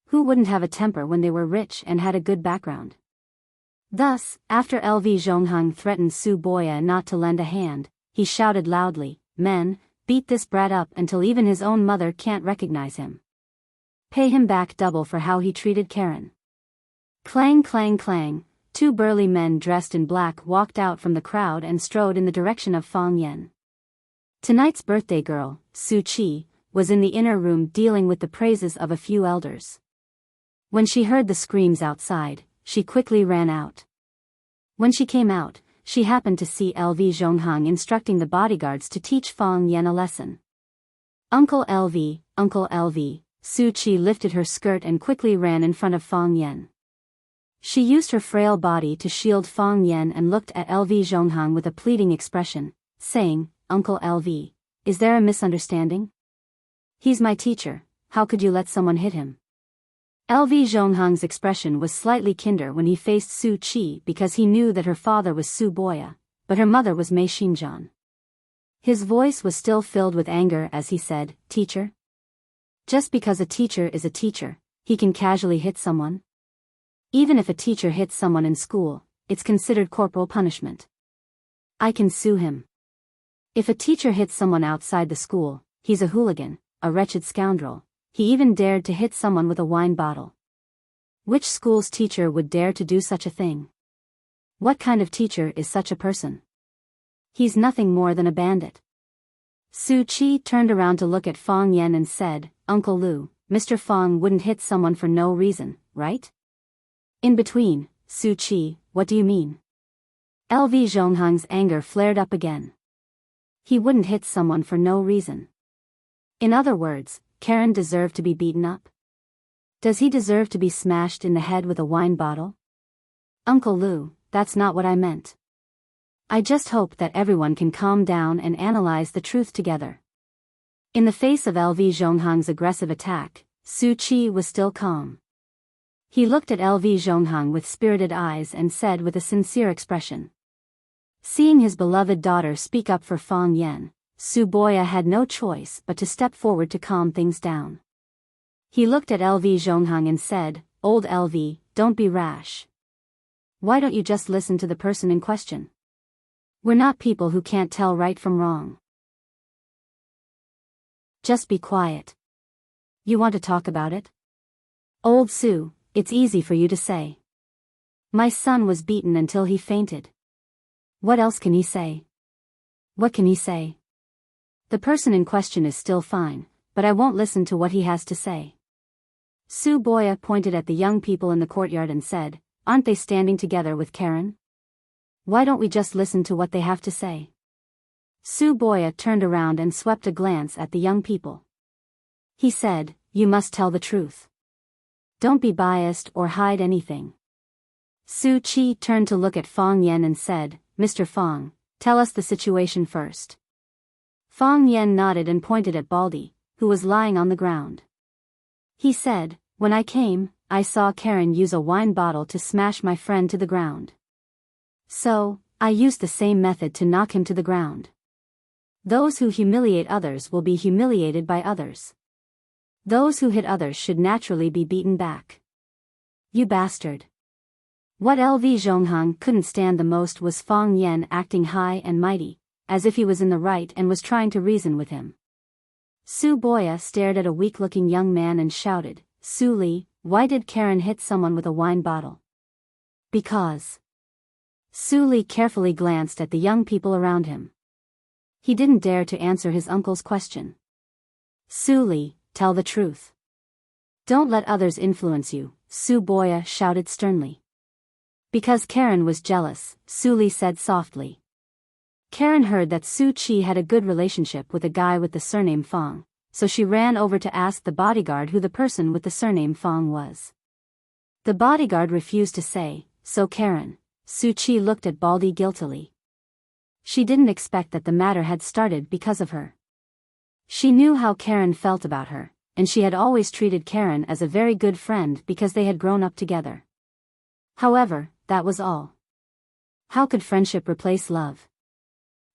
Who wouldn't have a temper when they were rich and had a good background? Thus, after LV Zhongheng threatened Su Boya not to lend a hand, he shouted loudly, men, beat this brat up until even his own mother can't recognize him. Pay him back double for how he treated Karen. Clang clang clang, two burly men dressed in black walked out from the crowd and strode in the direction of Fang Yan. Tonight's birthday girl, Su Qi, was in the inner room dealing with the praises of a few elders. When she heard the screams outside, she quickly ran out. When she came out, she happened to see LV Zhongheng instructing the bodyguards to teach Fang Yan a lesson. Uncle LV, Su Qi lifted her skirt and quickly ran in front of Fang Yan. She used her frail body to shield Fang Yan and looked at LV Zhongheng with a pleading expression, saying, Uncle LV, is there a misunderstanding? He's my teacher, how could you let someone hit him? LV Zhongheng's expression was slightly kinder when he faced Su Qi because he knew that her father was Su Boya, but her mother was Mei Xinjian. His voice was still filled with anger as he said, Teacher? Just because a teacher is a teacher, he can casually hit someone? Even if a teacher hits someone in school, it's considered corporal punishment. I can sue him. If a teacher hits someone outside the school, he's a hooligan, a wretched scoundrel. He even dared to hit someone with a wine bottle. Which school's teacher would dare to do such a thing? What kind of teacher is such a person? He's nothing more than a bandit. Su Qi turned around to look at Fang Yan and said, Uncle Lu, Mr. Fang wouldn't hit someone for no reason, right? In between, Su Qi, what do you mean? LV Zhongheng's anger flared up again. He wouldn't hit someone for no reason. In other words, Karen deserved to be beaten up? Does he deserve to be smashed in the head with a wine bottle? Uncle Lu, that's not what I meant. I just hope that everyone can calm down and analyze the truth together. In the face of LV Zhongheng's aggressive attack, Su Qi was still calm. He looked at LV Zhongheng with spirited eyes and said with a sincere expression. Seeing his beloved daughter speak up for Fang Yen, Su Boya had no choice but to step forward to calm things down. He looked at LV Zhonghang and said, "Old LV, don't be rash. Why don't you just listen to the person in question? We're not people who can't tell right from wrong. Just be quiet. You want to talk about it? Old Su, it's easy for you to say. My son was beaten until he fainted. What else can he say? What can he say? The person in question is still fine, but I won't listen to what he has to say." Su Boya pointed at the young people in the courtyard and said, "Aren't they standing together with Karen? Why don't we just listen to what they have to say?" Su Boya turned around and swept a glance at the young people. He said, "You must tell the truth. Don't be biased or hide anything." Su Qi turned to look at Fang Yen and said, "Mr. Fang, tell us the situation first." Fang Yen nodded and pointed at Baldy, who was lying on the ground. He said, "When I came, I saw Karen use a wine bottle to smash my friend to the ground. So, I used the same method to knock him to the ground. Those who humiliate others will be humiliated by others. Those who hit others should naturally be beaten back. You bastard." What LV Zhonghang couldn't stand the most was Fang Yen acting high and mighty, as if he was in the right and was trying to reason with him. Su Boya stared at a weak-looking young man and shouted, "Su Li, why did Karen hit someone with a wine bottle?" "Because." Su Li carefully glanced at the young people around him. He didn't dare to answer his uncle's question. "Su Li, tell the truth. Don't let others influence you," Su Boya shouted sternly. "Because Karen was jealous," Su Li said softly. Karen heard that Su Qi had a good relationship with a guy with the surname Fang, so she ran over to ask the bodyguard who the person with the surname Fang was. The bodyguard refused to say, so Karen, Su Qi looked at Baldy guiltily. She didn't expect that the matter had started because of her. She knew how Karen felt about her, and she had always treated Karen as a very good friend because they had grown up together. However, that was all. How could friendship replace love?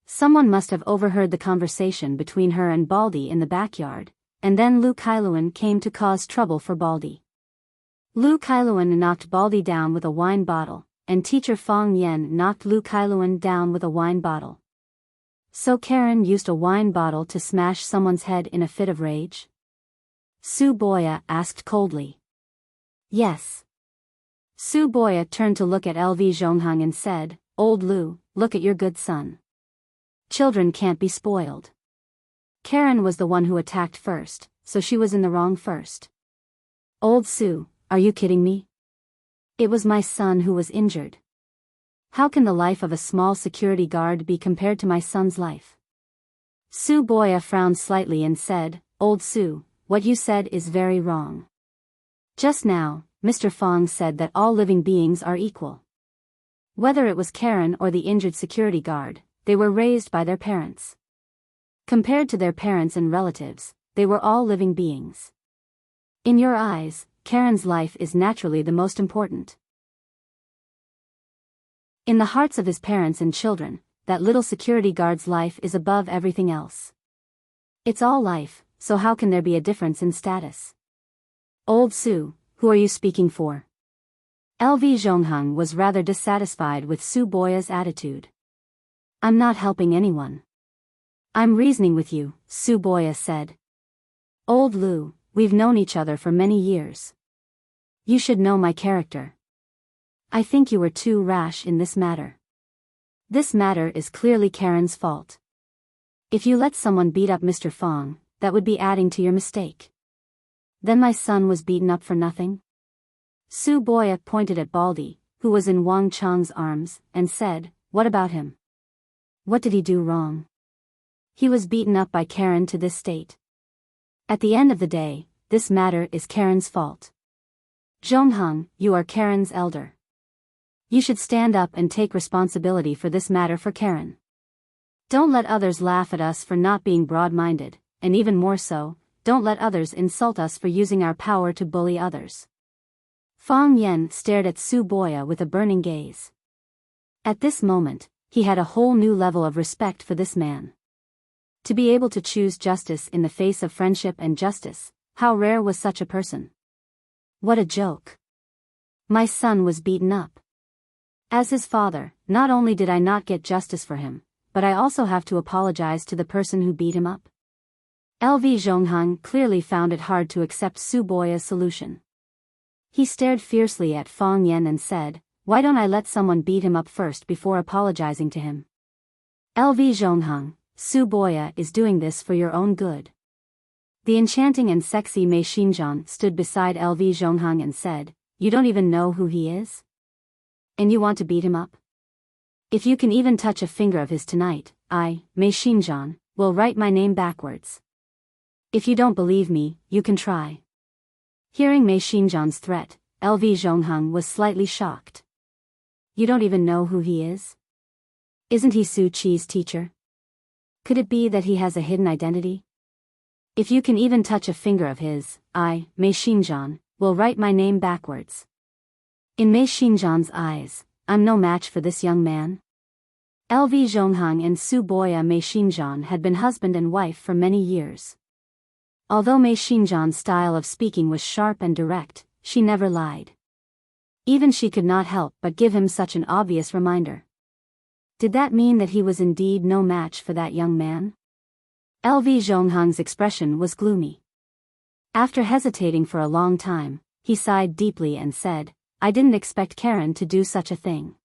Someone must have overheard the conversation between her and Baldy in the backyard, and then Lu Kailuan came to cause trouble for Baldy. Lu Kailuan knocked Baldy down with a wine bottle, and teacher Fang Yen knocked Lu Kailuan down with a wine bottle. So Karen used a wine bottle to smash someone's head in a fit of rage? Su Boya asked coldly. Yes. Su Boya turned to look at LV Zhonghang and said, "Old Lu, look at your good son. Children can't be spoiled. Karen was the one who attacked first, so she was in the wrong first. Old Su, are you kidding me? It was my son who was injured. How can the life of a small security guard be compared to my son's life?" Su Boya frowned slightly and said, "Old Su, what you said is very wrong. Just now, Mr. Fang said that all living beings are equal. Whether it was Karen or the injured security guard, they were raised by their parents. Compared to their parents and relatives, they were all living beings. In your eyes, Karen's life is naturally the most important. In the hearts of his parents and children, that little security guard's life is above everything else. It's all life, so how can there be a difference in status? Old Su, who are you speaking for?" LV Zhonghang was rather dissatisfied with Su Boya's attitude. "I'm not helping anyone. I'm reasoning with you," Su Boya said. "Old Lu, we've known each other for many years. You should know my character. I think you were too rash in this matter. This matter is clearly Karen's fault. If you let someone beat up Mr. Fang, that would be adding to your mistake. Then my son was beaten up for nothing?" Su Boya pointed at Baldy, who was in Wang Chang's arms, and said, "What about him? What did he do wrong? He was beaten up by Karen to this state. At the end of the day, this matter is Karen's fault. Zhonghang, you are Karen's elder. You should stand up and take responsibility for this matter for Karen. Don't let others laugh at us for not being broad-minded, and even more so, don't let others insult us for using our power to bully others." Fang Yen stared at Su Boya with a burning gaze. At this moment, he had a whole new level of respect for this man. To be able to choose justice in the face of friendship and justice, how rare was such a person? What a joke. My son was beaten up. As his father, not only did I not get justice for him, but I also have to apologize to the person who beat him up. LV Zhonghang clearly found it hard to accept Su Boya's solution. He stared fiercely at Fang Yan and said, "Why don't I let someone beat him up first before apologizing to him?" LV Zhonghang, Su Boya is doing this for your own good. The enchanting and sexy Mei Xinjiang stood beside LV Zhonghang and said, "You don't even know who he is? And you want to beat him up? If you can even touch a finger of his tonight, I, Mei Xinjiang, will write my name backwards. If you don't believe me, you can try." Hearing Mei Xinjiang's threat, LV Zhonghang was slightly shocked. You don't even know who he is? Isn't he Su Qi's teacher? Could it be that he has a hidden identity? If you can even touch a finger of his, I, Mei Xinjiang, will write my name backwards. In Mei Xinjiang's eyes, I'm no match for this young man. LV Zhonghang and Su Boya Mei Xinjiang had been husband and wife for many years. Although Mei Xinjiang's style of speaking was sharp and direct, she never lied. Even she could not help but give him such an obvious reminder. Did that mean that he was indeed no match for that young man? LV Zhonghang's expression was gloomy. After hesitating for a long time, he sighed deeply and said, "I didn't expect Karen to do such a thing.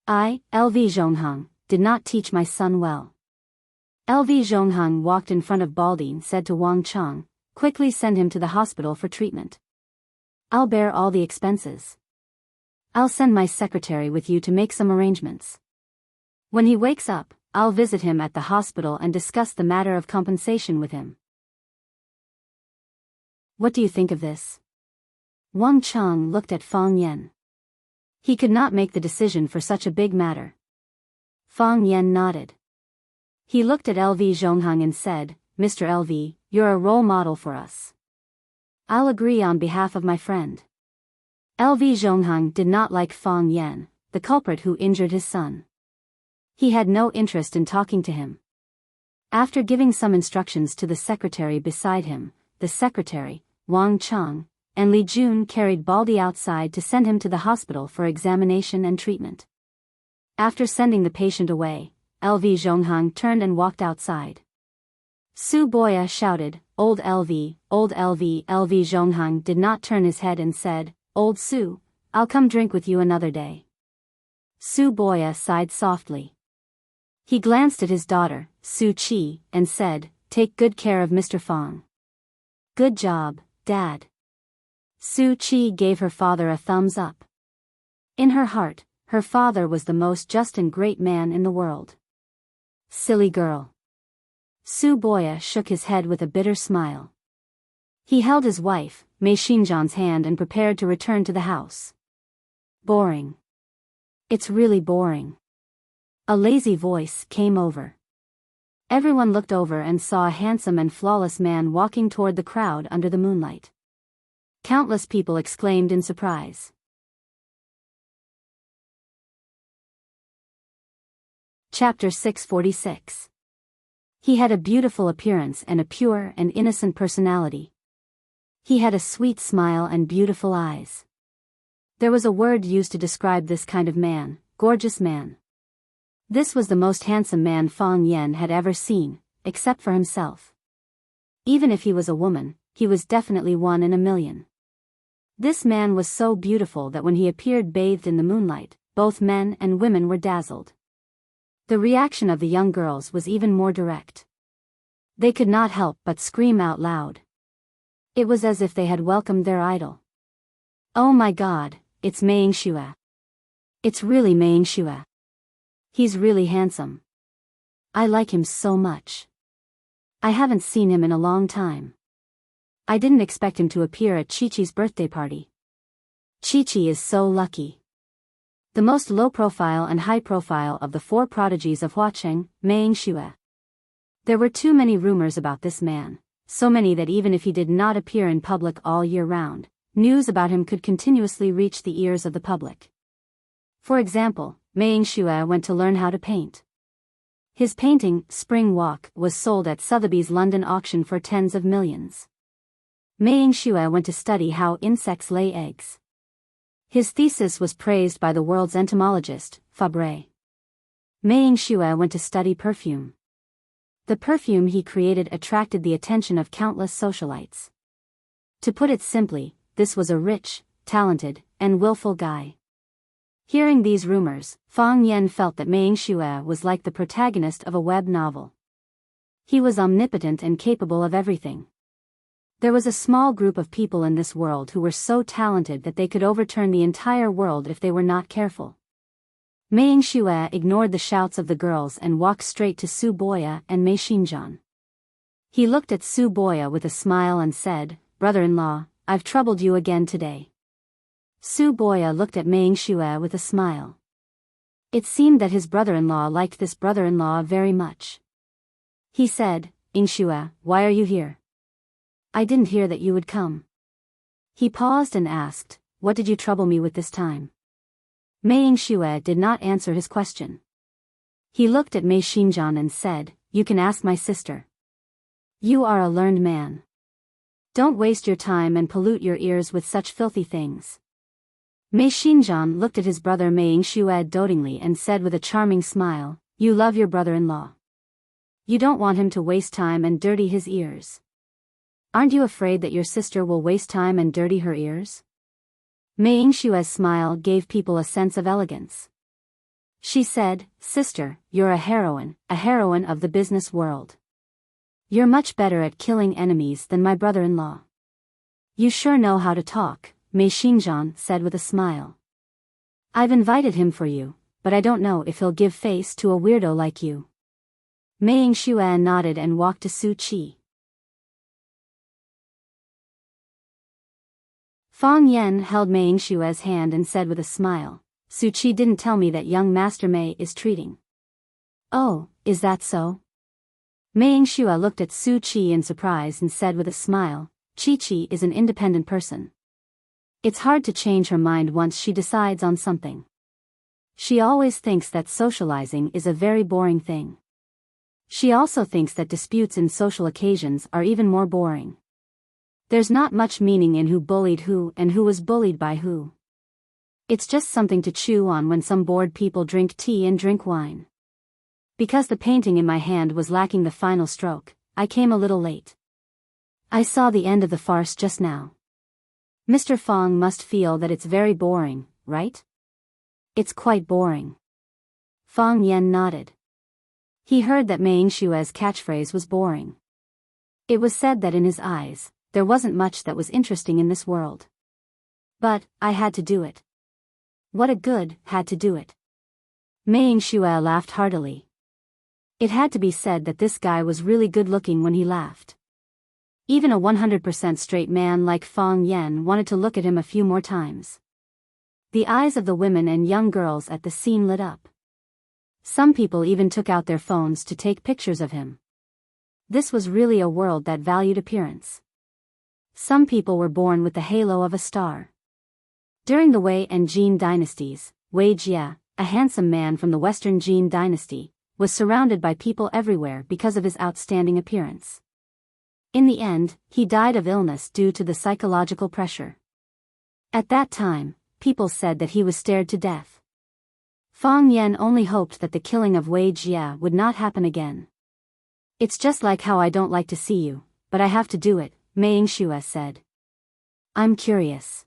I, LV Zhonghang, did not teach my son well." LV Zhonghang walked in front of Baldi and said to Wang Cheng, "Quickly send him to the hospital for treatment. I'll bear all the expenses. I'll send my secretary with you to make some arrangements. When he wakes up, I'll visit him at the hospital and discuss the matter of compensation with him." What do you think of this? Wang Cheng looked at Fang Yan. He could not make the decision for such a big matter. Fang Yan nodded. He looked at LV Zhonghang and said, "Mr. LV, you're a role model for us. I'll agree on behalf of my friend." LV Zhonghang did not like Fang Yan, the culprit who injured his son. He had no interest in talking to him. After giving some instructions to the secretary beside him, the secretary, Wang Cheng, and Li Jun carried Baldi outside to send him to the hospital for examination and treatment. After sending the patient away, LV Zhonghang turned and walked outside. Su Boya shouted, "Old LV, old LV." LV Zhonghang did not turn his head and said, "Old Su, I'll come drink with you another day." Su Boya sighed softly. He glanced at his daughter, Su Qi, and said, "Take good care of Mr. Fang." "Good job, Dad." Su Qi gave her father a thumbs up. In her heart, her father was the most just and great man in the world. Silly girl. Su Boya shook his head with a bitter smile. He held his wife, Mei Xinjiang's hand and prepared to return to the house. Boring. It's really boring. A lazy voice came over. Everyone looked over and saw a handsome and flawless man walking toward the crowd under the moonlight. Countless people exclaimed in surprise. Chapter 646. He had a beautiful appearance and a pure and innocent personality. He had a sweet smile and beautiful eyes. There was a word used to describe this kind of man, gorgeous man. This was the most handsome man Fang Yan had ever seen, except for himself. Even if he was a woman, he was definitely one in a million. This man was so beautiful that when he appeared bathed in the moonlight, both men and women were dazzled. The reaction of the young girls was even more direct. They could not help but scream out loud. It was as if they had welcomed their idol. "Oh my God, it's Mei Xue. It's really Mei Xue. He's really handsome. I like him so much. I haven't seen him in a long time. I didn't expect him to appear at Chi-Chi's birthday party. Chi-Chi is so lucky." The most low-profile and high-profile of the four prodigies of Huacheng, Mei Xue. There were too many rumors about this man, so many that even if he did not appear in public all year round, news about him could continuously reach the ears of the public. For example, Mei Yingxue went to learn how to paint. His painting, Spring Walk, was sold at Sotheby's London auction for tens of millions. Mei Yingxue went to study how insects lay eggs. His thesis was praised by the world's entomologist, Fabre. Mei Yingxue went to study perfume. The perfume he created attracted the attention of countless socialites. To put it simply, this was a rich, talented, and willful guy. Hearing these rumors, Fang Yan felt that Mei Yingxue was like the protagonist of a web novel. He was omnipotent and capable of everything. There was a small group of people in this world who were so talented that they could overturn the entire world if they were not careful. Mei Yingxue ignored the shouts of the girls and walked straight to Su Boya and Mei Xinjian. He looked at Su Boya with a smile and said, "Brother-in-law, I've troubled you again today." Su Boya looked at Mei Yingxue with a smile. It seemed that his brother-in-law liked this brother-in-law very much. He said, "Yingxue, why are you here? I didn't hear that you would come." He paused and asked, "What did you trouble me with this time?" Mei Yingxue did not answer his question. He looked at Mei Xinjian and said, "You can ask my sister. You are a learned man. Don't waste your time and pollute your ears with such filthy things." Mei Xinjian looked at his brother Mei Yingxue dotingly and said with a charming smile, "You love your brother-in-law. You don't want him to waste time and dirty his ears. Aren't you afraid that your sister will waste time and dirty her ears?" Mei Yingxue's smile gave people a sense of elegance. She said, "Sister, you're a heroine of the business world. You're much better at killing enemies than my brother-in-law." "You sure know how to talk," Mei Xinjian said with a smile. "I've invited him for you, but I don't know if he'll give face to a weirdo like you." Mei Yingxue nodded and walked to Su Qi. Fang Yan held Mei Yingxue's hand and said with a smile, "Su Qi didn't tell me that young Master Mei is treating." "Oh, is that so?" Mei Yingxue looked at Su Qi in surprise and said with a smile, "Qi is an independent person. It's hard to change her mind once she decides on something. She always thinks that socializing is a very boring thing. She also thinks that disputes in social occasions are even more boring. There's not much meaning in who bullied who and who was bullied by who. It's just something to chew on when some bored people drink tea and drink wine. Because the painting in my hand was lacking the final stroke, I came a little late. I saw the end of the farce just now. Mr. Fang must feel that it's very boring, right?" "It's quite boring." Fang Yan nodded. He heard that Mei Yingxue's catchphrase was boring. It was said that in his eyes, there wasn't much that was interesting in this world. "But, I had to do it." "What a good, had to do it." Mei Yingxue laughed heartily. It had to be said that this guy was really good looking when he laughed. Even a 100% straight man like Fang Yan wanted to look at him a few more times. The eyes of the women and young girls at the scene lit up. Some people even took out their phones to take pictures of him. This was really a world that valued appearance. Some people were born with the halo of a star. During the Wei and Jin dynasties, Wei Jie, a handsome man from the Western Jin dynasty, was surrounded by people everywhere because of his outstanding appearance. In the end, he died of illness due to the psychological pressure. At that time, people said that he was stared to death. Fang Yan only hoped that the killing of Wei Jie would not happen again. "It's just like how I don't like to see you, but I have to do it," Mei Yingxue said. "I'm curious."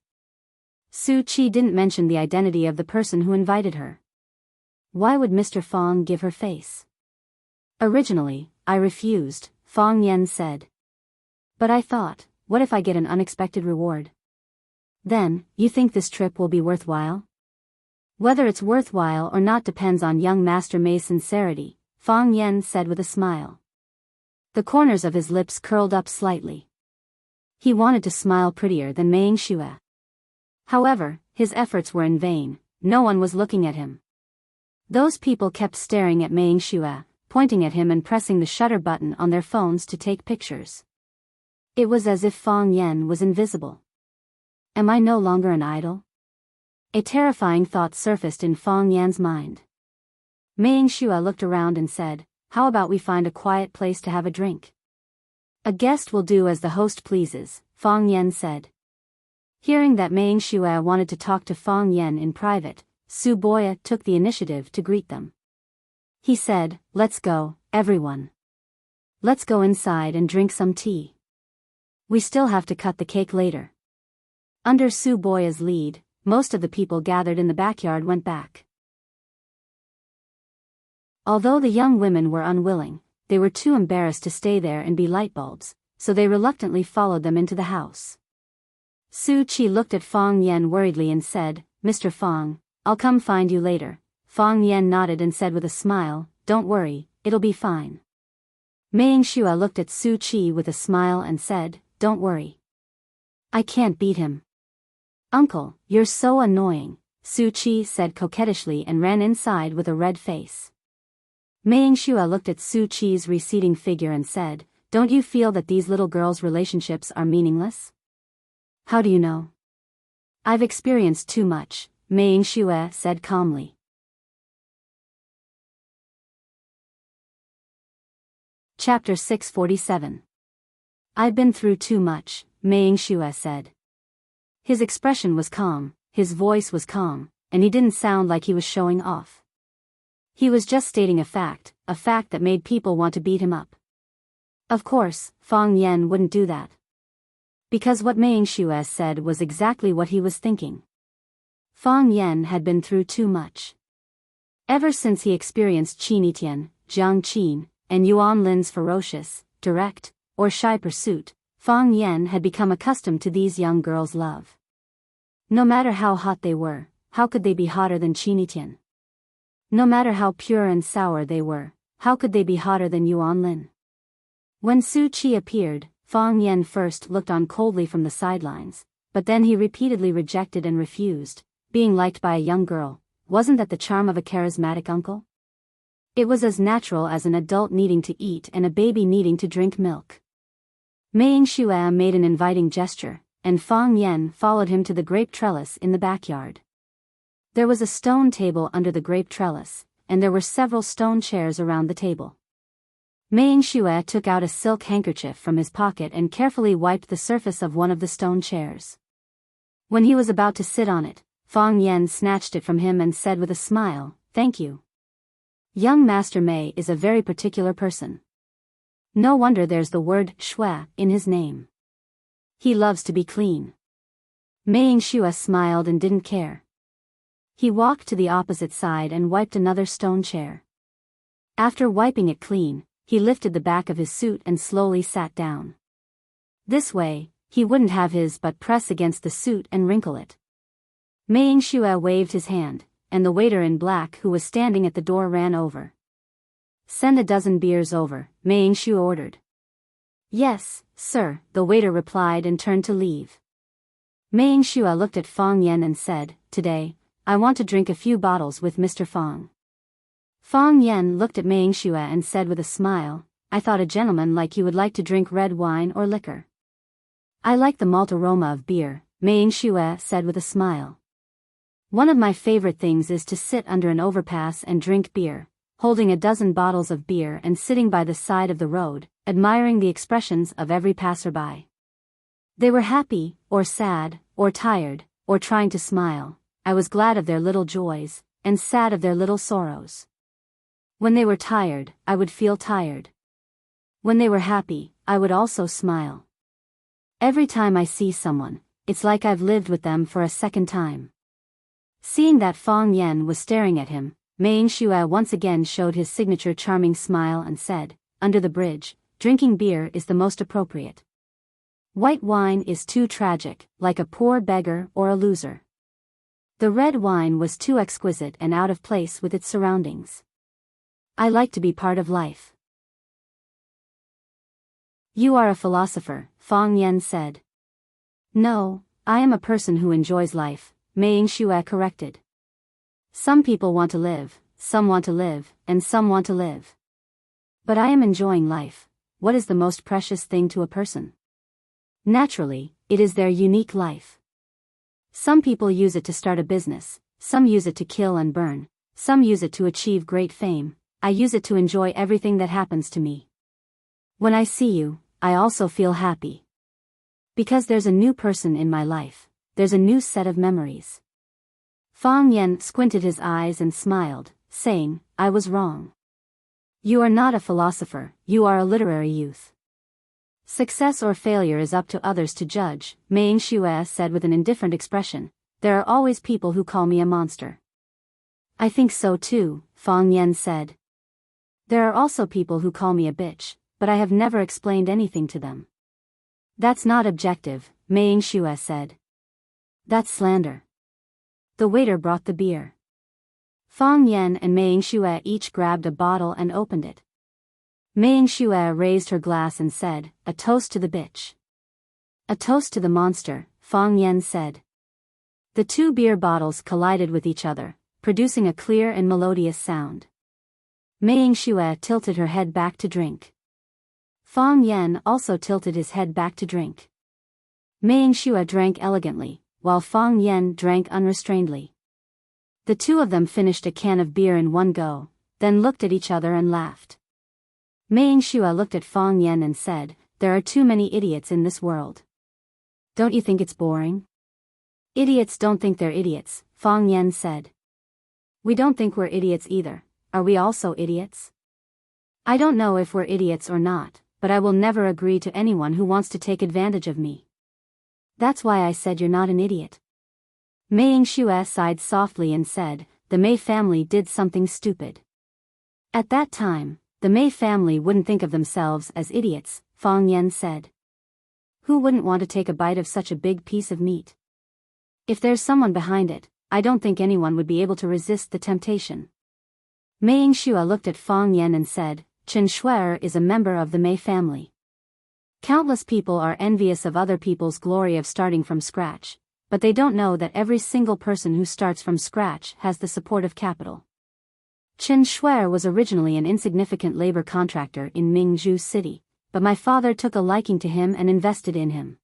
Su Qi didn't mention the identity of the person who invited her. Why would Mr. Fang give her face? "Originally, I refused," Fang Yan said. "But I thought, what if I get an unexpected reward? Then, you think this trip will be worthwhile?" "Whether it's worthwhile or not depends on young Master Mei's sincerity," Fang Yan said with a smile. The corners of his lips curled up slightly. He wanted to smile prettier than Mei Yingxue. However, his efforts were in vain. No one was looking at him. Those people kept staring at Mei Yingxue, pointing at him and pressing the shutter button on their phones to take pictures. It was as if Fang Yan was invisible. "Am I no longer an idol?" A terrifying thought surfaced in Fang Yan's mind. Mei Yingxue looked around and said, "How about we find a quiet place to have a drink?" "A guest will do as the host pleases," Fang Yan said. Hearing that Mei Yingxue wanted to talk to Fang Yan in private, Su Boya took the initiative to greet them. He said, "Let's go, everyone. Let's go inside and drink some tea. We still have to cut the cake later." Under Su Boya's lead, most of the people gathered in the backyard went back. Although the young women were unwilling, they were too embarrassed to stay there and be lightbulbs, so they reluctantly followed them into the house. Su Qi looked at Fang Yan worriedly and said, "Mr. Fang, I'll come find you later." Fang Yan nodded and said with a smile, "Don't worry, it'll be fine." Mei Yingxue looked at Su Qi with a smile and said, "Don't worry. I can't beat him." "Uncle, you're so annoying," Su Qi said coquettishly and ran inside with a red face. Mei Yingxue looked at Su Qi's receding figure and said, "Don't you feel that these little girls' relationships are meaningless?" "How do you know?" "I've experienced too much," Mei Yingxue said calmly. Chapter 647. "I've been through too much," Mei Yingxue said. His expression was calm, his voice was calm, and he didn't sound like he was showing off. He was just stating a fact that made people want to beat him up. Of course, Fang Yan wouldn't do that. Because what Mei Yingxue said was exactly what he was thinking. Fang Yan had been through too much. Ever since he experienced Qin Etian, Jiang Qin, and Yuan Lin's ferocious, direct, or shy pursuit, Fang Yan had become accustomed to these young girls' love. No matter how hot they were, how could they be hotter than Qin Etian? No matter how pure and sour they were, how could they be hotter than Yuan Lin? When Su Qi appeared, Fang Yan first looked on coldly from the sidelines, but then he repeatedly rejected and refused. Being liked by a young girl, wasn't that the charm of a charismatic uncle? It was as natural as an adult needing to eat and a baby needing to drink milk. Mei Yingxue made an inviting gesture, and Fang Yan followed him to the grape trellis in the backyard. There was a stone table under the grape trellis, and there were several stone chairs around the table. Mei Yingxue took out a silk handkerchief from his pocket and carefully wiped the surface of one of the stone chairs. When he was about to sit on it, Fang Yan snatched it from him and said with a smile, "Thank you. Young Master Mei is a very particular person. No wonder there's the word shui in his name. He loves to be clean." Mei Yingxue smiled and didn't care. He walked to the opposite side and wiped another stone chair. After wiping it clean, he lifted the back of his suit and slowly sat down. This way, he wouldn't have his butt press against the suit and wrinkle it. Mei Yingxue waved his hand, and the waiter in black who was standing at the door ran over. "Send a dozen beers over," Mei Yingxue ordered. "Yes, sir," the waiter replied and turned to leave. Mei Yingxue looked at Fang Yan and said, "Today, I want to drink a few bottles with Mr. Fang." Fang Yan looked at Mei Yingxue and said with a smile, "I thought a gentleman like you would like to drink red wine or liquor." "I like the malt aroma of beer," Mei Yingxue said with a smile. "One of my favorite things is to sit under an overpass and drink beer, holding a dozen bottles of beer and sitting by the side of the road, admiring the expressions of every passerby. They were happy, or sad, or tired, or trying to smile. I was glad of their little joys, and sad of their little sorrows. When they were tired, I would feel tired. When they were happy, I would also smile. Every time I see someone, it's like I've lived with them for a second time." Seeing that Fang Yan was staring at him, Mei Yingxue once again showed his signature charming smile and said, "Under the bridge, drinking beer is the most appropriate. White wine is too tragic, like a poor beggar or a loser. The red wine was too exquisite and out of place with its surroundings. I like to be part of life." "You are a philosopher," Fang Yan said. "No, I am a person who enjoys life," Mei Yingxue corrected. "Some people want to live, some want to live, and some want to live. But I am enjoying life. What is the most precious thing to a person? Naturally, it is their unique life. Some people use it to start a business, some use it to kill and burn, some use it to achieve great fame. I use it to enjoy everything that happens to me. When I see you, I also feel happy. Because there's a new person in my life, there's a new set of memories. Fang Yan squinted his eyes and smiled, saying, I was wrong. You are not a philosopher, you are a literary youth. Success or failure is up to others to judge, Mei Xue said with an indifferent expression. There are always people who call me a monster. I think so too, Fang Yan said. There are also people who call me a bitch, but I have never explained anything to them. That's not objective, Mei Xue said. That's slander. The waiter brought the beer. Fang Yan and Mei Xue each grabbed a bottle and opened it. Mei Xue raised her glass and said, a toast to the bitch. A toast to the monster, Fang Yan said. The two beer bottles collided with each other, producing a clear and melodious sound. Mei Xue tilted her head back to drink. Fang Yan also tilted his head back to drink. Mei Xue drank elegantly, while Fang Yan drank unrestrainedly. The two of them finished a can of beer in one go, then looked at each other and laughed. Mei Xue looked at Fang Yan and said, there are too many idiots in this world. Don't you think it's boring? Idiots don't think they're idiots, Fang Yan said. We don't think we're idiots either. Are we also idiots? I don't know if we're idiots or not, but I will never agree to anyone who wants to take advantage of me. That's why I said you're not an idiot. Mei Xue sighed softly and said, the Mei family did something stupid. At that time, the Mei family wouldn't think of themselves as idiots, Fang Yan said. Who wouldn't want to take a bite of such a big piece of meat? If there's someone behind it, I don't think anyone would be able to resist the temptation. Mei Xue looked at Fang Yan and said, Chen Shuer is a member of the Mei family. Countless people are envious of other people's glory of starting from scratch, but they don't know that every single person who starts from scratch has the support of capital. Chen Shuer was originally an insignificant labor contractor in Mingzhu City, but my father took a liking to him and invested in him.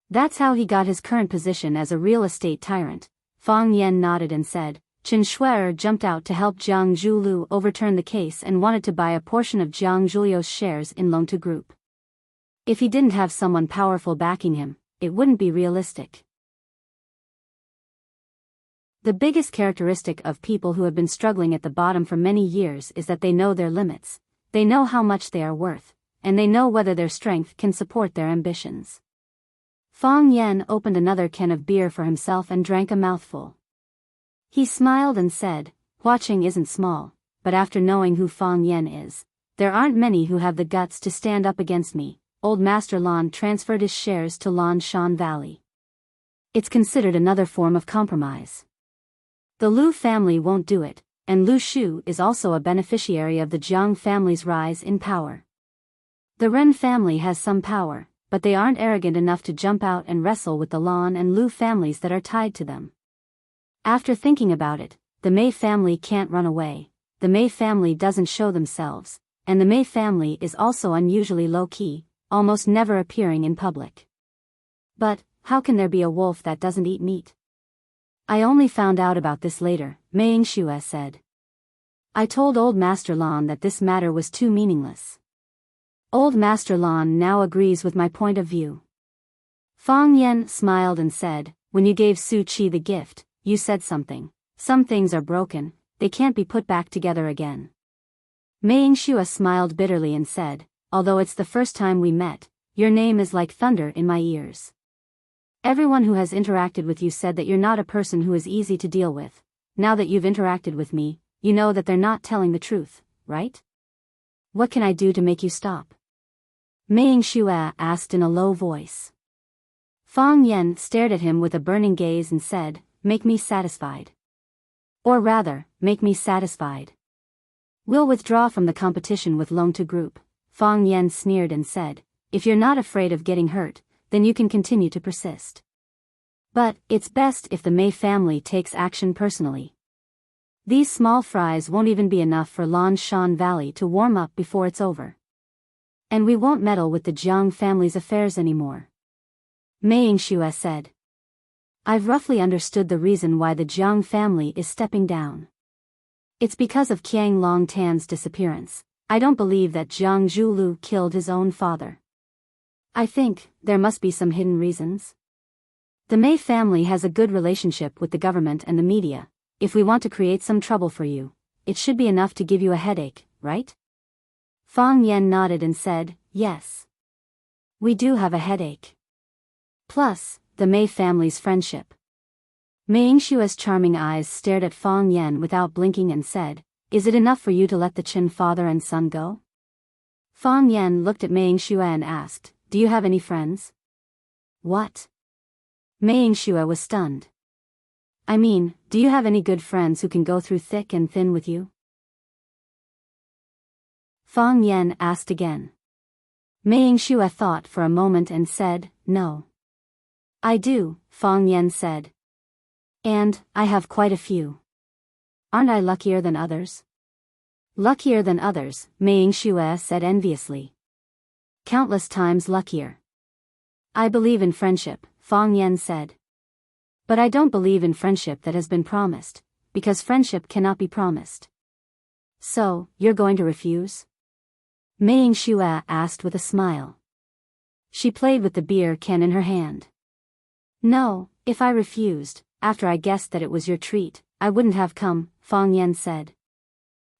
That's how he got his current position as a real estate tyrant. Fang Yan nodded and said, Chen Shuer jumped out to help Jiang Zhulu overturn the case and wanted to buy a portion of Jiang Zhulio's shares in Longtu Group. If he didn't have someone powerful backing him, it wouldn't be realistic. The biggest characteristic of people who have been struggling at the bottom for many years is that they know their limits, they know how much they are worth, and they know whether their strength can support their ambitions. Fang Yan opened another can of beer for himself and drank a mouthful. He smiled and said, Huaqing isn't small, but after knowing who Fang Yan is, there aren't many who have the guts to stand up against me. Old Master Lan transferred his shares to Lan Shan Valley. It's considered another form of compromise. The Lu family won't do it, and Lu Shu is also a beneficiary of the Jiang family's rise in power. The Ren family has some power, but they aren't arrogant enough to jump out and wrestle with the Lan and Lu families that are tied to them. After thinking about it, the Mei family can't run away, the Mei family doesn't show themselves, and the Mei family is also unusually low-key, almost never appearing in public. But, how can there be a wolf that doesn't eat meat? I only found out about this later, Mei Xue said. I told Old Master Lan that this matter was too meaningless. Old Master Lan now agrees with my point of view. Fang Yan smiled and said, when you gave Su Qi the gift, you said something. Some things are broken, they can't be put back together again. Mei Xue smiled bitterly and said, although it's the first time we met, your name is like thunder in my ears. Everyone who has interacted with you said that you're not a person who is easy to deal with. Now that you've interacted with me, you know that they're not telling the truth, right? What can I do to make you stop? Mei Xue asked in a low voice. Fang Yan stared at him with a burning gaze and said, make me satisfied. Or rather, make me satisfied. We'll withdraw from the competition with Longtu Group, Fang Yan sneered and said, if you're not afraid of getting hurt, then you can continue to persist. But, it's best if the Mei family takes action personally. These small fries won't even be enough for Lan Shan Valley to warm up before it's over. And we won't meddle with the Jiang family's affairs anymore. Mei Xue said. I've roughly understood the reason why the Jiang family is stepping down. It's because of Qiang Longtan's disappearance. I don't believe that Jiang Zhulu killed his own father. I think there must be some hidden reasons. The Mei family has a good relationship with the government and the media. If we want to create some trouble for you, it should be enough to give you a headache, right? Fang Yan nodded and said, yes. We do have a headache. Plus, the Mei family's friendship. Mei Yingshua's charming eyes stared at Fang Yan without blinking and said, is it enough for you to let the Qin father and son go? Fang Yan looked at Mei Yingxua and asked, do you have any friends? What? Mei Yingxua was stunned. I mean, do you have any good friends who can go through thick and thin with you? Fang Yan asked again. Mei Yingxua thought for a moment and said, no. I do, Fang Yan said. And, I have quite a few. Aren't I luckier than others? Luckier than others, Mei Yingxua said enviously. Countless times luckier. I believe in friendship, Fang Yan said. But I don't believe in friendship that has been promised, because friendship cannot be promised. So, you're going to refuse? Mei Yingxua asked with a smile. She played with the beer can in her hand. No, if I refused, after I guessed that it was your treat, I wouldn't have come, Fang Yan said.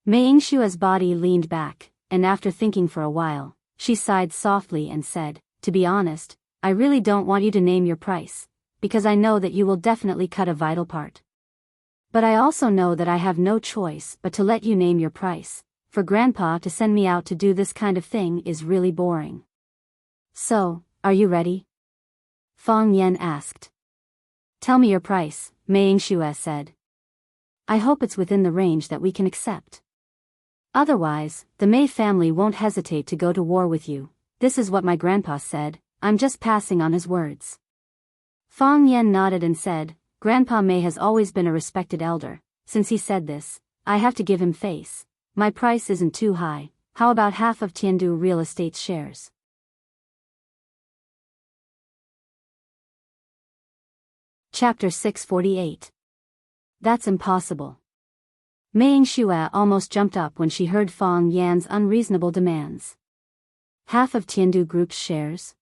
Mei Yingshua's body leaned back, and after thinking for a while, she sighed softly and said, to be honest, I really don't want you to name your price, because I know that you will definitely cut a vital part. But I also know that I have no choice but to let you name your price. For Grandpa to send me out to do this kind of thing is really boring. So, are you ready? Fang Yan asked. Tell me your price, Mei Yingxua said. I hope it's within the range that we can accept. Otherwise, the Mei family won't hesitate to go to war with you. This is what my grandpa said, I'm just passing on his words. Fang Yan nodded and said, Grandpa Mei has always been a respected elder. Since he said this, I have to give him face. My price isn't too high. How about half of Tiandu Real Estate's shares? Chapter 648. That's impossible. Mei Yingxua almost jumped up when she heard Fang Yan's unreasonable demands. Half of Tiandu Group's shares?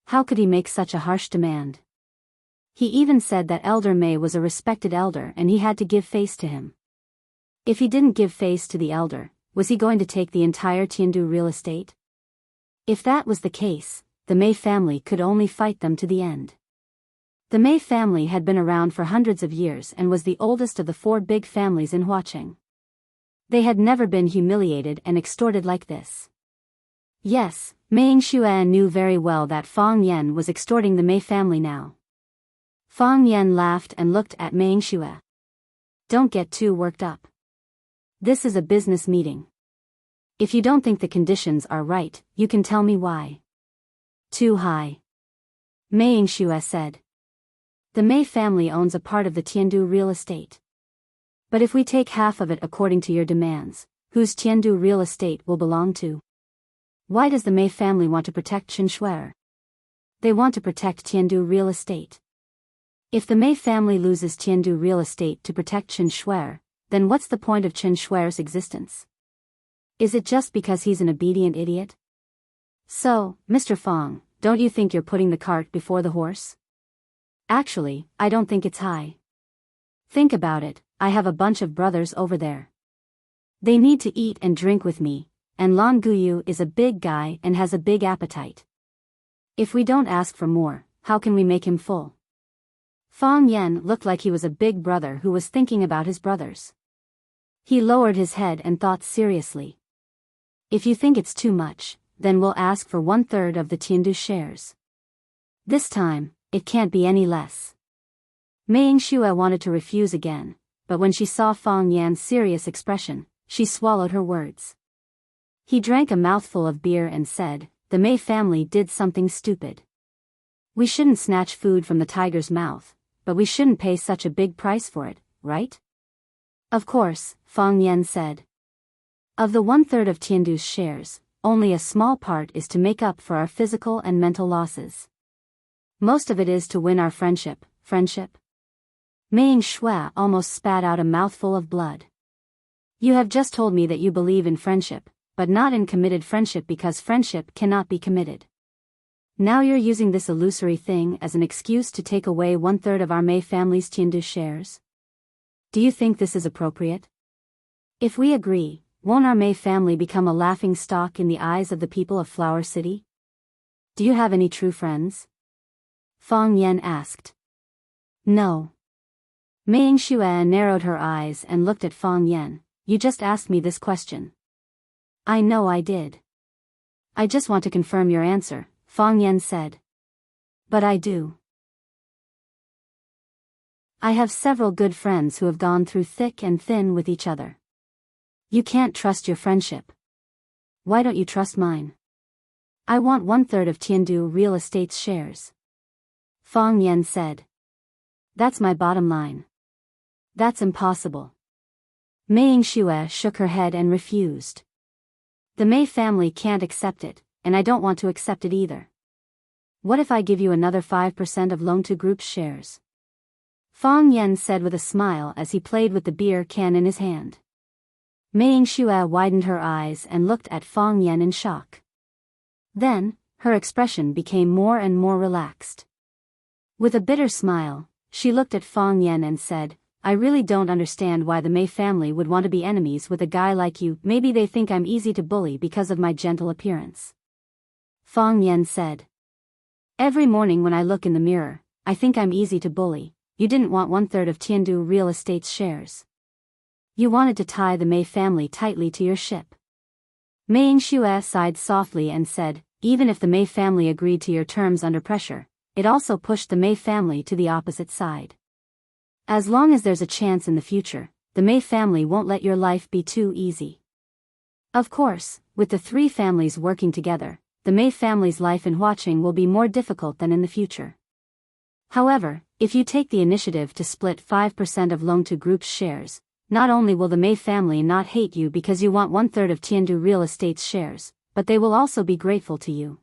How could he make such a harsh demand? He even said that Elder Mei was a respected elder and he had to give face to him. If he didn't give face to the elder, was he going to take the entire Tiandu Real Estate? If that was the case, the Mei family could only fight them to the end. The Mei family had been around for hundreds of years and was the oldest of the 4 big families in Huaqing. They had never been humiliated and extorted like this. Yes, Mei Yingxua knew very well that Fang Yan was extorting the Mei family now. Fang Yan laughed and looked at Mei Yingxua. Don't get too worked up. This is a business meeting. If you don't think the conditions are right, you can tell me why. Too high. Mei Yingxua said. The Mei family owns a part of the Tiandu Real Estate. But if we take half of it according to your demands, whose Tiandu Real Estate will belong to? Why does the Mei family want to protect Qin Shuer? They want to protect Tiandu Real Estate. If the Mei family loses Tiandu Real Estate to protect Qin Shuer, then what's the point of Qin Shuer's existence? Is it just because he's an obedient idiot? So, Mr. Fang, don't you think you're putting the cart before the horse? Actually, I don't think it's high. Think about it, I have a bunch of brothers over there. They need to eat and drink with me, and Lan Guyu is a big guy and has a big appetite. If we don't ask for more, how can we make him full? Fang Yan looked like he was a big brother who was thinking about his brothers. He lowered his head and thought seriously. If you think it's too much, then we'll ask for 1/3 of the Tiandu shares. This time, it can't be any less. Mei Yingxua wanted to refuse again, but when she saw Fang Yan's serious expression, she swallowed her words. He drank a mouthful of beer and said, the Mei family did something stupid. We shouldn't snatch food from the tiger's mouth, but we shouldn't pay such a big price for it, right? Of course, Fang Yan said. Of the 1/3 of Tiandu's shares, only a small part is to make up for our physical and mental losses. Most of it is to win our friendship, friendship? Mei Shui almost spat out a mouthful of blood. You have just told me that you believe in friendship, but not in committed friendship because friendship cannot be committed. Now you're using this illusory thing as an excuse to take away 1/3 of our Mei family's Tiandu shares? Do you think this is appropriate? If we agree, won't our Mei family become a laughing stock in the eyes of the people of Flower City? Do you have any true friends? Fang Yan asked. No. Mei Shui narrowed her eyes and looked at Fang Yan. You just asked me this question. I know I did. I just want to confirm your answer, Fang Yan said. But I do. I have several good friends who have gone through thick and thin with each other. You can't trust your friendship. Why don't you trust mine? I want 1/3 of Tiandu Real Estate's shares. Fang Yan said. That's my bottom line. That's impossible. Mei Shui shook her head and refused. The Mei family can't accept it, and I don't want to accept it either. What if I give you another 5% of Loan to Group's shares? Fang Yan said with a smile as he played with the beer can in his hand. Mei Shui widened her eyes and looked at Fang Yan in shock. Then, her expression became more and more relaxed. With a bitter smile, she looked at Fang Yan and said, I really don't understand why the Mei family would want to be enemies with a guy like you. Maybe they think I'm easy to bully because of my gentle appearance. Fang Yan said. Every morning when I look in the mirror, I think I'm easy to bully. You didn't want 1/3 of Tiandu Real Estate's shares. You wanted to tie the Mei family tightly to your ship. Mei Shui sighed softly and said, even if the Mei family agreed to your terms under pressure, it also pushed the Mei family to the opposite side. As long as there's a chance in the future, the Mei family won't let your life be too easy. Of course, with the three families working together, the Mei family's life in Huaqing will be more difficult than in the future. However, if you take the initiative to split 5% of Loan to Group's shares, not only will the Mei family not hate you because you want 1/3 of Tiandu Real Estate's shares, but they will also be grateful to you.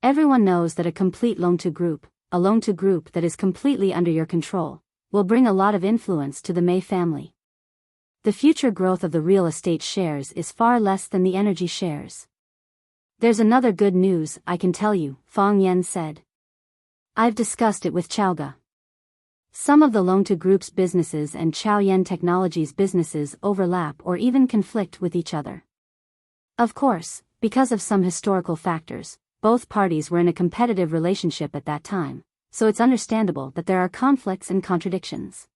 Everyone knows that a complete loan to group that is completely under your control, will bring a lot of influence to the Mei family. The future growth of the real estate shares is far less than the energy shares. There's another good news I can tell you, Fang Yan said. I've discussed it with Chaoga. Some of the Loan to Group's businesses and Chaoyan Technology's businesses overlap or even conflict with each other. Of course, because of some historical factors, both parties were in a competitive relationship at that time, so it's understandable that there are conflicts and contradictions.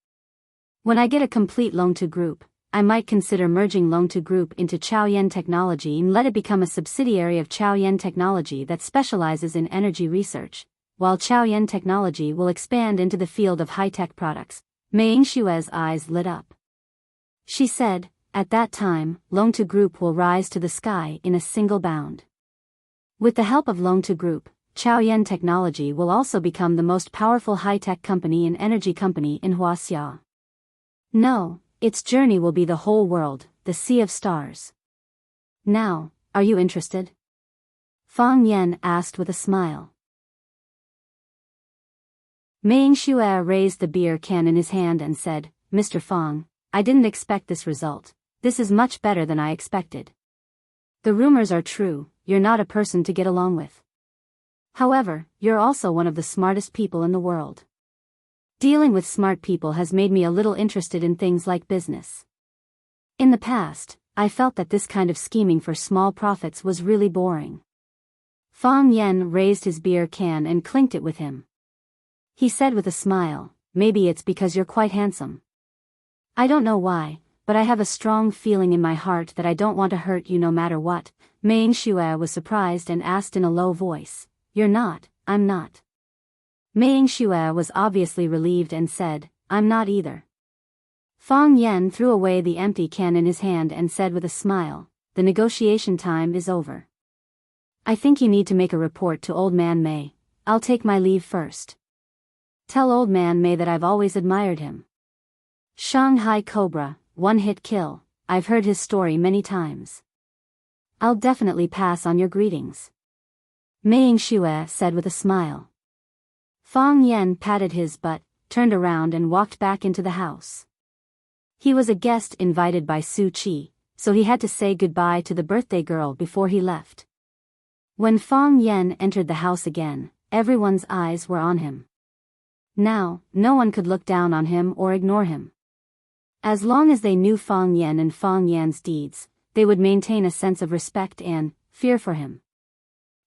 When I get a complete Loan to Group, I might consider merging Loan to Group into Chaoyan Technology and let it become a subsidiary of Chaoyan Technology that specializes in energy research, while Chaoyan Technology will expand into the field of high-tech products. Mei Shui's eyes lit up. She said, at that time, Loan to Group will rise to the sky in a single bound. With the help of Loan to Group, Chaoyan Technology will also become the most powerful high-tech company and energy company in Huaxia. No, its journey will be the whole world, the sea of stars. Now, are you interested? Fang Yan asked with a smile. Mei Shui raised the beer can in his hand and said, Mr. Fang, I didn't expect this result. This is much better than I expected. The rumors are true, you're not a person to get along with. However, you're also one of the smartest people in the world. Dealing with smart people has made me a little interested in things like business. In the past, I felt that this kind of scheming for small profits was really boring. Fang Yan raised his beer can and clinked it with him. He said with a smile, maybe it's because you're quite handsome. I don't know why, but I have a strong feeling in my heart that I don't want to hurt you no matter what. Mei Shui was surprised and asked in a low voice, You're not, I'm not. Mei Shui was obviously relieved and said, I'm not either. Fang Yan threw away the empty can in his hand and said with a smile, the negotiation time is over. I think you need to make a report to Old Man Mei. I'll take my leave first. Tell Old Man Mei that I've always admired him. Shanghai Cobra, one-hit kill, I've heard his story many times. I'll definitely pass on your greetings. Mei Shui said with a smile. Fang Yen patted his butt, turned around and walked back into the house. He was a guest invited by Su Qi, so he had to say goodbye to the birthday girl before he left. When Fang Yen entered the house again, everyone's eyes were on him. Now, no one could look down on him or ignore him. As long as they knew Fang Yen and Fang Yan's deeds, they would maintain a sense of respect and fear for him.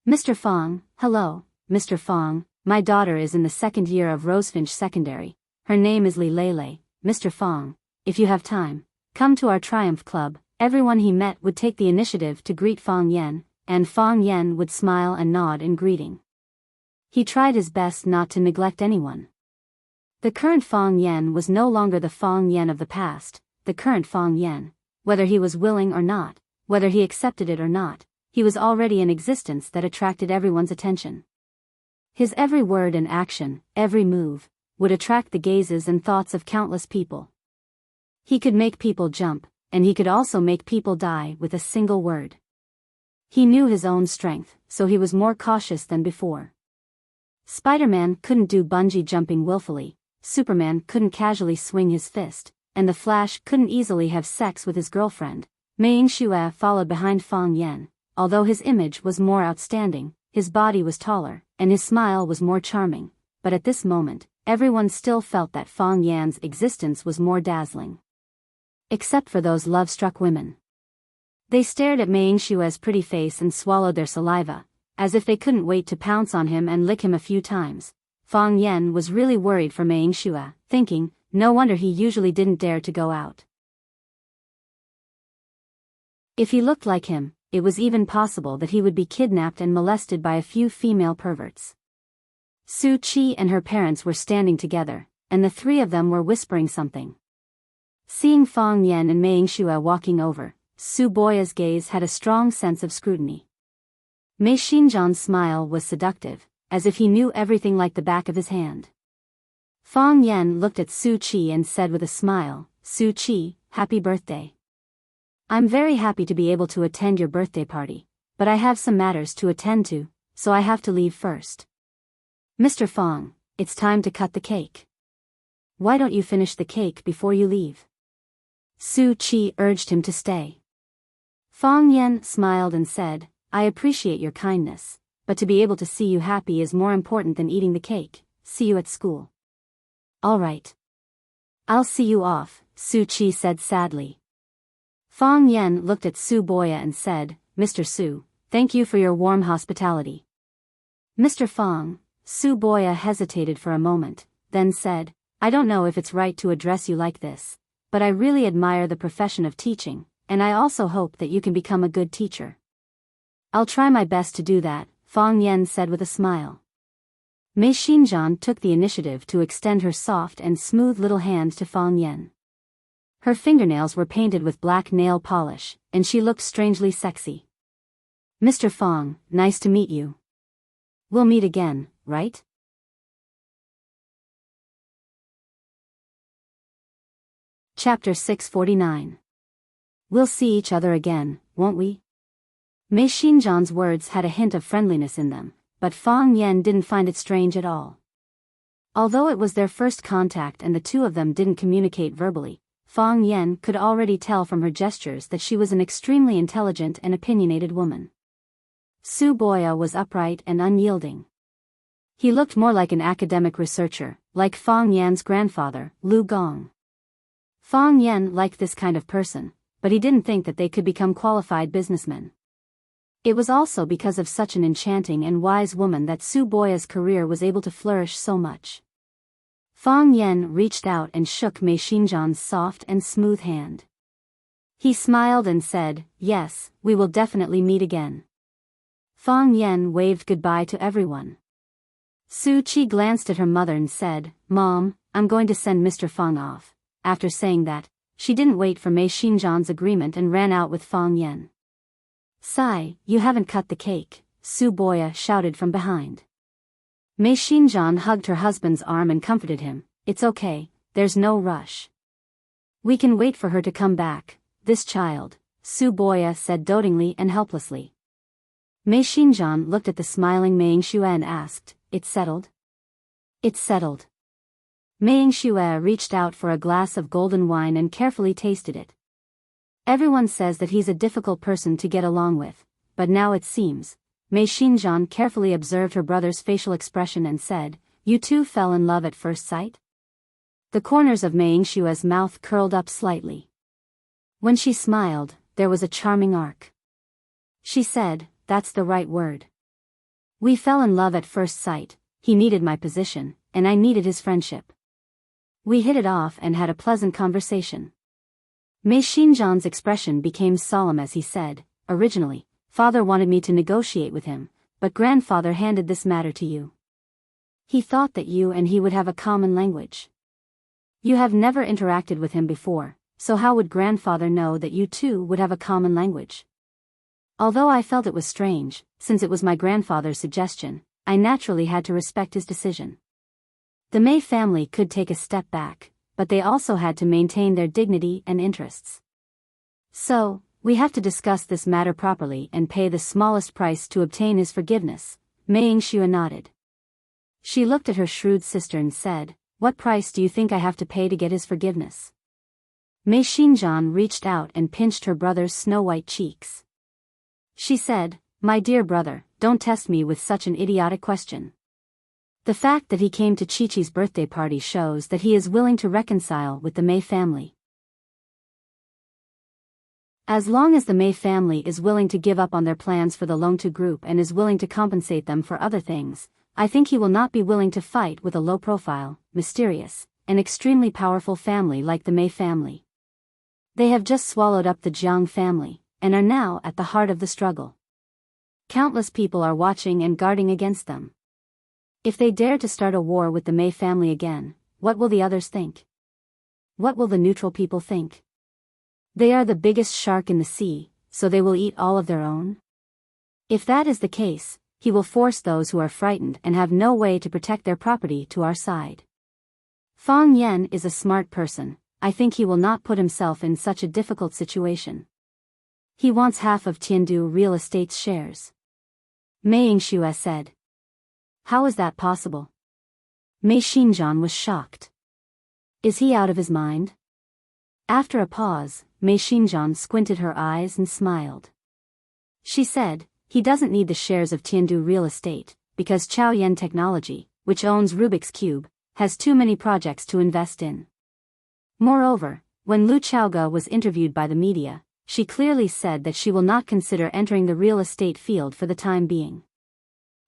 Mr. Fang, hello, Mr. Fang, my daughter is in the second year of Rosefinch Secondary. Her name is Li Lele. Mr. Fang, if you have time, come to our Triumph Club. Everyone he met would take the initiative to greet Fang Yen, and Fang Yen would smile and nod in greeting. He tried his best not to neglect anyone. The current Fang Yen was no longer the Fang Yen of the past. The current Fang Yen, whether he was willing or not, whether he accepted it or not, he was already in existence that attracted everyone's attention. His every word and action, every move, would attract the gazes and thoughts of countless people. He could make people jump, and he could also make people die with a single word. He knew his own strength, so he was more cautious than before. Spider-Man couldn't do bungee jumping willfully, Superman couldn't casually swing his fist, and the Flash couldn't easily have sex with his girlfriend. Mei Yingxue followed behind Fang Yen. Although his image was more outstanding, his body was taller, and his smile was more charming, but at this moment, everyone still felt that Fang Yan's existence was more dazzling. Except for those love-struck women. They stared at Mei Yingxue's pretty face and swallowed their saliva, as if they couldn't wait to pounce on him and lick him a few times. Fang Yen was really worried for Mei Yingxue, thinking, no wonder he usually didn't dare to go out. If he looked like him, it was even possible that he would be kidnapped and molested by a few female perverts. Su Qi and her parents were standing together, and the three of them were whispering something. Seeing Fang Yen and Mei Yingxue walking over, Su Boya's gaze had a strong sense of scrutiny. Mei Xinjian's smile was seductive, as if he knew everything like the back of his hand. Fang Yen looked at Su Qi and said with a smile, Su Qi, happy birthday. I'm very happy to be able to attend your birthday party, but I have some matters to attend to, so I have to leave first. Mr. Fang, it's time to cut the cake. Why don't you finish the cake before you leave? Su Qi urged him to stay. Fang Yen smiled and said, I appreciate your kindness, but to be able to see you happy is more important than eating the cake. See you at school. All right. I'll see you off, Su Qi said sadly. Fang Yen looked at Su Boya and said, Mr. Su, thank you for your warm hospitality. Mr. Fang, Su Boya hesitated for a moment, then said, I don't know if it's right to address you like this, but I really admire the profession of teaching, and I also hope that you can become a good teacher. I'll try my best to do that, Fang Yen said with a smile. Mei Xinjian took the initiative to extend her soft and smooth little hand to Fang Yen. Her fingernails were painted with black nail polish, and she looked strangely sexy. Mr. Fang, nice to meet you. We'll meet again, right? Chapter 649. We'll see each other again, won't we? Mei Xinjian's words had a hint of friendliness in them, but Fang Yen didn't find it strange at all. Although it was their first contact and the two of them didn't communicate verbally, Fang Yen could already tell from her gestures that she was an extremely intelligent and opinionated woman. Su Boya was upright and unyielding. He looked more like an academic researcher, like Fang Yan's grandfather, Lu Gong. Fang Yen liked this kind of person, but he didn't think that they could become qualified businessmen. It was also because of such an enchanting and wise woman that Su Boya's career was able to flourish so much. Fang Yen reached out and shook Mei Xinjian's soft and smooth hand. He smiled and said, yes, we will definitely meet again. Fang Yen waved goodbye to everyone. Su Qi glanced at her mother and said, Mom, I'm going to send Mr. Fang off. After saying that, she didn't wait for Mei Xinjian's agreement and ran out with Fang Yen. Sigh, you haven't cut the cake, Su Boya shouted from behind. Mei Xinjian hugged her husband's arm and comforted him. It's okay, there's no rush. We can wait for her to come back, this child, Su Boya said dotingly and helplessly. Mei Xinjian looked at the smiling Mei Yingxue and asked, it's settled? It's settled. Mei Xue reached out for a glass of golden wine and carefully tasted it. Everyone says that he's a difficult person to get along with, but now it seems. Mei Xinjian carefully observed her brother's facial expression and said, "You two fell in love at first sight?" The corners of Mei Xue's mouth curled up slightly. When she smiled, there was a charming arc. She said, "That's the right word. We fell in love at first sight. He needed my position, and I needed his friendship. We hit it off and had a pleasant conversation." Mei Xinjian's expression became solemn as he said, "Originally, father wanted me to negotiate with him, but grandfather handed this matter to you. He thought that you and he would have a common language. You have never interacted with him before, so how would grandfather know that you two would have a common language? Although I felt it was strange, since it was my grandfather's suggestion, I naturally had to respect his decision." The Mei family could take a step back, but they also had to maintain their dignity and interests. "So, we have to discuss this matter properly and pay the smallest price to obtain his forgiveness," Mei Xue nodded. She looked at her shrewd sister and said, "What price do you think I have to pay to get his forgiveness?" Mei Xinjian reached out and pinched her brother's snow-white cheeks. She said, "My dear brother, don't test me with such an idiotic question. The fact that he came to Chi-Chi's birthday party shows that he is willing to reconcile with the Mei family. As long as the Mei family is willing to give up on their plans for the Longtu group and is willing to compensate them for other things, I think he will not be willing to fight with a low-profile, mysterious, and extremely powerful family like the Mei family. They have just swallowed up the Jiang family, and are now at the heart of the struggle. Countless people are watching and guarding against them. If they dare to start a war with the Mei family again, what will the others think? What will the neutral people think? They are the biggest shark in the sea, so they will eat all of their own? If that is the case, he will force those who are frightened and have no way to protect their property to our side. Fang Yan is a smart person. I think he will not put himself in such a difficult situation. He wants half of Tiandu Real Estate's shares." Mei Xue said. "How is that possible?" Mei Xinjian was shocked. "Is he out of his mind?" After a pause, Mei Xinjian squinted her eyes and smiled. She said, "He doesn't need the shares of Tiandu Real Estate, because Chaoyan Technology, which owns Rubik's Cube, has too many projects to invest in." Moreover, when Lu Chaoga was interviewed by the media, she clearly said that she will not consider entering the real estate field for the time being.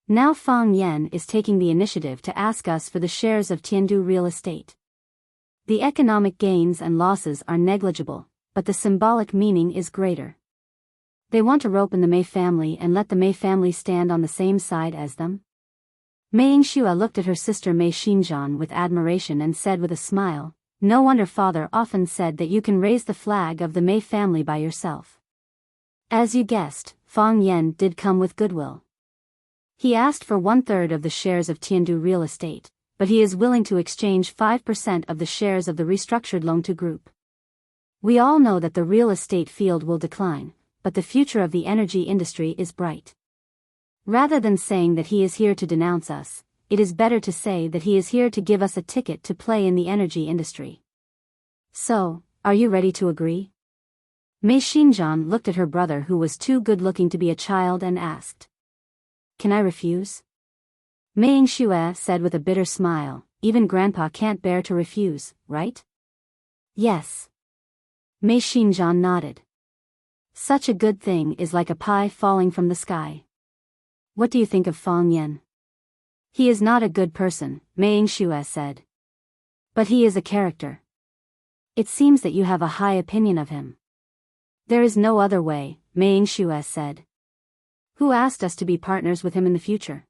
Now Fang Yan is taking the initiative to ask us for the shares of Tiandu Real Estate. The economic gains and losses are negligible, but the symbolic meaning is greater. They want to rope in the Mei family and let the Mei family stand on the same side as them? Mei Xue looked at her sister Mei Xinjian with admiration and said with a smile, "No wonder father often said that you can raise the flag of the Mei family by yourself." As you guessed, Fang Yan did come with goodwill. He asked for 1/3 of the shares of Tiandu Real Estate, but he is willing to exchange 5% of the shares of the restructured Longtu Group. We all know that the real estate field will decline, but the future of the energy industry is bright. Rather than saying that he is here to denounce us, it is better to say that he is here to give us a ticket to play in the energy industry. So, are you ready to agree? Mei Xinjian looked at her brother who was too good-looking to be a child and asked. "Can I refuse?" Mei Xue said with a bitter smile, "Even grandpa can't bear to refuse, right?" "Yes." Mei Xinjian nodded. "Such a good thing is like a pie falling from the sky. What do you think of Fang Yan?" "He is not a good person," Mei Xue said. "But he is a character. It seems that you have a high opinion of him." "There is no other way," Mei Xue said. "Who asked us to be partners with him in the future?"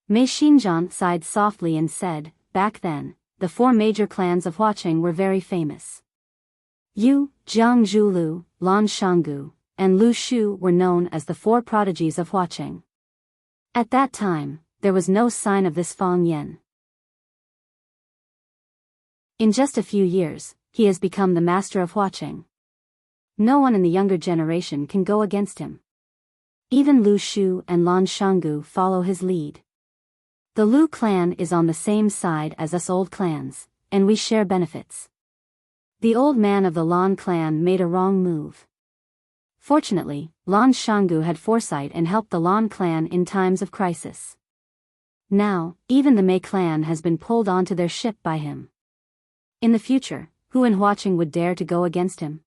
Mei Xinjian sighed softly and said, "Back then, the 4 major clans of Huaqing were very famous. Yu, Jiang Zhulu, Lan Shanggu, and Lu Shu were known as the 4 prodigies of Huaqing. At that time, there was no sign of this Fang Yan. In just a few years, he has become the master of Huaqing. No one in the younger generation can go against him. Even Lu Shu and Lan Shanggu follow his lead. The Lu clan is on the same side as us old clans, and we share benefits. The old man of the Lan clan made a wrong move. Fortunately, Lan Shanggu had foresight and helped the Lan clan in times of crisis. Now, even the Mei clan has been pulled onto their ship by him. In the future, who in Huaqing would dare to go against him?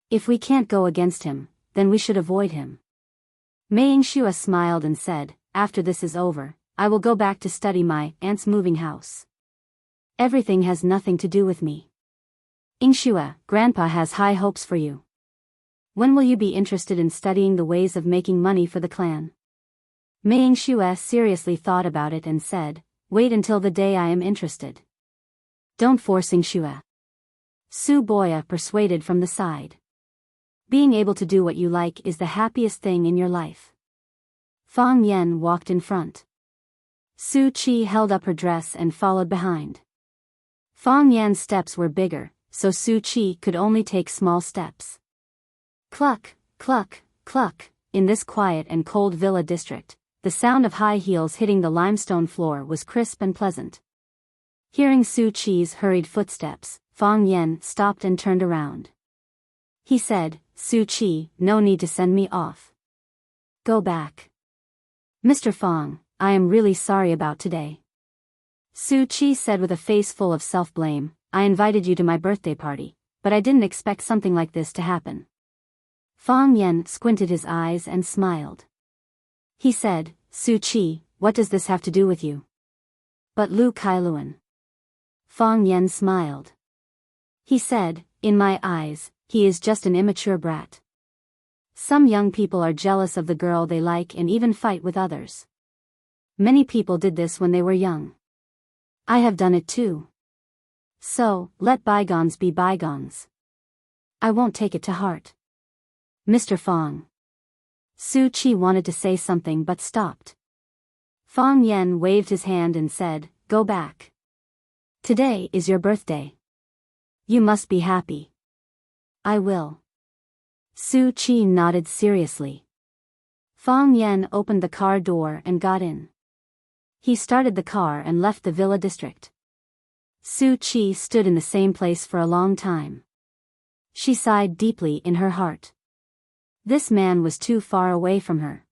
If we can't go against him, then we should avoid him. Mei Yingxue smiled and said, after this is over, I will go back to study my aunt's moving house. Everything has nothing to do with me. Yingxue, Grandpa has high hopes for you. When will you be interested in studying the ways of making money for the clan? Mei Yingxue seriously thought about it and said, wait until the day I am interested. Don't force Yingxue. Su Boya persuaded from the side. Being able to do what you like is the happiest thing in your life. Fang Yan walked in front. Su Qi held up her dress and followed behind. Fang Yan's steps were bigger, so Su Qi could only take small steps. Cluck, cluck, cluck, in this quiet and cold villa district, the sound of high heels hitting the limestone floor was crisp and pleasant. Hearing Su Qi's hurried footsteps, Fang Yan stopped and turned around. He said, Su Qi, no need to send me off. Go back. Mr. Fang, I am really sorry about today. Su Qi said with a face full of self-blame, I invited you to my birthday party, but I didn't expect something like this to happen. Fang Yan squinted his eyes and smiled. He said, Su Qi, what does this have to do with you? But Lu Kailuan. Fang Yan smiled. He said, in my eyes, he is just an immature brat. Some young people are jealous of the girl they like and even fight with others. Many people did this when they were young. I have done it too. So, let bygones be bygones. I won't take it to heart. Mr. Fang. Su Qi wanted to say something but stopped. Fang Yan waved his hand and said, go back. Today is your birthday. You must be happy. I will. Su Qi nodded seriously. Fang Yan opened the car door and got in. He started the car and left the villa district. Su Qi stood in the same place for a long time. She sighed deeply in her heart. This man was too far away from her.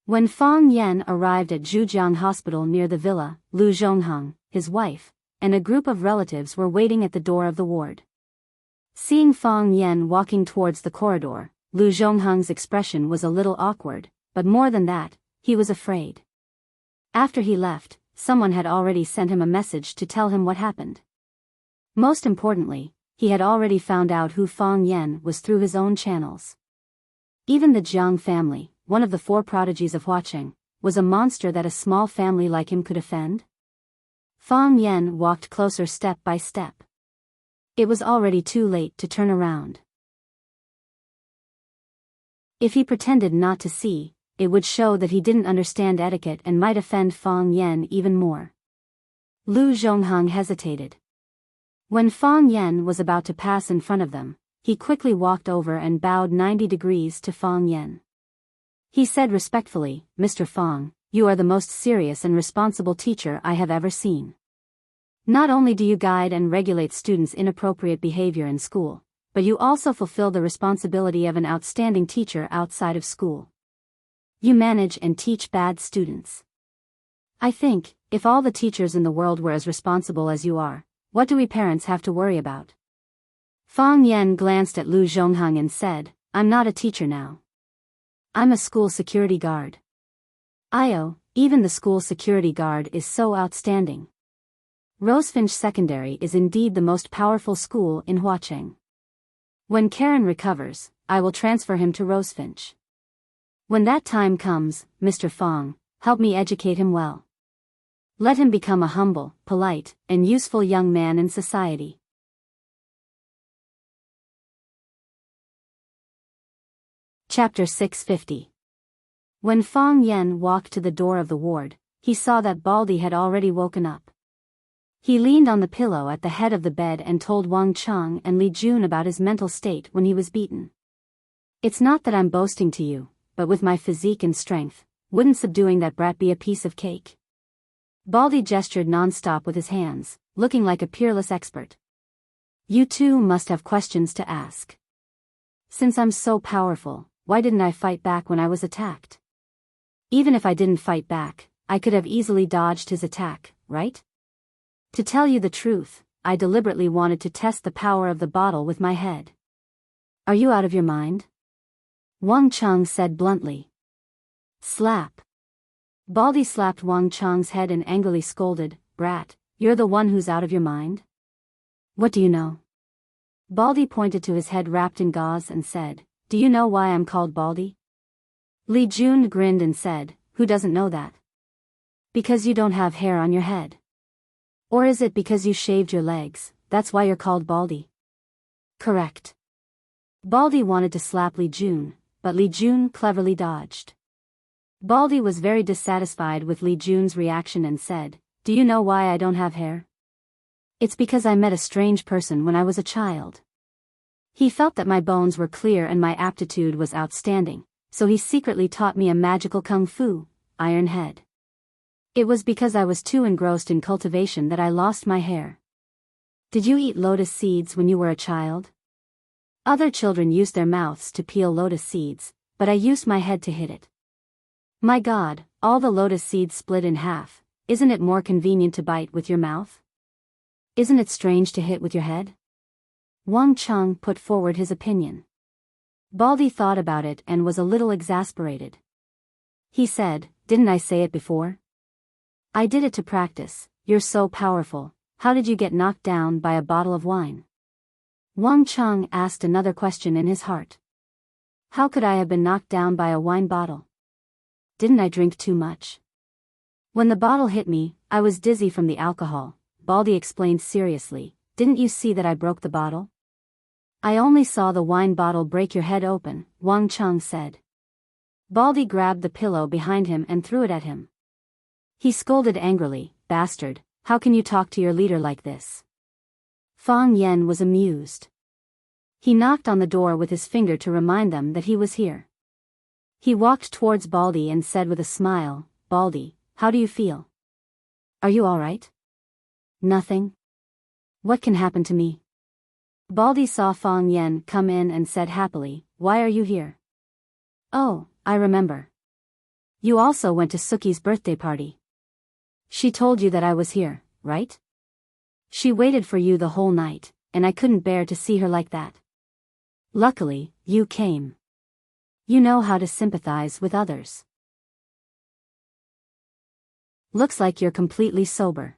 When Fang Yan arrived at Zhujiang Hospital near the villa, Lu Zhongheng, his wife, and a group of relatives were waiting at the door of the ward. Seeing Fang Yan walking towards the corridor, Lu Zhongheng's expression was a little awkward, but more than that, he was afraid. After he left, someone had already sent him a message to tell him what happened. Most importantly, he had already found out who Fang Yan was through his own channels. Even the Jiang family, one of the four prodigies of Huaqing, was a monster that a small family like him could offend? Fang Yan walked closer step by step. It was already too late to turn around. If he pretended not to see, it would show that he didn't understand etiquette and might offend Fang Yan even more. Lu Zhongheng hesitated. When Fang Yan was about to pass in front of them, he quickly walked over and bowed 90 degrees to Fang Yan. He said respectfully, Mr. Fang, you are the most serious and responsible teacher I have ever seen. Not only do you guide and regulate students' inappropriate behavior in school, but you also fulfill the responsibility of an outstanding teacher outside of school. You manage and teach bad students. I think, if all the teachers in the world were as responsible as you are, what do we parents have to worry about? Fang Yan glanced at Lu Zhongheng and said, I'm not a teacher now. I'm a school security guard. Even the school security guard is so outstanding. Rosefinch Secondary is indeed the most powerful school in Huaqing. When Karen recovers, I will transfer him to Rosefinch. When that time comes, Mr. Fang, help me educate him well. Let him become a humble, polite, and useful young man in society. Chapter 650. When Fang Yan walked to the door of the ward, he saw that Baldy had already woken up. He leaned on the pillow at the head of the bed and told Wang Cheng and Li Jun about his mental state when he was beaten. It's not that I'm boasting to you, but with my physique and strength, wouldn't subduing that brat be a piece of cake? Baldy gestured non-stop with his hands, looking like a peerless expert. You two must have questions to ask. Since I'm so powerful, why didn't I fight back when I was attacked? Even if I didn't fight back, I could have easily dodged his attack, right? To tell you the truth, I deliberately wanted to test the power of the bottle with my head. Are you out of your mind? Wang Cheng said bluntly. Slap. Baldy slapped Wang Cheng's head and angrily scolded, Brat, you're the one who's out of your mind? What do you know? Baldy pointed to his head wrapped in gauze and said, Do you know why I'm called Baldy? Li Jun grinned and said, Who doesn't know that? Because you don't have hair on your head. Or is it because you shaved your legs, that's why you're called Baldy? Correct. Baldy wanted to slap Li Jun, but Li Jun cleverly dodged. Baldy was very dissatisfied with Li Jun's reaction and said, Do you know why I don't have hair? It's because I met a strange person when I was a child. He felt that my bones were clear and my aptitude was outstanding, so he secretly taught me a magical kung fu, Iron Head. It was because I was too engrossed in cultivation that I lost my hair. Did you eat lotus seeds when you were a child? Other children used their mouths to peel lotus seeds, but I used my head to hit it. My God, all the lotus seeds split in half, isn't it more convenient to bite with your mouth? Isn't it strange to hit with your head? Wang Cheng put forward his opinion. Baldy thought about it and was a little exasperated. He said, Didn't I say it before? I did it to practice. You're so powerful, how did you get knocked down by a bottle of wine? Wang Cheng asked another question in his heart. How could I have been knocked down by a wine bottle? Didn't I drink too much? When the bottle hit me, I was dizzy from the alcohol, Baldy explained seriously. Didn't you see that I broke the bottle? I only saw the wine bottle break your head open, Wang Cheng said. Baldy grabbed the pillow behind him and threw it at him. He scolded angrily, Bastard, how can you talk to your leader like this? Fang Yen was amused. He knocked on the door with his finger to remind them that he was here. He walked towards Baldy and said with a smile, Baldy, how do you feel? Are you all right? Nothing. What can happen to me? Baldy saw Fang Yen come in and said happily, Why are you here? Oh, I remember. You also went to Suki's birthday party. She told you that I was here, right? She waited for you the whole night, and I couldn't bear to see her like that. Luckily, you came. You know how to sympathize with others. Looks like you're completely sober.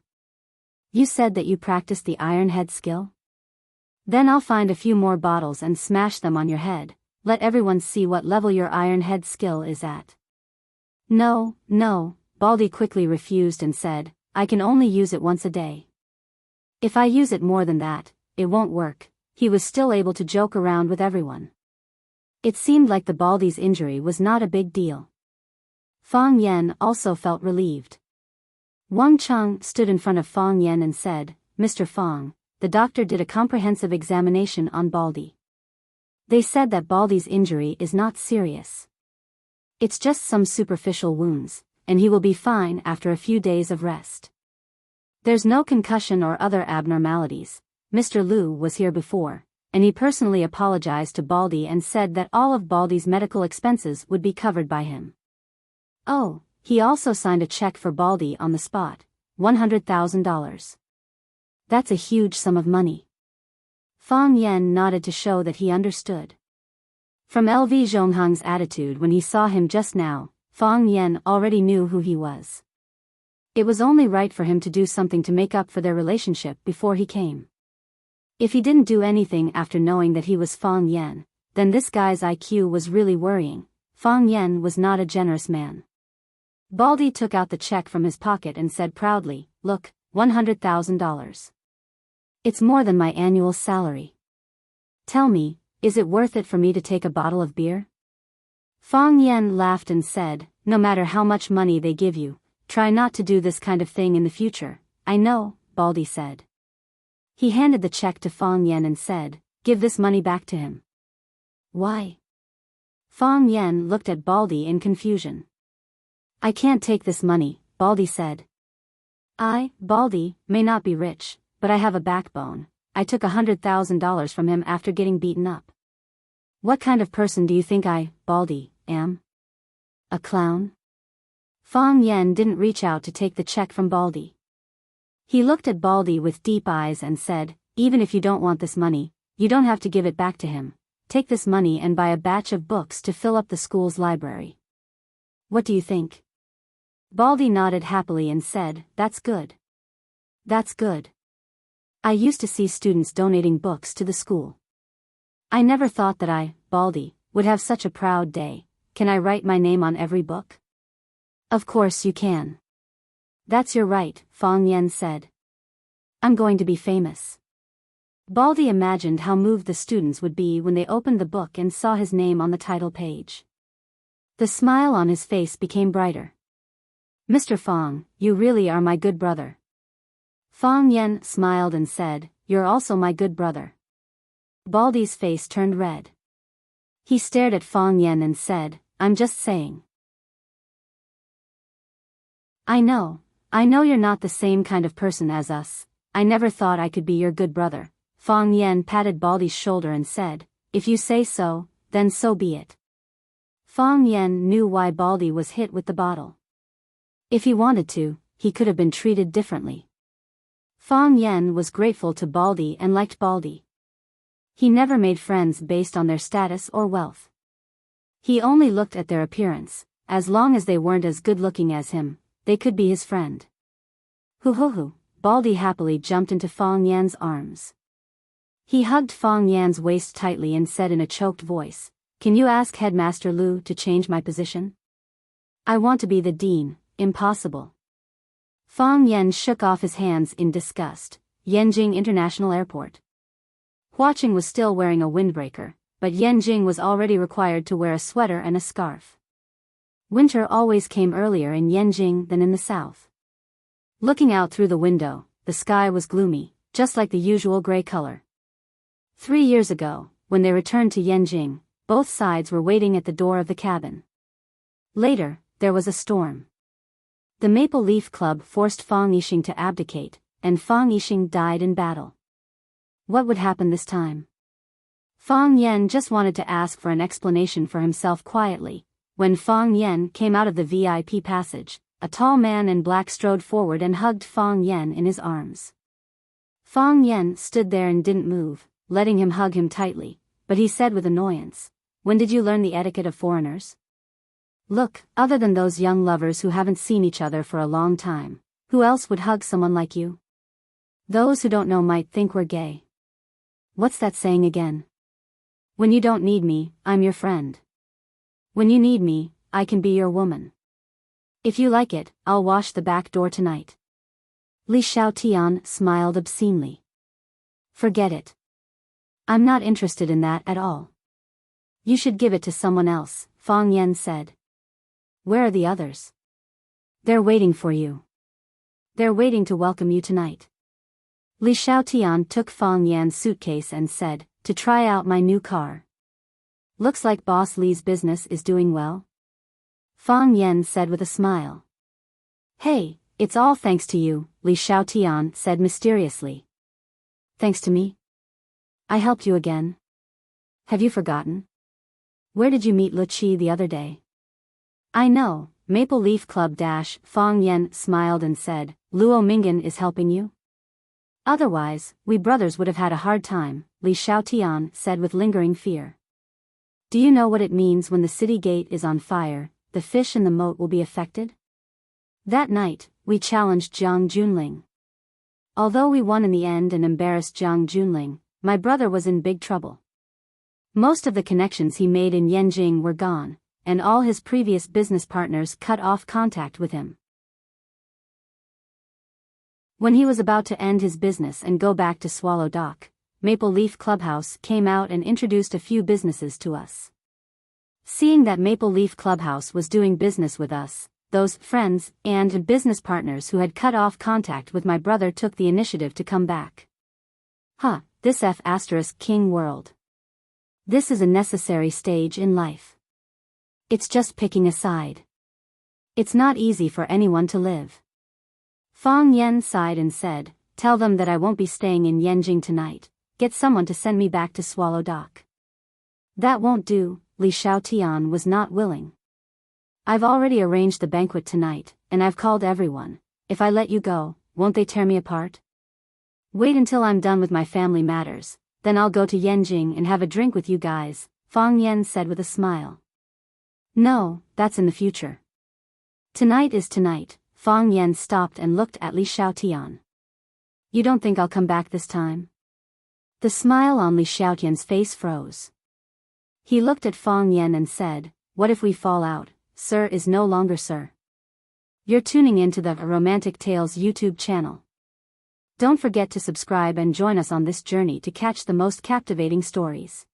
You said that you practiced the Iron Head skill? Then I'll find a few more bottles and smash them on your head, let everyone see what level your Iron Head skill is at. No, Baldy quickly refused and said, I can only use it once a day. If I use it more than that, it won't work. He was still able to joke around with everyone. It seemed like the Baldy's injury was not a big deal. Fang Yen also felt relieved. Wang Cheng stood in front of Fang Yen and said, Mr. Fang, the doctor did a comprehensive examination on Baldy. They said that Baldy's injury is not serious. It's just some superficial wounds, and he will be fine after a few days of rest. There's no concussion or other abnormalities. Mr. Liu was here before, and he personally apologized to Baldy and said that all of Baldy's medical expenses would be covered by him. Oh, he also signed a check for Baldy on the spot, $100,000. That's a huge sum of money. Fang Yen nodded to show that he understood. From LV Zhonghang's attitude when he saw him just now, Fang Yen already knew who he was. It was only right for him to do something to make up for their relationship before he came. If he didn't do anything after knowing that he was Fang Yen, then this guy's IQ was really worrying. Fang Yen was not a generous man. Baldy took out the check from his pocket and said proudly, Look, $100,000. It's more than my annual salary. Tell me, is it worth it for me to take a bottle of beer? Fang Yen laughed and said, No matter how much money they give you, try not to do this kind of thing in the future. I know, Baldy said. He handed the check to Fang Yen and said, Give this money back to him. Why? Fang Yen looked at Baldy in confusion. I can't take this money, Baldy said. I, Baldy, may not be rich, but I have a backbone. I took $100,000 from him after getting beaten up. What kind of person do you think I, Baldy, am? A clown? Fong Yen didn't reach out to take the check from Baldy. He looked at Baldy with deep eyes and said, even if you don't want this money, you don't have to give it back to him. Take this money and buy a batch of books to fill up the school's library. What do you think? Baldy nodded happily and said, that's good. That's good. I used to see students donating books to the school. I never thought that I, Baldy, would have such a proud day. Can I write my name on every book? Of course you can. That's your right, Fong Yen said. I'm going to be famous. Baldy imagined how moved the students would be when they opened the book and saw his name on the title page. The smile on his face became brighter. Mr. Fong, you really are my good brother. Fong Yen smiled and said, you're also my good brother. Baldy's face turned red. He stared at Fong Yen and said, I'm just saying. I know you're not the same kind of person as us. I never thought I could be your good brother. Fong Yen patted Baldy's shoulder and said, if you say so, then so be it. Fong Yen knew why Baldy was hit with the bottle. If he wanted to, he could have been treated differently. Fong Yen was grateful to Baldy and liked Baldy. He never made friends based on their status or wealth. He only looked at their appearance. As long as they weren't as good-looking as him, they could be his friend. Hoo-hoo-hoo, Baldy happily jumped into Fong Yan's arms. He hugged Fong Yan's waist tightly and said in a choked voice, can you ask Headmaster Lu to change my position? I want to be the dean. Impossible. Fong Yen shook off his hands in disgust. Yanjing International Airport. Huaqing was still wearing a windbreaker, but Yanjing was already required to wear a sweater and a scarf. Winter always came earlier in Yanjing than in the south. Looking out through the window, the sky was gloomy, just like the usual gray color. 3 years ago, when they returned to Yanjing, both sides were waiting at the door of the cabin. Later, there was a storm. The Maple Leaf Club forced Fang Yixing to abdicate, and Fang Yixing died in battle. What would happen this time? Fang Yen just wanted to ask for an explanation for himself quietly. When Fang Yen came out of the VIP passage, a tall man in black strode forward and hugged Fang Yen in his arms. Fang Yen stood there and didn't move, letting him hug him tightly, but he said with annoyance, when did you learn the etiquette of foreigners? Look, other than those young lovers who haven't seen each other for a long time, who else would hug someone like you? Those who don't know might think we're gay. What's that saying again? When you don't need me, I'm your friend. When you need me, I can be your woman. If you like it, I'll wash the back door tonight. Li Xiaotian smiled obscenely. Forget it. I'm not interested in that at all. You should give it to someone else, Fang Yen said. Where are the others? They're waiting for you. They're waiting to welcome you tonight. Li Xiaotian took Fang Yan's suitcase and said, to try out my new car. Looks like Boss Li's business is doing well. Fang Yan said with a smile. Hey, it's all thanks to you, Li Xiaotian said mysteriously. Thanks to me? I helped you again. Have you forgotten? Where did you meet Lu Qi the other day? I know, Maple Leaf Club - Fang Yen smiled and said, Luo Mingan is helping you? Otherwise, we brothers would have had a hard time, Li Xiaotian said with lingering fear. Do you know what it means when the city gate is on fire, the fish in the moat will be affected? That night, we challenged Jiang Junling. Although we won in the end and embarrassed Jiang Junling, my brother was in big trouble. Most of the connections he made in Yanjing were gone, and all his previous business partners cut off contact with him. When he was about to end his business and go back to Swallow Dock, Maple Leaf Clubhouse came out and introduced a few businesses to us. Seeing that Maple Leaf Clubhouse was doing business with us, those friends and business partners who had cut off contact with my brother took the initiative to come back. This F***King world. This is a necessary stage in life. It's just picking a side. It's not easy for anyone to live. Fang Yan sighed and said, "Tell them that I won't be staying in Yanjing tonight. Get someone to send me back to Swallow Dock." "That won't do," Li Xiaotian was not willing. "I've already arranged the banquet tonight, and I've called everyone. If I let you go, won't they tear me apart?" "Wait until I'm done with my family matters, then I'll go to Yanjing and have a drink with you guys," Fang Yan said with a smile. "No, that's in the future. Tonight is tonight." Fang Yan stopped and looked at Li Xiaotian. "You don't think I'll come back this time?" The smile on Li Xiaotian's face froze. He looked at Fang Yan and said, "What if we fall out? Sir is no longer sir." You're tuning into the Romantic Tales YouTube channel. Don't forget to subscribe and join us on this journey to catch the most captivating stories.